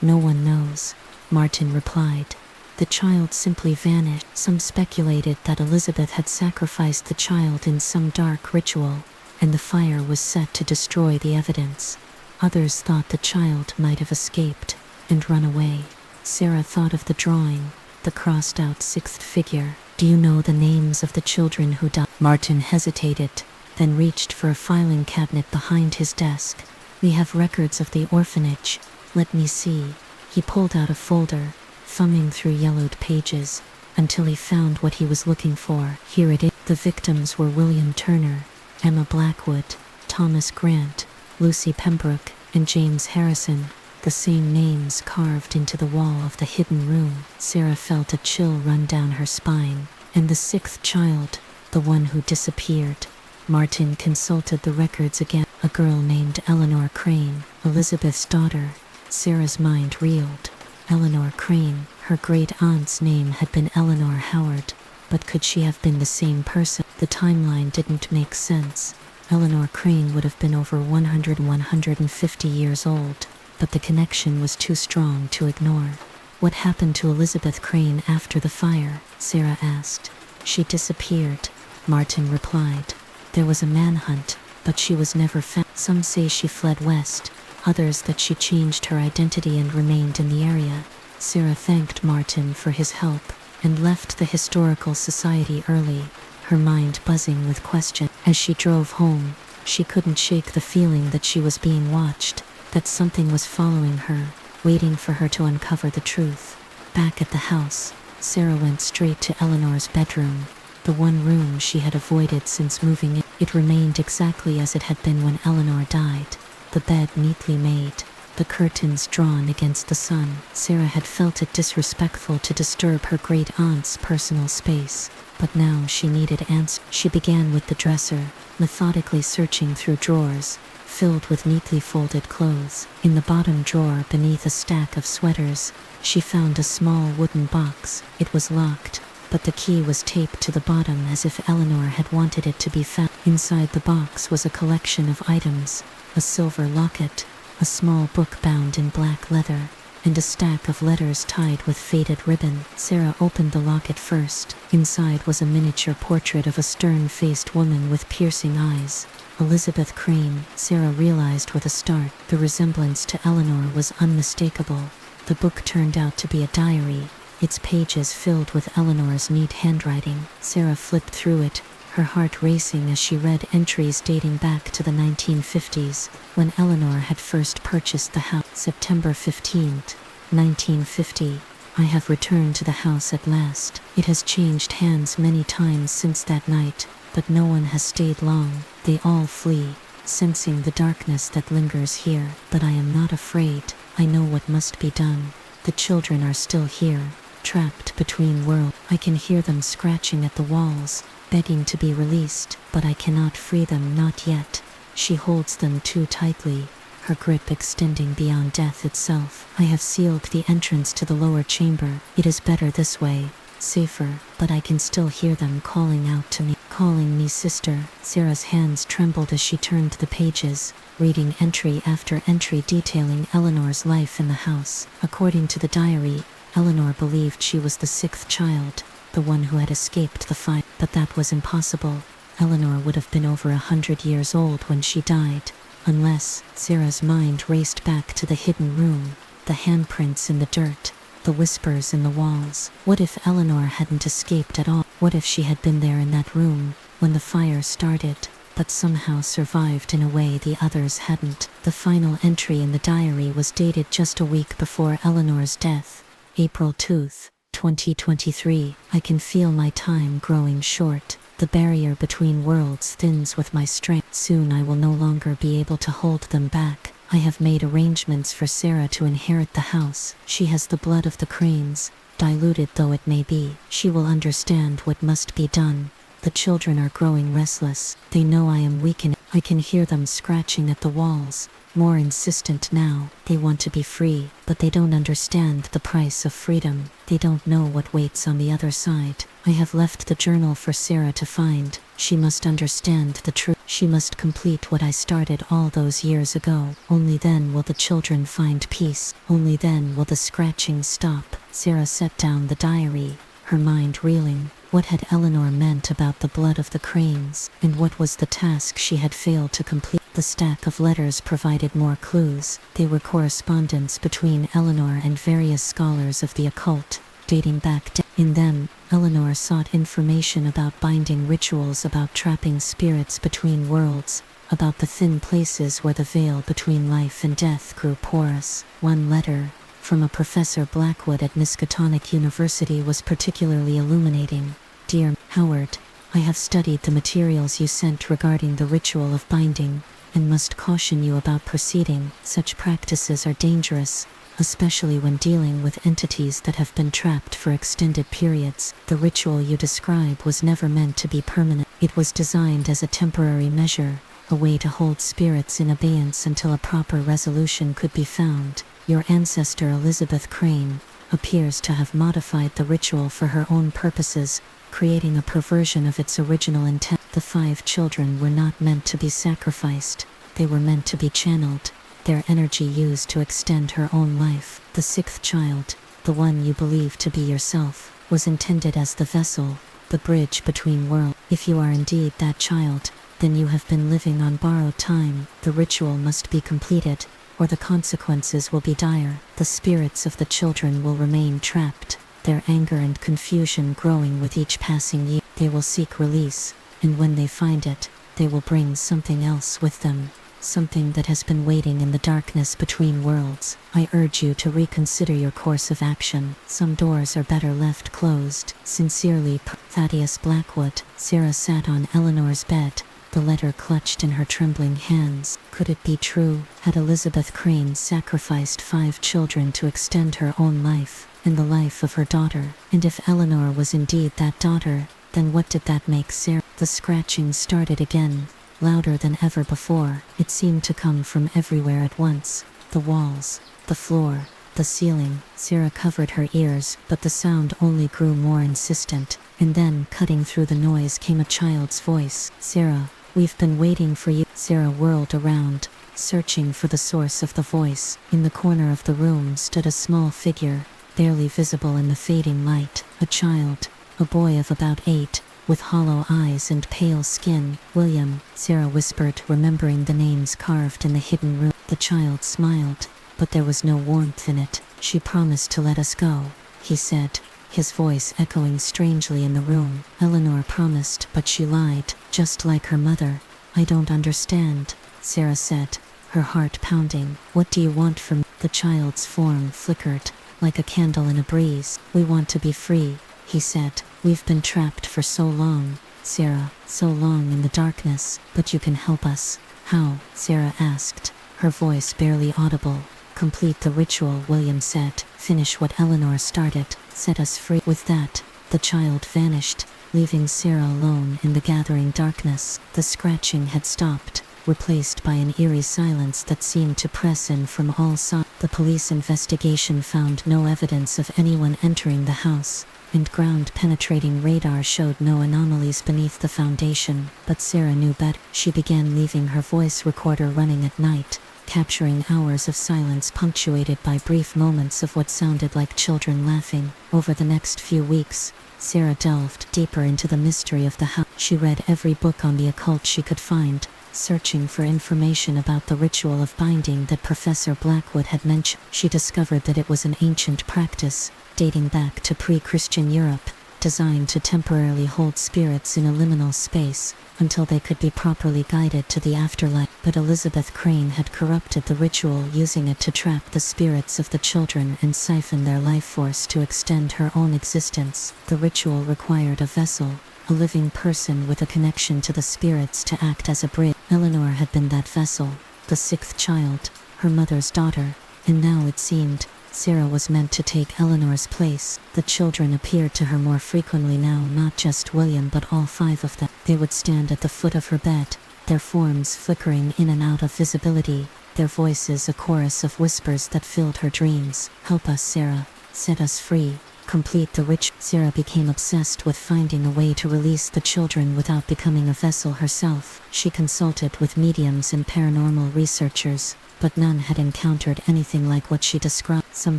"No one knows," Martin replied. "The child simply vanished." Some speculated that Elizabeth had sacrificed the child in some dark ritual, and the fire was set to destroy the evidence. Others thought the child might have escaped and run away. Sarah thought of the drawing, the crossed-out 6th figure. "Do you know the names of the children who died?" Martin hesitated, then reached for a filing cabinet behind his desk. "We have records of the orphanage. Let me see." He pulled out a folder, thumbing through yellowed pages, until he found what he was looking for. Here it is. The victims were William Turner, Emma Blackwood, Thomas Grant, Lucy Pembroke, and James Harrison, the same names carved into the wall of the hidden room. Sarah felt a chill run down her spine. "And the 6th child, the one who disappeared." Martin consulted the records again. "A girl named Eleanor Crane, Elizabeth's daughter." Sarah's mind reeled. Eleanor Crane, her great-aunt's name had been Eleanor Howard, but could she have been the same person? The timeline didn't make sense. Eleanor Crane would have been over 150 years old, but the connection was too strong to ignore. "What happened to Elizabeth Crane after the fire?" Sarah asked. "She disappeared," Martin replied. "There was a manhunt, but she was never found. Some say she fled west, others that she changed her identity and remained in the area." Sarah thanked Martin for his help and left the Historical Society early, her mind buzzing with questions. As she drove home, she couldn't shake the feeling that she was being watched, that something was following her, waiting for her to uncover the truth. Back at the house, Sarah went straight to Eleanor's bedroom, the one room she had avoided since moving in. It remained exactly as it had been when Eleanor died, the bed neatly made, the curtains drawn against the sun. Sarah had felt it disrespectful to disturb her great-aunt's personal space, but now she needed answers. She began with the dresser, methodically searching through drawers filled with neatly folded clothes. In the bottom drawer beneath a stack of sweaters, she found a small wooden box. It was locked, but the key was taped to the bottom as if Eleanor had wanted it to be found. Inside the box was a collection of items: a silver locket, a small book bound in black leather, and a stack of letters tied with faded ribbon. Sarah opened the locket first. Inside was a miniature portrait of a stern-faced woman with piercing eyes. Elizabeth Crane, Sarah realized with a start. The resemblance to Eleanor was unmistakable. The book turned out to be a diary, its pages filled with Eleanor's neat handwriting. Sarah flipped through it, her heart racing as she read entries dating back to the 1950s, when Eleanor had first purchased the house. September 15th, 1950. I have returned to the house at last. It has changed hands many times since that night, but no one has stayed long. They all flee, sensing the darkness that lingers here. But I am not afraid. I know what must be done. The children are still here, trapped between worlds. I can hear them scratching at the walls, begging to be released, but I cannot free them, not yet. She holds them too tightly, her grip extending beyond death itself. I have sealed the entrance to the lower chamber. It is better this way, safer, but I can still hear them calling out to me. Calling me sister. Sarah's hands trembled as she turned the pages, reading entry after entry detailing Eleanor's life in the house. According to the diary, Eleanor believed she was the sixth child, the one who had escaped the fire. But that was impossible. Eleanor would have been over 100 years old when she died, unless. Sarah's mind raced back to the hidden room, the handprints in the dirt, the whispers in the walls. What if Eleanor hadn't escaped at all? What if she had been there in that room when the fire started, but somehow survived in a way the others hadn't? The final entry in the diary was dated just a week before Eleanor's death, April 2nd, 2023. I can feel my time growing short. The barrier between worlds thins with my strength. Soon I will no longer be able to hold them back. I have made arrangements for Sarah to inherit the house. She has the blood of the Cranes, diluted though it may be. She will understand what must be done. The children are growing restless. They know I am weakening. I can hear them scratching at the walls, more insistent now. They want to be free, but they don't understand the price of freedom. They don't know what waits on the other side. I have left the journal for Sarah to find. She must understand the truth. She must complete what I started all those years ago. Only then will the children find peace. Only then will the scratching stop. Sarah set down the diary, her mind reeling. What had Eleanor meant about the blood of the Cranes, and what was the task she had failed to complete? The stack of letters provided more clues. They were correspondence between Eleanor and various scholars of the occult, dating back. In them, Eleanor sought information about binding rituals, about trapping spirits between worlds, about the thin places where the veil between life and death grew porous. One letter, from a Professor Blackwood at Miskatonic University, was particularly illuminating. Dear Howard, I have studied the materials you sent regarding the ritual of binding, and must caution you about proceeding. Such practices are dangerous, especially when dealing with entities that have been trapped for extended periods. The ritual you describe was never meant to be permanent. It was designed as a temporary measure, a way to hold spirits in abeyance until a proper resolution could be found. Your ancestor Elizabeth Crane appears to have modified the ritual for her own purposes, creating a perversion of its original intent. The 5 children were not meant to be sacrificed. They were meant to be channeled, their energy used to extend her own life. The 6th child, the one you believe to be yourself, was intended as the vessel, the bridge between worlds. If you are indeed that child, then you have been living on borrowed time. The ritual must be completed, or the consequences will be dire. The spirits of the children will remain trapped, their anger and confusion growing with each passing year. They will seek release, and when they find it, they will bring something else with them, something that has been waiting in the darkness between worlds. I urge you to reconsider your course of action. Some doors are better left closed. Sincerely, Thaddeus Blackwood. Sarah sat on Eleanor's bed, the letter clutched in her trembling hands. Could it be true? Had Elizabeth Crane sacrificed 5 children to extend her own life and the life of her daughter? And if Eleanor was indeed that daughter, then what did that make Sarah? The scratching started again, louder than ever before. It seemed to come from everywhere at once. The walls, the floor, the ceiling. Sarah covered her ears, but the sound only grew more insistent. And then, cutting through the noise, came a child's voice. "Sarah, we've been waiting for you." Sarah whirled around, searching for the source of the voice. In the corner of the room stood a small figure, barely visible in the fading light. A child, a boy of about 8, with hollow eyes and pale skin. "William," Sarah whispered, remembering the names carved in the hidden room. The child smiled, but there was no warmth in it. "She promised to let us go," he said, his voice echoing strangely in the room. "Eleanor promised, but she lied, just like her mother." "I don't understand," Sarah said, her heart pounding. "What do you want from me?" The child's form flickered, like a candle in a breeze. "We want to be free," he said. "We've been trapped for so long, Sarah, so long in the darkness. But you can help us." "How?" Sarah asked, her voice barely audible. "Complete the ritual," William said. "Finish what Eleanor started. Set us free." With that, the child vanished, leaving Sarah alone in the gathering darkness. The scratching had stopped, replaced by an eerie silence that seemed to press in from all sides. The police investigation found no evidence of anyone entering the house, and ground-penetrating radar showed no anomalies beneath the foundation. But Sarah knew better. She began leaving her voice recorder running at night, capturing hours of silence punctuated by brief moments of what sounded like children laughing. Over the next few weeks, Sarah delved deeper into the mystery of the house. She read every book on the occult she could find, searching for information about the ritual of binding that Professor Blackwood had mentioned. She discovered that it was an ancient practice, dating back to pre-Christian Europe, designed to temporarily hold spirits in a liminal space until they could be properly guided to the afterlife. But Elizabeth Crane had corrupted the ritual, using it to trap the spirits of the children and siphon their life force to extend her own existence. The ritual required a vessel, a living person with a connection to the spirits, to act as a bridge. Eleanor had been that vessel, the 6th child, her mother's daughter, and now it seemed Sarah was meant to take Eleanor's place. The children appeared to her more frequently now, not just William but all 5 of them. They would stand at the foot of her bed, their forms flickering in and out of visibility, their voices a chorus of whispers that filled her dreams. "Help us, Sarah. Set us free. Complete the ritual." Sarah became obsessed with finding a way to release the children without becoming a vessel herself. She consulted with mediums and paranormal researchers, but none had encountered anything like what she described. Some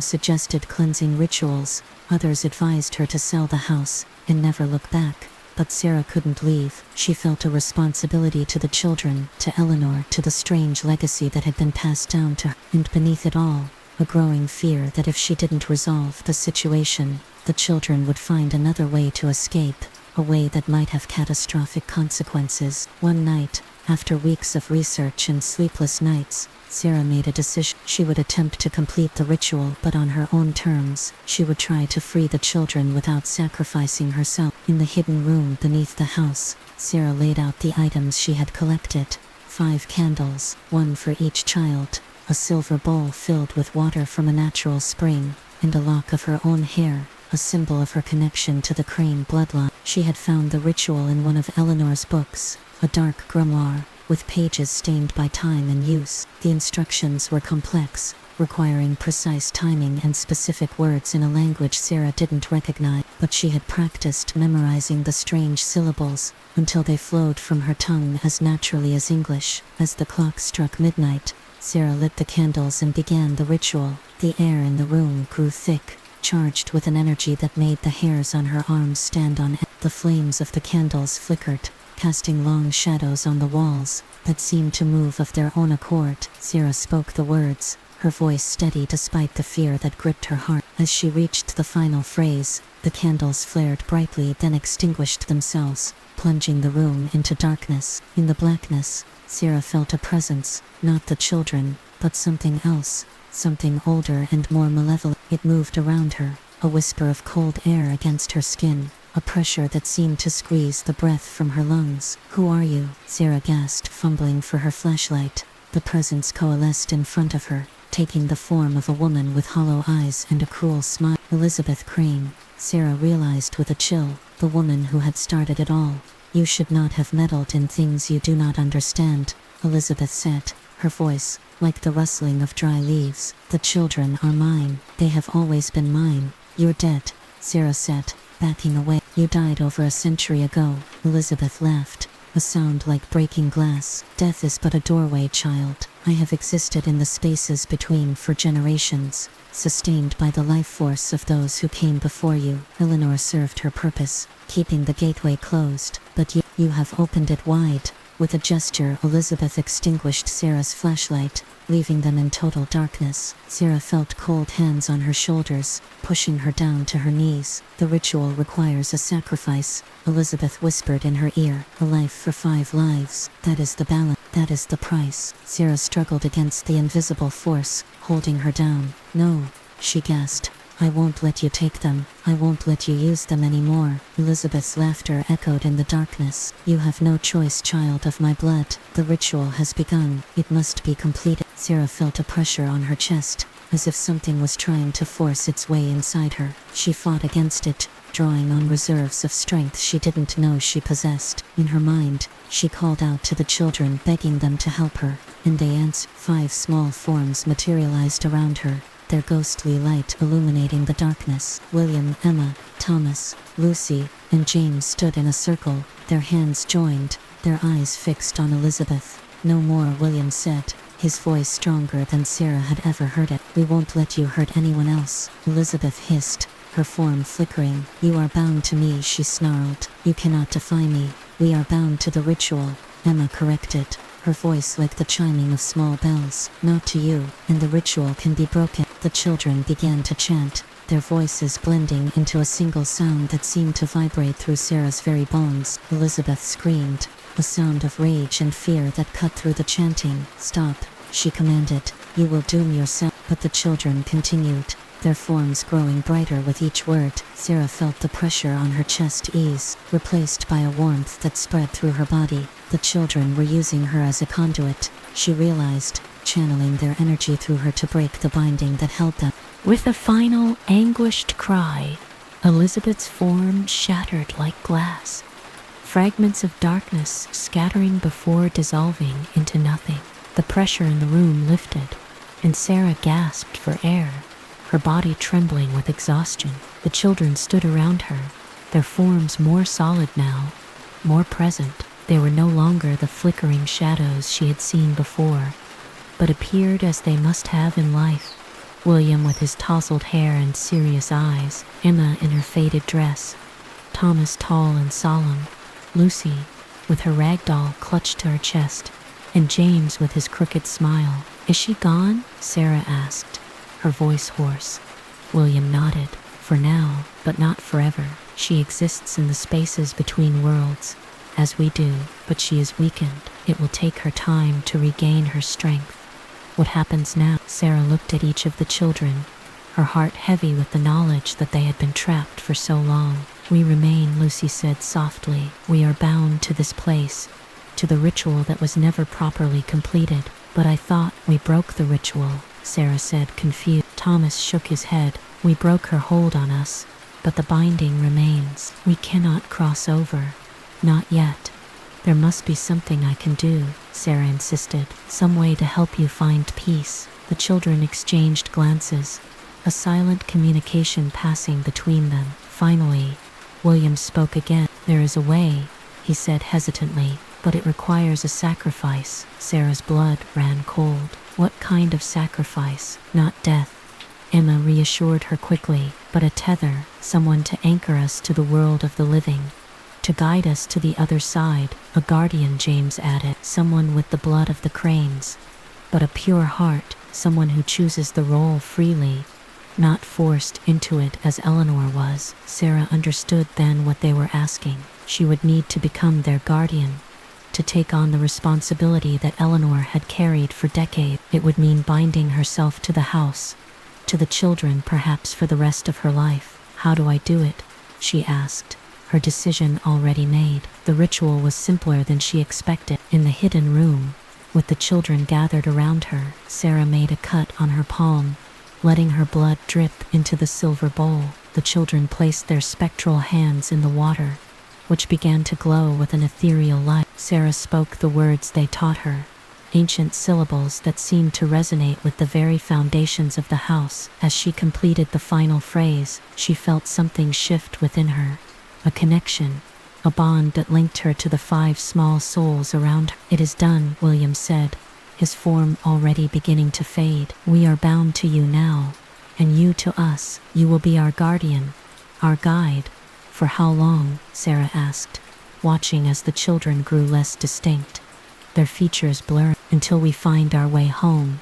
suggested cleansing rituals, others advised her to sell the house and never look back. But Sarah couldn't leave. She felt a responsibility to the children, to Eleanor, to the strange legacy that had been passed down to her. And beneath it all, a growing fear that if she didn't resolve the situation, the children would find another way to escape, a way that might have catastrophic consequences. One night, after weeks of research and sleepless nights, Sarah made a decision. She would attempt to complete the ritual, but on her own terms. She would try to free the children without sacrificing herself. In the hidden room beneath the house, Sarah laid out the items she had collected: 5 candles, 1 for each child, a silver bowl filled with water from a natural spring, and a lock of her own hair, a symbol of her connection to the Crane bloodline. She had found the ritual in one of Eleanor's books, a dark grimoire, with pages stained by time and use. The instructions were complex, requiring precise timing and specific words in a language Sarah didn't recognize, but she had practiced memorizing the strange syllables until they flowed from her tongue as naturally as English. As the clock struck midnight, Sarah lit the candles and began the ritual. The air in the room grew thick, charged with an energy that made the hairs on her arms stand on end. The flames of the candles flickered, casting long shadows on the walls that seemed to move of their own accord. Sarah spoke the words, her voice steady despite the fear that gripped her heart. As she reached the final phrase, the candles flared brightly, then extinguished themselves, plunging the room into darkness. In the blackness, Sarah felt a presence, not the children, but something else, something older and more malevolent. It moved around her, a whisper of cold air against her skin, a pressure that seemed to squeeze the breath from her lungs. "Who are you?" Sarah gasped, fumbling for her flashlight. The presence coalesced in front of her, taking the form of a woman with hollow eyes and a cruel smile. Elizabeth Crane, Sarah realized with a chill, the woman who had started it all. "You should not have meddled in things you do not understand," Elizabeth said, her voice like the rustling of dry leaves. "The children are mine. They have always been mine." "You're dead," Sarah said, backing away. "You died over a century ago." Elizabeth laughed, a sound like breaking glass. "Death is but a doorway, child. I have existed in the spaces between for generations, sustained by the life force of those who came before you." Eleanor served her purpose, keeping the gateway closed, but you have opened it wide. With a gesture, Elizabeth extinguished Sarah's flashlight, leaving them in total darkness. Sarah felt cold hands on her shoulders, pushing her down to her knees. "The ritual requires a sacrifice," Elizabeth whispered in her ear. "A life for 5 lives. That is the balance. That is the price." Sarah struggled against the invisible force, holding her down. "No," she gasped. "I won't let you take them. I won't let you use them anymore." Elizabeth's laughter echoed in the darkness. "You have no choice, child of my blood. The ritual has begun. It must be completed." Sarah felt a pressure on her chest, as if something was trying to force its way inside her. She fought against it, drawing on reserves of strength she didn't know she possessed. In her mind, she called out to the children, begging them to help her, and they answered. 5 small forms materialized around her, their ghostly light illuminating the darkness. William, Emma, Thomas, Lucy, and James stood in a circle, their hands joined, their eyes fixed on Elizabeth. "No more," William said, his voice stronger than Sarah had ever heard it. "We won't let you hurt anyone else," Elizabeth hissed, her form flickering. "You are bound to me," she snarled. "You cannot defy me. We are bound to the ritual," Emma corrected, her voice like the chiming of small bells. "Not to you, and the ritual can be broken." The children began to chant, their voices blending into a single sound that seemed to vibrate through Sarah's very bones. Elizabeth screamed, a sound of rage and fear that cut through the chanting. "Stop," she commanded. "You will doom yourself." But the children continued, their forms growing brighter with each word. Sarah felt the pressure on her chest ease, replaced by a warmth that spread through her body. The children were using her as a conduit, she realized, channeling their energy through her to break the binding that held them. With a final, anguished cry, Elizabeth's form shattered like glass, fragments of darkness scattering before dissolving into nothing. The pressure in the room lifted, and Sarah gasped for air, her body trembling with exhaustion. The children stood around her, their forms more solid now, more present. They were no longer the flickering shadows she had seen before, but appeared as they must have in life. William with his tousled hair and serious eyes, Emma in her faded dress, Thomas tall and solemn, Lucy with her rag doll clutched to her chest, and James with his crooked smile. "Is she gone?" Sarah asked, her voice hoarse. William nodded. "For now, but not forever. She exists in the spaces between worlds, as we do, but she is weakened. It will take her time to regain her strength." "What happens now?" Sarah looked at each of the children, her heart heavy with the knowledge that they had been trapped for so long. "We remain," Lucy said softly. "We are bound to this place, to the ritual that was never properly completed." "But I thought we broke the ritual," Sarah said, confused. Thomas shook his head. "We broke her hold on us, but the binding remains. We cannot cross over. Not yet. There must be something I can do," Sarah insisted. "Some way to help you find peace." The children exchanged glances, a silent communication passing between them. Finally, William spoke again. "There is a way," he said hesitantly, "but it requires a sacrifice." Sarah's blood ran cold. "What kind of sacrifice?" "Not death," Emma reassured her quickly, "but a tether, someone to anchor us to the world of the living, to guide us to the other side." "A guardian," James added. "Someone with the blood of the Cranes, but a pure heart, someone who chooses the role freely, not forced into it as Eleanor was." Sarah understood then what they were asking. She would need to become their guardian, to take on the responsibility that Eleanor had carried for decades. It would mean binding herself to the house, to the children perhaps for the rest of her life. "How do I do it?" she asked, her decision already made. The ritual was simpler than she expected. In the hidden room, with the children gathered around her, Sarah made a cut on her palm, letting her blood drip into the silver bowl. The children placed their spectral hands in the water, which began to glow with an ethereal light. Sarah spoke the words they taught her, ancient syllables that seemed to resonate with the very foundations of the house. As she completed the final phrase, she felt something shift within her, a connection, a bond that linked her to the 5 small souls around her. "It is done," William said, his form already beginning to fade. "We are bound to you now, and you to us. You will be our guardian, our guide." "For how long?" Sarah asked, watching as the children grew less distinct, their features blurring. "Until we find our way home,"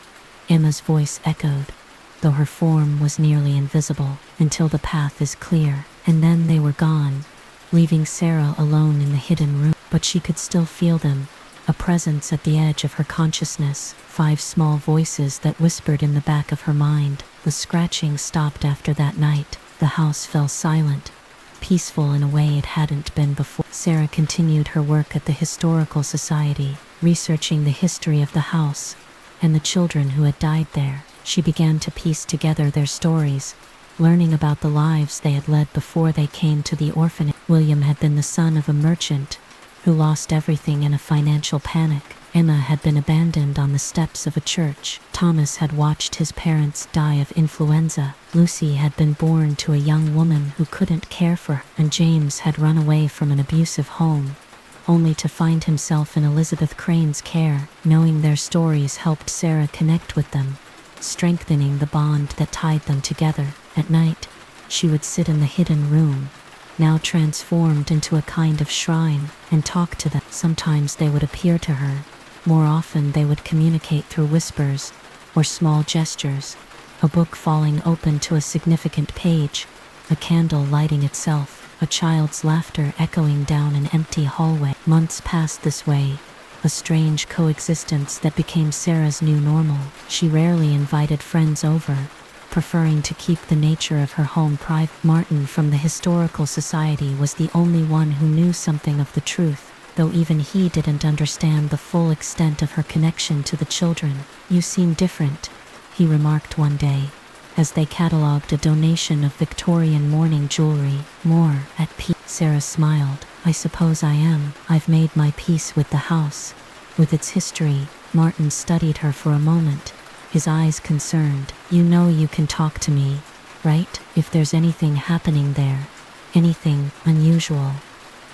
Emma's voice echoed, though her form was nearly invisible. "Until the path is clear." And then they were gone, leaving Sarah alone in the hidden room. But she could still feel them, a presence at the edge of her consciousness, 5 small voices that whispered in the back of her mind. The scratching stopped after that night. The house fell silent, peaceful in a way it hadn't been before. Sarah continued her work at the Historical Society, researching the history of the house and the children who had died there. She began to piece together their stories, learning about the lives they had led before they came to the orphanage. William had been the son of a merchant who lost everything in a financial panic. Emma had been abandoned on the steps of a church. Thomas had watched his parents die of influenza. Lucy had been born to a young woman who couldn't care for her. And James had run away from an abusive home, only to find himself in Elizabeth Crane's care. Knowing their stories helped Sarah connect with them, strengthening the bond that tied them together. At night, she would sit in the hidden room, now transformed into a kind of shrine, and talk to them. Sometimes they would appear to her. More often they would communicate through whispers or small gestures, a book falling open to a significant page, a candle lighting itself, a child's laughter echoing down an empty hallway. Months passed this way, a strange coexistence that became Sarah's new normal. She rarely invited friends over, preferring to keep the nature of her home private. Martin from the Historical Society was the only one who knew something of the truth, though even he didn't understand the full extent of her connection to the children. "You seem different," he remarked one day, as they catalogued a donation of Victorian mourning jewelry. "More at peace." Sarah smiled. "I suppose I am. I've made my peace with the house, with its history." Martin studied her for a moment, his eyes concerned. "You know you can talk to me, right? If there's anything happening there, anything unusual."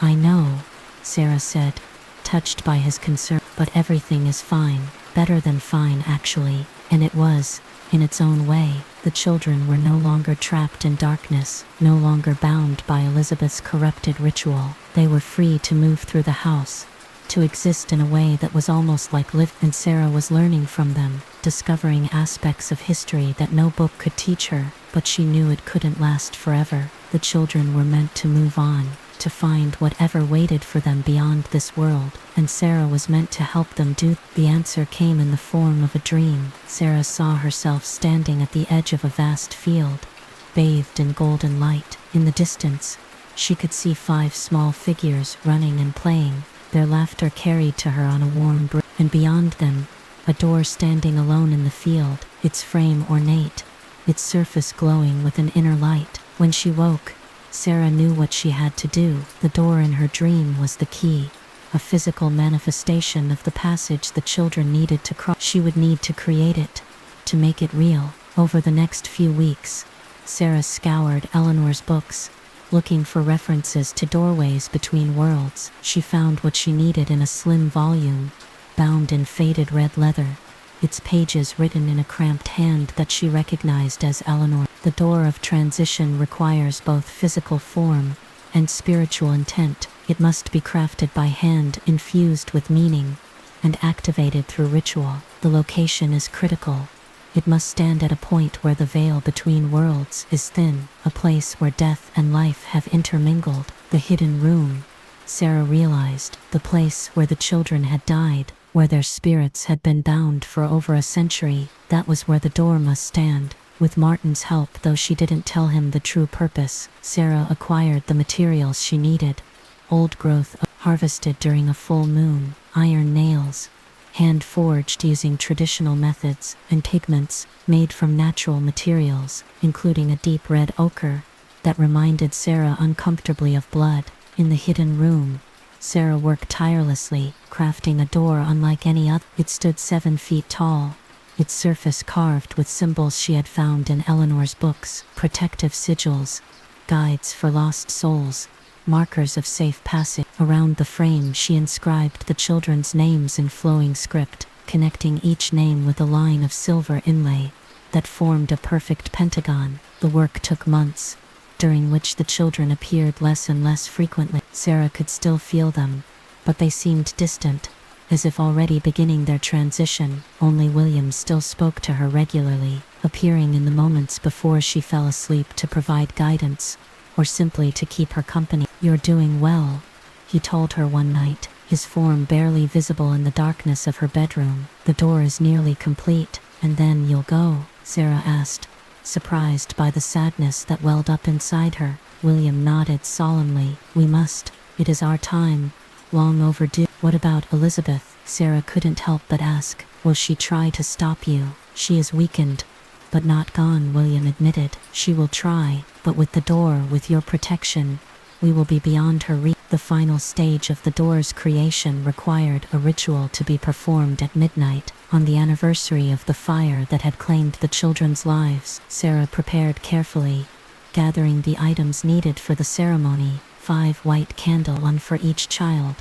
"I know," Sarah said, touched by his concern. "But everything is fine, better than fine actually." And it was, in its own way. The children were no longer trapped in darkness, no longer bound by Elizabeth's corrupted ritual. They were free to move through the house, to exist in a way that was almost like living. And Sarah was learning from them, discovering aspects of history that no book could teach her. But she knew it couldn't last forever. The children were meant to move on, to find whatever waited for them beyond this world, and Sarah was meant to help them do. The answer came in the form of a dream. Sarah saw herself standing at the edge of a vast field, bathed in golden light. In the distance, she could see 5 small figures running and playing, their laughter carried to her on a warm breeze. And beyond them, a door standing alone in the field, its frame ornate, its surface glowing with an inner light. When she woke, Sarah knew what she had to do. The door in her dream was the key, a physical manifestation of the passage the children needed to cross. She would need to create it, to make it real. Over the next few weeks, Sarah scoured Eleanor's books, looking for references to doorways between worlds. She found what she needed in a slim volume, bound in faded red leather, its pages written in a cramped hand that she recognized as Eleanor. The door of transition requires both physical form and spiritual intent. It must be crafted by hand, infused with meaning, and activated through ritual. The location is critical. It must stand at a point where the veil between worlds is thin, a place where death and life have intermingled. The hidden room, Sarah realized, the place where the children had died, where their spirits had been bound for over a century. That was where the door must stand. With Martin's help, though she didn't tell him the true purpose, Sarah acquired the materials she needed. Old growth harvested during a full moon, iron nails, hand-forged using traditional methods, and pigments made from natural materials, including a deep red ochre that reminded Sarah uncomfortably of blood. In the hidden room, Sarah worked tirelessly, crafting a door unlike any other. It stood 7 feet tall, its surface carved with symbols she had found in Eleanor's books, protective sigils, guides for lost souls, markers of safe passage. Around the frame she inscribed the children's names in flowing script, connecting each name with a line of silver inlay that formed a perfect pentagon. The work took months, during which the children appeared less and less frequently. Sarah could still feel them, but they seemed distant, as if already beginning their transition. Only William still spoke to her regularly, appearing in the moments before she fell asleep to provide guidance, or simply to keep her company. "You're doing well," he told her one night, his form barely visible in the darkness of her bedroom. "The door is nearly complete, and then you'll go?" Sarah asked, surprised by the sadness that welled up inside her. William nodded solemnly. "We must. It is our time. Long overdue." "What about Elizabeth?" Sarah couldn't help but ask. "Will she try to stop you?" "She is weakened, but not gone," William admitted. "She will try, but with the door, with your protection, we will be beyond her reach." The final stage of the door's creation required a ritual to be performed at midnight, on the anniversary of the fire that had claimed the children's lives. Sarah prepared carefully, gathering the items needed for the ceremony: 5 white candles, 1 for each child,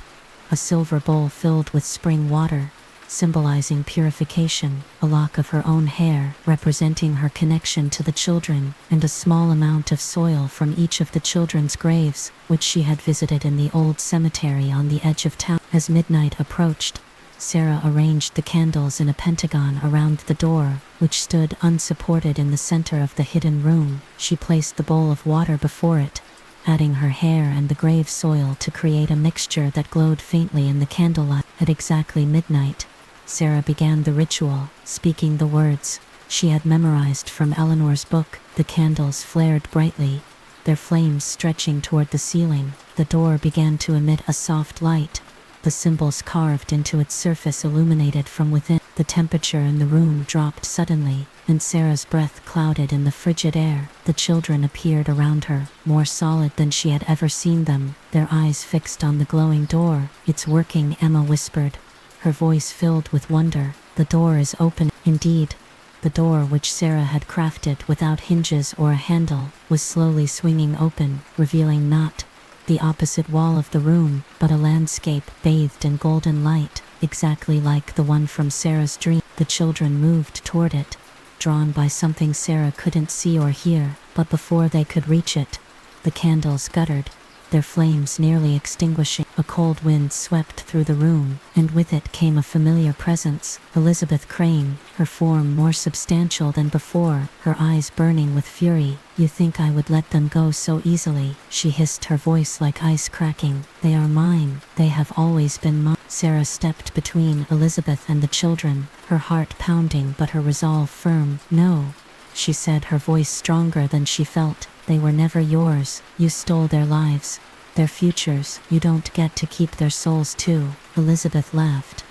a silver bowl filled with spring water, symbolizing purification, a lock of her own hair representing her connection to the children, and a small amount of soil from each of the children's graves, which she had visited in the old cemetery on the edge of town. As midnight approached, Sarah arranged the candles in a pentagon around the door, which stood unsupported in the center of the hidden room. She placed the bowl of water before it, adding her hair and the grave soil to create a mixture that glowed faintly in the candlelight. At exactly midnight, Sarah began the ritual, speaking the words she had memorized from Eleanor's book. The candles flared brightly, their flames stretching toward the ceiling. The door began to emit a soft light, the symbols carved into its surface illuminated from within. The temperature in the room dropped suddenly, and Sarah's breath clouded in the frigid air. The children appeared around her, more solid than she had ever seen them, their eyes fixed on the glowing door. "It's working," Emma whispered, her voice filled with wonder. "The door is open." Indeed, the door, which Sarah had crafted without hinges or a handle, was slowly swinging open, revealing not the opposite wall of the room, but a landscape bathed in golden light, exactly like the one from Sarah's dream. The children moved toward it, drawn by something Sarah couldn't see or hear, but before they could reach it, the candles guttered, their flames nearly extinguishing. A cold wind swept through the room, and with it came a familiar presence: Elizabeth Crane, her form more substantial than before, her eyes burning with fury. "You think I would let them go so easily?" she hissed, her voice like ice cracking. "They are mine. They have always been mine." Sarah stepped between Elizabeth and the children, her heart pounding but her resolve firm. "No," she said, her voice stronger than she felt. "They were never yours. You stole their lives, their futures. You don't get to keep their souls too." Elizabeth laughed,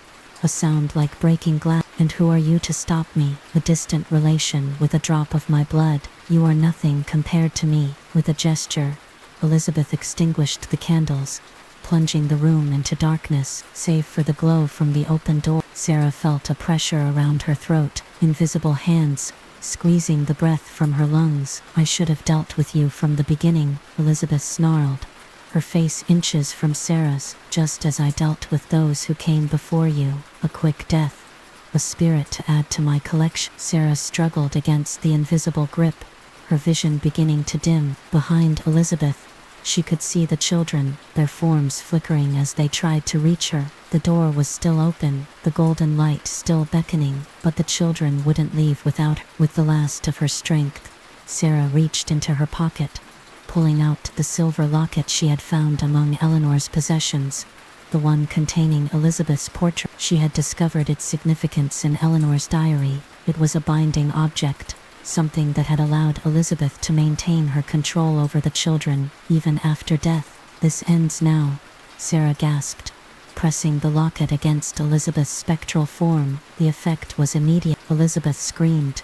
a sound like breaking glass. "And who are you to stop me? A distant relation with a drop of my blood. You are nothing compared to me." With a gesture, Elizabeth extinguished the candles, plunging the room into darkness, save for the glow from the open door. Sarah felt a pressure around her throat, invisible hands squeezing the breath from her lungs. "I should have dealt with you from the beginning," Elizabeth snarled, her face inches from Sarah's. "Just as I dealt with those who came before you. A quick death, a spirit to add to my collection." Sarah struggled against the invisible grip, her vision beginning to dim. Behind Elizabeth, she could see the children, their forms flickering as they tried to reach her. The door was still open, the golden light still beckoning, but the children wouldn't leave without her. With the last of her strength, Sarah reached into her pocket, pulling out the silver locket she had found among Eleanor's possessions, the one containing Elizabeth's portrait. She had discovered its significance in Eleanor's diary. It was a binding object, something that had allowed Elizabeth to maintain her control over the children, even after death. "This ends now," Sarah gasped, pressing the locket against Elizabeth's spectral form. The effect was immediate. Elizabeth screamed,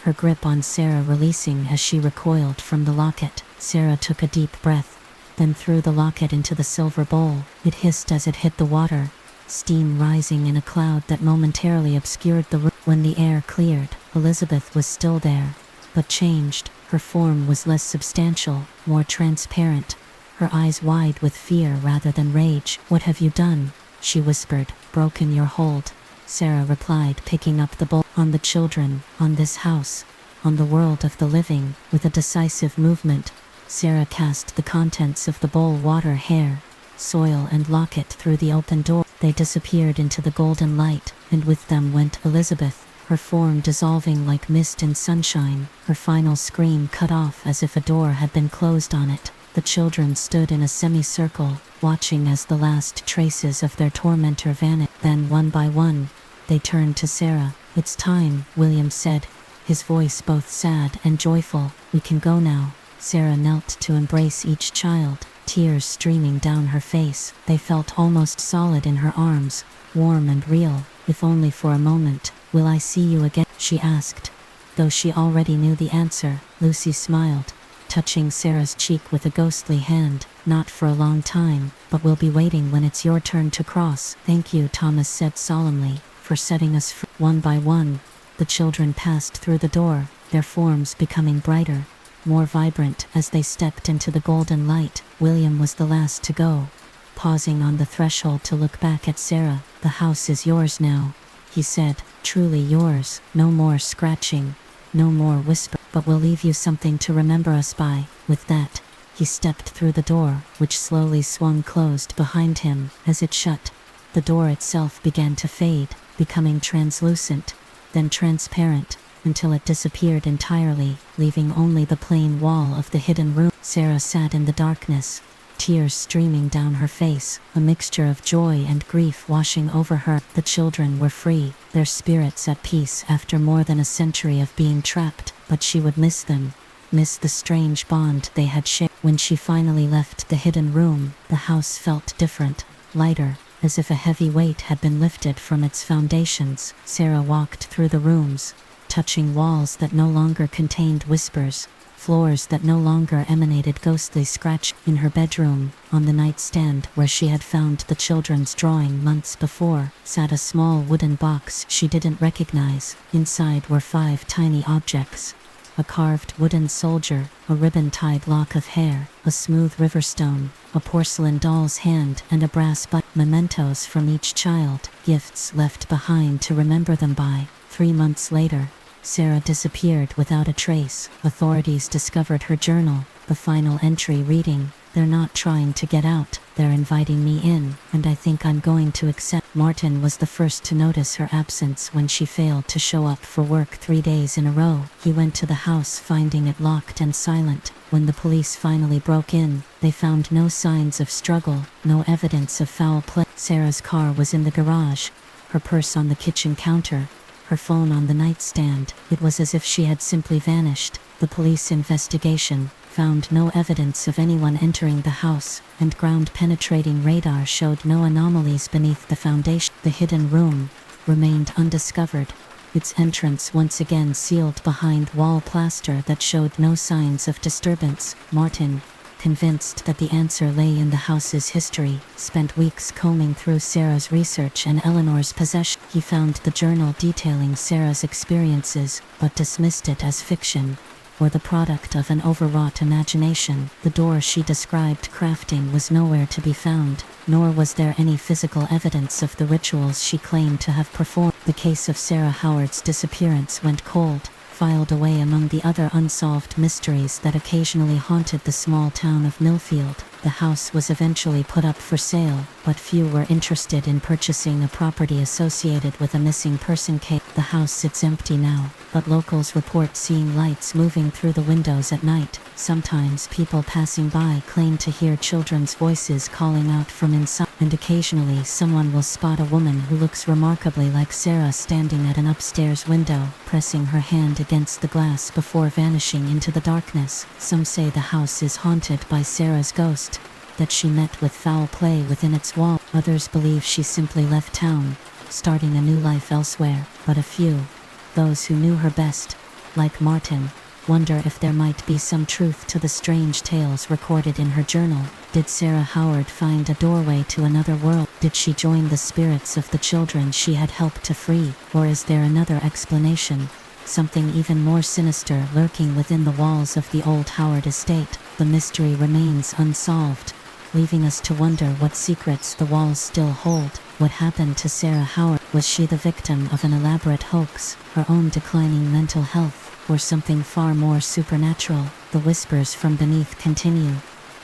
her grip on Sarah releasing as she recoiled from the locket. Sarah took a deep breath, then threw the locket into the silver bowl. It hissed as it hit the water, steam rising in a cloud that momentarily obscured the room. When the air cleared, Elizabeth was still there, but changed. Her form was less substantial, more transparent, her eyes wide with fear rather than rage. "What have you done?" she whispered. "Broken your hold," Sarah replied, picking up the bowl. "On the children, on this house, on the world of the living." With a decisive movement, Sarah cast the contents of the bowl, water, hair, soil, and locket through the open door. They disappeared into the golden light, and with them went Elizabeth, her form dissolving like mist in sunshine, her final scream cut off as if a door had been closed on it. The children stood in a semicircle, watching as the last traces of their tormentor vanished. Then, one by one, they turned to Sarah. "It's time," William said, his voice both sad and joyful. "We can go now." Sarah knelt to embrace each child, tears streaming down her face. They felt almost solid in her arms, warm and real. "If only for a moment. Will I see you again?" she asked, though she already knew the answer. Lucy smiled, touching Sarah's cheek with a ghostly hand. "Not for a long time, but we'll be waiting when it's your turn to cross." "Thank you," Thomas said solemnly, "for setting us free." One by one, the children passed through the door, their forms becoming brighter, more vibrant as they stepped into the golden light. William was the last to go, pausing on the threshold to look back at Sarah. "The house is yours now," he said, "truly yours. No more scratching, no more whisper, but we'll leave you something to remember us by." With that, he stepped through the door, which slowly swung closed behind him. As it shut, the door itself began to fade, becoming translucent, then transparent, until it disappeared entirely, leaving only the plain wall of the hidden room. Sarah sat in the darkness, tears streaming down her face, a mixture of joy and grief washing over her. The children were free, their spirits at peace after more than a century of being trapped, but she would miss them, miss the strange bond they had shared. When she finally left the hidden room, the house felt different, lighter, as if a heavy weight had been lifted from its foundations. Sarah walked through the rooms, touching walls that no longer contained whispers, floors that no longer emanated ghostly scratch. In her bedroom, on the nightstand where she had found the children's drawing months before, sat a small wooden box she didn't recognize. Inside were 5 tiny objects: a carved wooden soldier, a ribbon-tied lock of hair, a smooth riverstone, a porcelain doll's hand, and a brass butt. Mementos from each child, gifts left behind to remember them by. 3 months later, Sarah disappeared without a trace. Authorities discovered her journal, the final entry reading, "They're not trying to get out, they're inviting me in, and I think I'm going to accept." Martin was the first to notice her absence when she failed to show up for work 3 days in a row. He went to the house finding it locked and silent. When the police finally broke in, they found no signs of struggle, no evidence of foul play. Sarah's car was in the garage, her purse on the kitchen counter, her phone on the nightstand. It was as if she had simply vanished. The police investigation found no evidence of anyone entering the house, and ground-penetrating radar showed no anomalies beneath the foundation. The hidden room remained undiscovered, its entrance once again sealed behind wall plaster that showed no signs of disturbance. Martin, convinced that the answer lay in the house's history, spent weeks combing through Sarah's research and Eleanor's possession. He found the journal detailing Sarah's experiences, but dismissed it as fiction, or the product of an overwrought imagination. The door she described crafting was nowhere to be found, nor was there any physical evidence of the rituals she claimed to have performed. The case of Sarah Howard's disappearance went cold, filed away among the other unsolved mysteries that occasionally haunted the small town of Millfield. The house was eventually put up for sale, but few were interested in purchasing a property associated with a missing person case. The house sits empty now, but locals report seeing lights moving through the windows at night. Sometimes people passing by claim to hear children's voices calling out from inside. and occasionally someone will spot a woman who looks remarkably like Sarah standing at an upstairs window, pressing her hand against the glass before vanishing into the darkness. Some say the house is haunted by Sarah's ghost, that she met with foul play within its wall. Others believe she simply left town, starting a new life elsewhere. But a few, those who knew her best, like Martin, wonder if there might be some truth to the strange tales recorded in her journal. Did Sarah Howard find a doorway to another world? Did she join the spirits of the children she had helped to free? Or is there another explanation, something even more sinister lurking within the walls of the old Howard estate? The mystery remains unsolved, leaving us to wonder what secrets the walls still hold. What happened to Sarah Howard? Was she the victim of an elaborate hoax, her own declining mental health, or something far more supernatural? The whispers from beneath continue,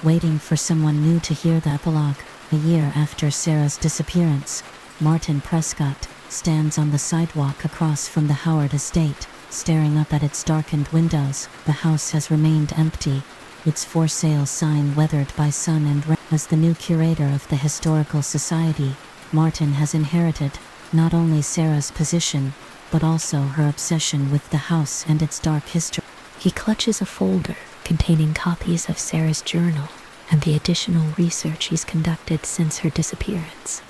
waiting for someone new to hear the epilogue. A year after Sarah's disappearance, Martin Prescott stands on the sidewalk across from the Howard estate, staring up at its darkened windows. The house has remained empty, its for sale sign weathered by sun and rain. As the new curator of the Historical Society, Martin has inherited not only Sarah's position, but also her obsession with the house and its dark history. He clutches a folder containing copies of Sarah's journal and the additional research he's conducted since her disappearance.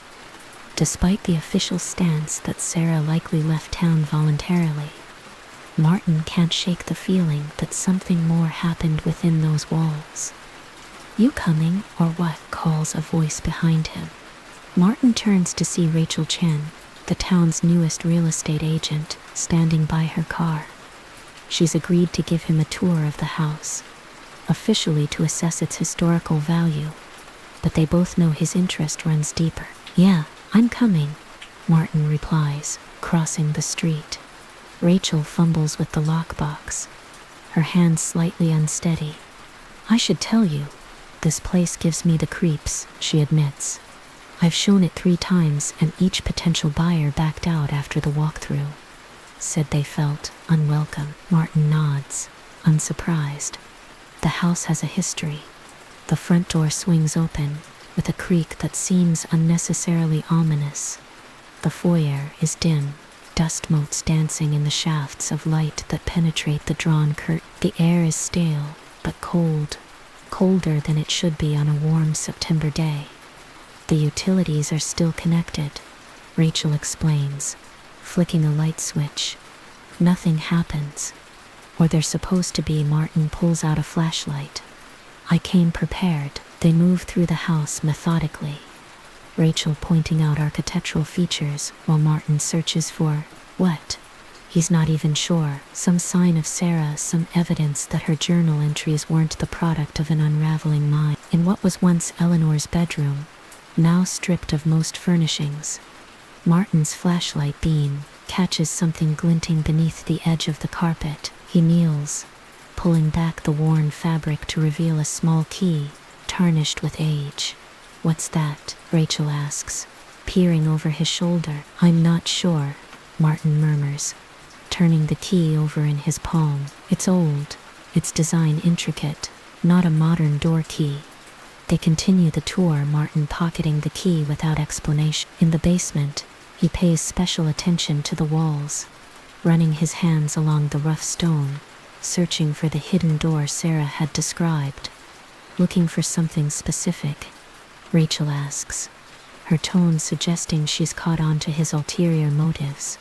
Despite the official stance that Sarah likely left town voluntarily, Martin can't shake the feeling that something more happened within those walls. "You coming, or what?" calls a voice behind him. Martin turns to see Rachel Chen, the town's newest real estate agent, standing by her car. She's agreed to give him a tour of the house, officially to assess its historical value, but they both know his interest runs deeper. "Yeah, I'm coming," Martin replies, crossing the street. Rachel fumbles with the lockbox, her hands slightly unsteady. "I should tell you, this place gives me the creeps," she admits. "I've shown it 3 times and each potential buyer backed out after the walkthrough. Said they felt unwelcome." Martin nods, unsurprised. The house has a history. The front door swings open, with a creak that seems unnecessarily ominous. The foyer is dim, dust motes dancing in the shafts of light that penetrate the drawn curtain. The air is stale, but cold, colder than it should be on a warm September day. "The utilities are still connected," Rachel explains, flicking a light switch. "Nothing happens. Or they're supposed to be." Martin pulls out a flashlight. "I came prepared." They move through the house methodically, Rachel pointing out architectural features while Martin searches for what? He's not even sure. Some sign of Sarah, some evidence that her journal entries weren't the product of an unraveling mind. In what was once Eleanor's bedroom, now stripped of most furnishings, Martin's flashlight beam catches something glinting beneath the edge of the carpet. He kneels, pulling back the worn fabric to reveal a small key, tarnished with age. "What's that?" Rachel asks, peering over his shoulder. "I'm not sure," Martin murmurs, turning the key over in his palm. "It's old, its design intricate, not a modern door key." They continue the tour, Martin pocketing the key without explanation. In the basement, he pays special attention to the walls, running his hands along the rough stone, searching for the hidden door Sarah had described. "Looking for something specific?" Rachel asks, her tone suggesting she's caught on to his ulterior motives.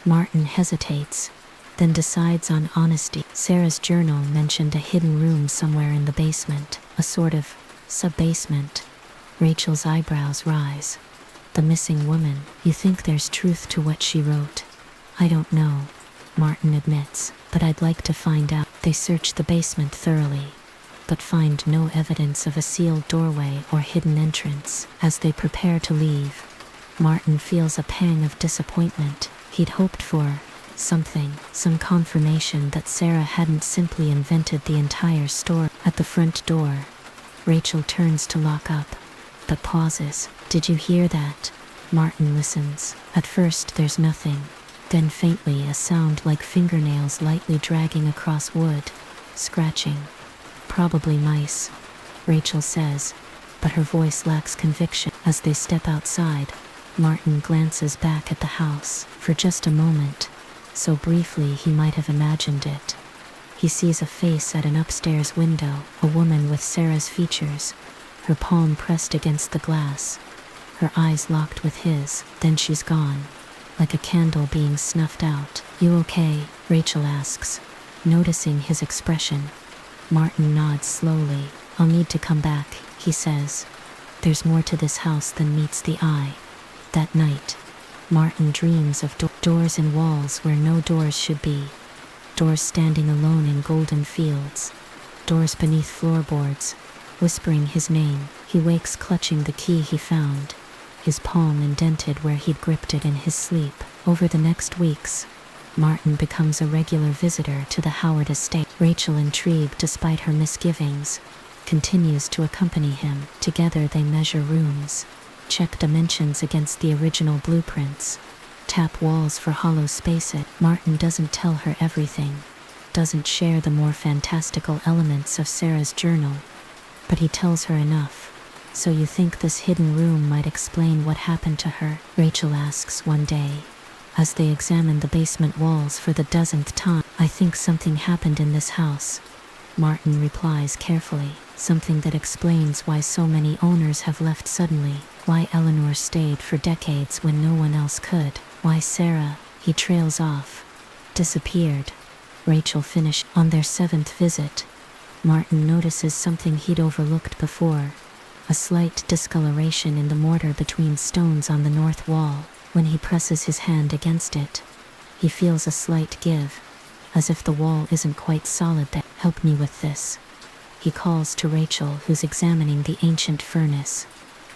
Martin hesitates, then decides on honesty. Sarah's journal mentioned a hidden room somewhere in the basement, a sort of sub-basement. Rachel's eyebrows rise. "The missing woman. You think there's truth to what she wrote?" "I don't know," Martin admits, "but I'd like to find out." They search the basement thoroughly, but find no evidence of a sealed doorway or hidden entrance. As they prepare to leave, Martin feels a pang of disappointment. He'd hoped for something, some confirmation that Sarah hadn't simply invented the entire story. At the front door, Rachel turns to lock up, but pauses. "Did you hear that?" Martin listens. At first there's nothing, then faintly a sound like fingernails lightly dragging across wood, scratching. "Probably mice," Rachel says, but her voice lacks conviction. As they step outside, Martin glances back at the house for just a moment, so briefly he might have imagined it. He sees a face at an upstairs window, a woman with Sarah's features, her palm pressed against the glass, her eyes locked with his. Then she's gone, like a candle being snuffed out. "You okay?" Rachel asks, noticing his expression. Martin nods slowly. "I'll need to come back," he says. There's more to this house than meets the eye. That night, Martin dreams of doors and walls where no doors should be. Doors standing alone in golden fields. Doors beneath floorboards, whispering his name. He wakes clutching the key he found, his palm indented where he'd gripped it in his sleep. Over the next weeks, Martin becomes a regular visitor to the Howard estate. Rachel, intrigued despite her misgivings, continues to accompany him. Together they measure rooms, check dimensions against the original blueprints, tap walls for hollow spaces. Martin doesn't tell her everything, doesn't share the more fantastical elements of Sarah's journal, but he tells her enough. "So you think this hidden room might explain what happened to her?" Rachel asks one day, as they examine the basement walls for the dozenth time. "I think something happened in this house," Martin replies carefully. "Something that explains why so many owners have left suddenly, why Eleanor stayed for decades when no one else could, why Sarah," he trails off, "disappeared." Rachel finished. On their 7th visit, Martin notices something he'd overlooked before, a slight discoloration in the mortar between stones on the north wall. When he presses his hand against it, he feels a slight give, as if the wall isn't quite solid there. "Help me with this," he calls to Rachel, who's examining the ancient furnace.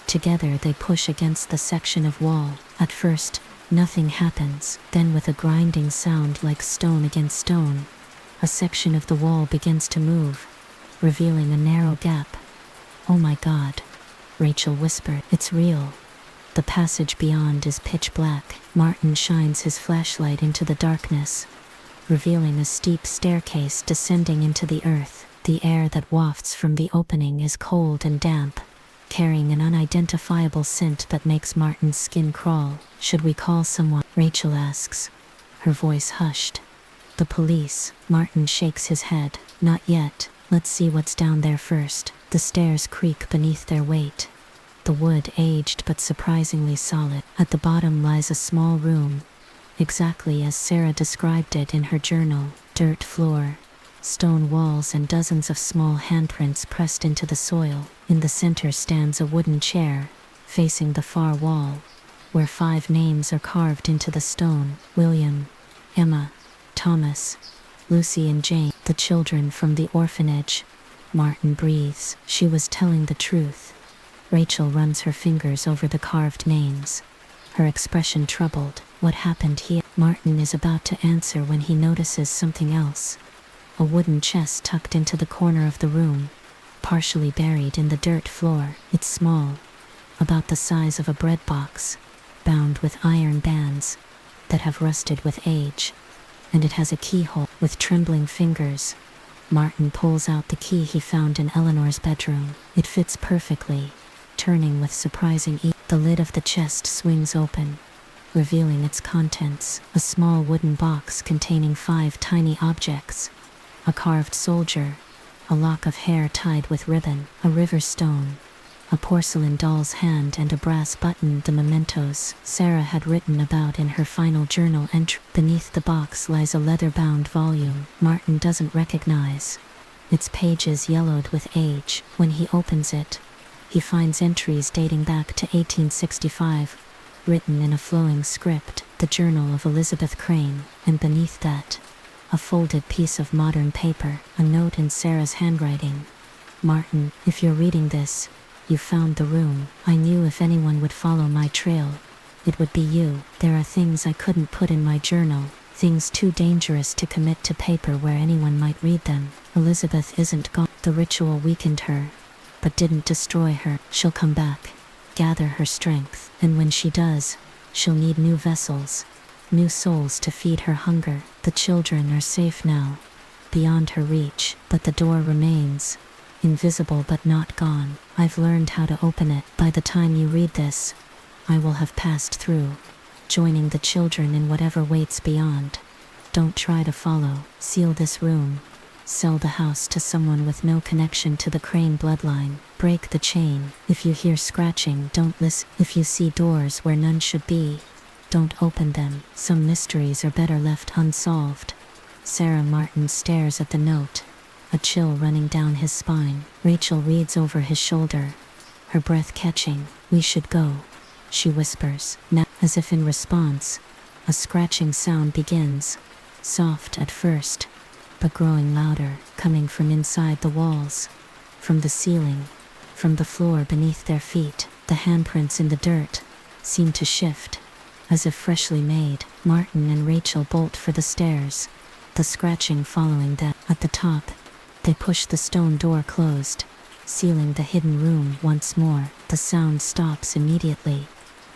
Together they push against the section of wall. At first, nothing happens. Then, with a grinding sound like stone against stone, a section of the wall begins to move, revealing a narrow gap. "Oh my God," Rachel whispered. "It's real." The passage beyond is pitch black. Martin shines his flashlight into the darkness, revealing a steep staircase descending into the earth. The air that wafts from the opening is cold and damp, carrying an unidentifiable scent that makes Martin's skin crawl. "Should we call someone?" Rachel asks, her voice hushed. "The police." Martin shakes his head. "Not yet. Let's see what's down there first." The stairs creak beneath their weight, the wood aged but surprisingly solid. At the bottom lies a small room, exactly as Sarah described it in her journal. Dirt floor, stone walls, and dozens of small handprints pressed into the soil. In the center stands a wooden chair, facing the far wall, where 5 names are carved into the stone: William, Emma, Thomas, Lucy and Jane, the children from the orphanage. Martin breathes. She was telling the truth. Rachel runs her fingers over the carved names, her expression troubled. "What happened here?" Martin is about to answer when he notices something else. A wooden chest tucked into the corner of the room, partially buried in the dirt floor. It's small, about the size of a bread box, bound with iron bands that have rusted with age, and it has a keyhole. With trembling fingers, Martin pulls out the key he found in Eleanor's bedroom. It fits perfectly, turning with surprising ease. The lid of the chest swings open, revealing its contents: a small wooden box containing 5 tiny objects: a carved soldier, a lock of hair tied with ribbon, a river stone, a porcelain doll's hand, and a brass button, the mementos Sarah had written about in her final journal entry. Beneath the box lies a leather-bound volume Martin doesn't recognize, its pages yellowed with age. When he opens it, he finds entries dating back to 1865, written in a flowing script, the journal of Elizabeth Crane, and beneath that, a folded piece of modern paper, a note in Sarah's handwriting: "Martin, if you're reading this, you found the room. I knew if anyone would follow my trail, it would be you. There are things I couldn't put in my journal, things too dangerous to commit to paper where anyone might read them. Elizabeth isn't gone. The ritual weakened her, but didn't destroy her. She'll come back, gather her strength, and when she does, she'll need new vessels, new souls to feed her hunger. The children are safe now, beyond her reach, but the door remains. Martin invisible but not gone. I've learned how to open it. By the time you read this, I will have passed through, joining the children in whatever waits beyond. Don't try to follow. Seal this room. Sell the house to someone with no connection to the Crane bloodline. Break the chain. If you hear scratching, don't listen. If you see doors where none should be, don't open them. Some mysteries are better left unsolved. Sarah Martin stares at the note, a chill running down his spine. Rachel reads over his shoulder, her breath catching. We should go, she whispers. Now, as if in response, a scratching sound begins, soft at first, but growing louder, coming from inside the walls, from the ceiling, from the floor beneath their feet. The handprints in the dirt seem to shift, as if freshly made. Martin and Rachel bolt for the stairs, the scratching following them. At the top, they push the stone door closed, sealing the hidden room once more. The sound stops immediately,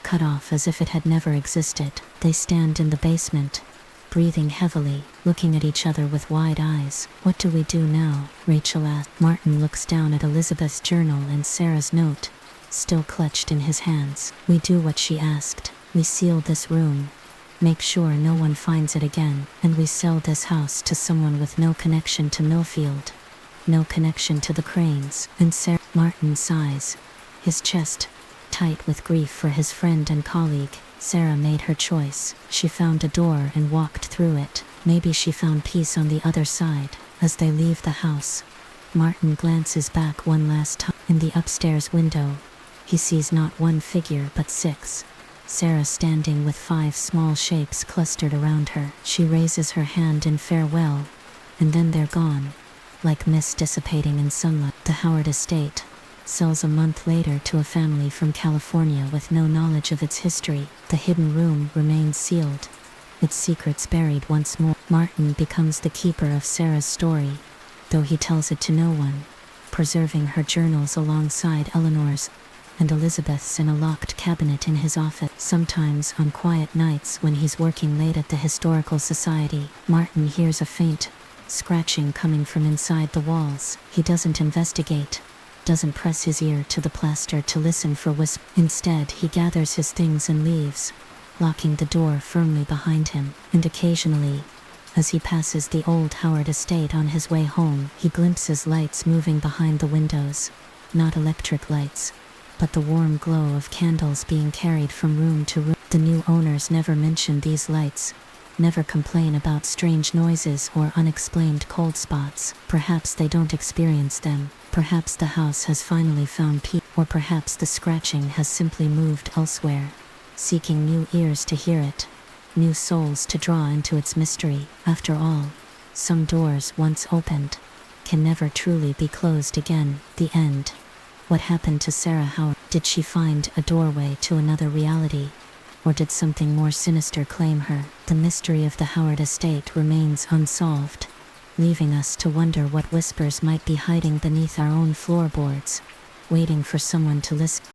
cut off as if it had never existed. They stand in the basement, breathing heavily, looking at each other with wide eyes. What do we do now? Rachel asks. Martin looks down at Elizabeth's journal and Sarah's note, still clutched in his hands. We do what she asked. We seal this room, make sure no one finds it again, and we sell this house to someone with no connection to Millfield, no connection to the Cranes. And Sarah. Martin sighs, his chest tight with grief for his friend and colleague. Sarah made her choice. She found a door and walked through it. Maybe she found peace on the other side. As they leave the house, Martin glances back one last time. In the upstairs window, he sees not one figure but 6. Sarah standing with 5 small shapes clustered around her. She raises her hand in farewell, and then they're gone, like mist dissipating in sunlight. The Howard estate sells a month later to a family from California with no knowledge of its history. The hidden room remains sealed, its secrets buried once more. Martin becomes the keeper of Sarah's story, though he tells it to no one, preserving her journals alongside Eleanor's and Elizabeth's in a locked cabinet in his office. Sometimes on quiet nights when he's working late at the Historical Society, Martin hears a faint scratching coming from inside the walls. He doesn't investigate, doesn't press his ear to the plaster to listen for whispers. Instead, he gathers his things and leaves, locking the door firmly behind him. And occasionally, as he passes the old Howard estate on his way home, he glimpses lights moving behind the windows. Not electric lights, but the warm glow of candles being carried from room to room. The new owners never mention these lights, never complain about strange noises or unexplained cold spots. Perhaps they don't experience them. Perhaps the house has finally found peace, or perhaps the scratching has simply moved elsewhere, seeking new ears to hear it, new souls to draw into its mystery. After all, some doors once opened can never truly be closed again. The end. What happened to Sarah Howard? Did she find a doorway to another reality, or did something more sinister claim her? The mystery of the Howard estate remains unsolved, leaving us to wonder what whispers might be hiding beneath our own floorboards, waiting for someone to listen.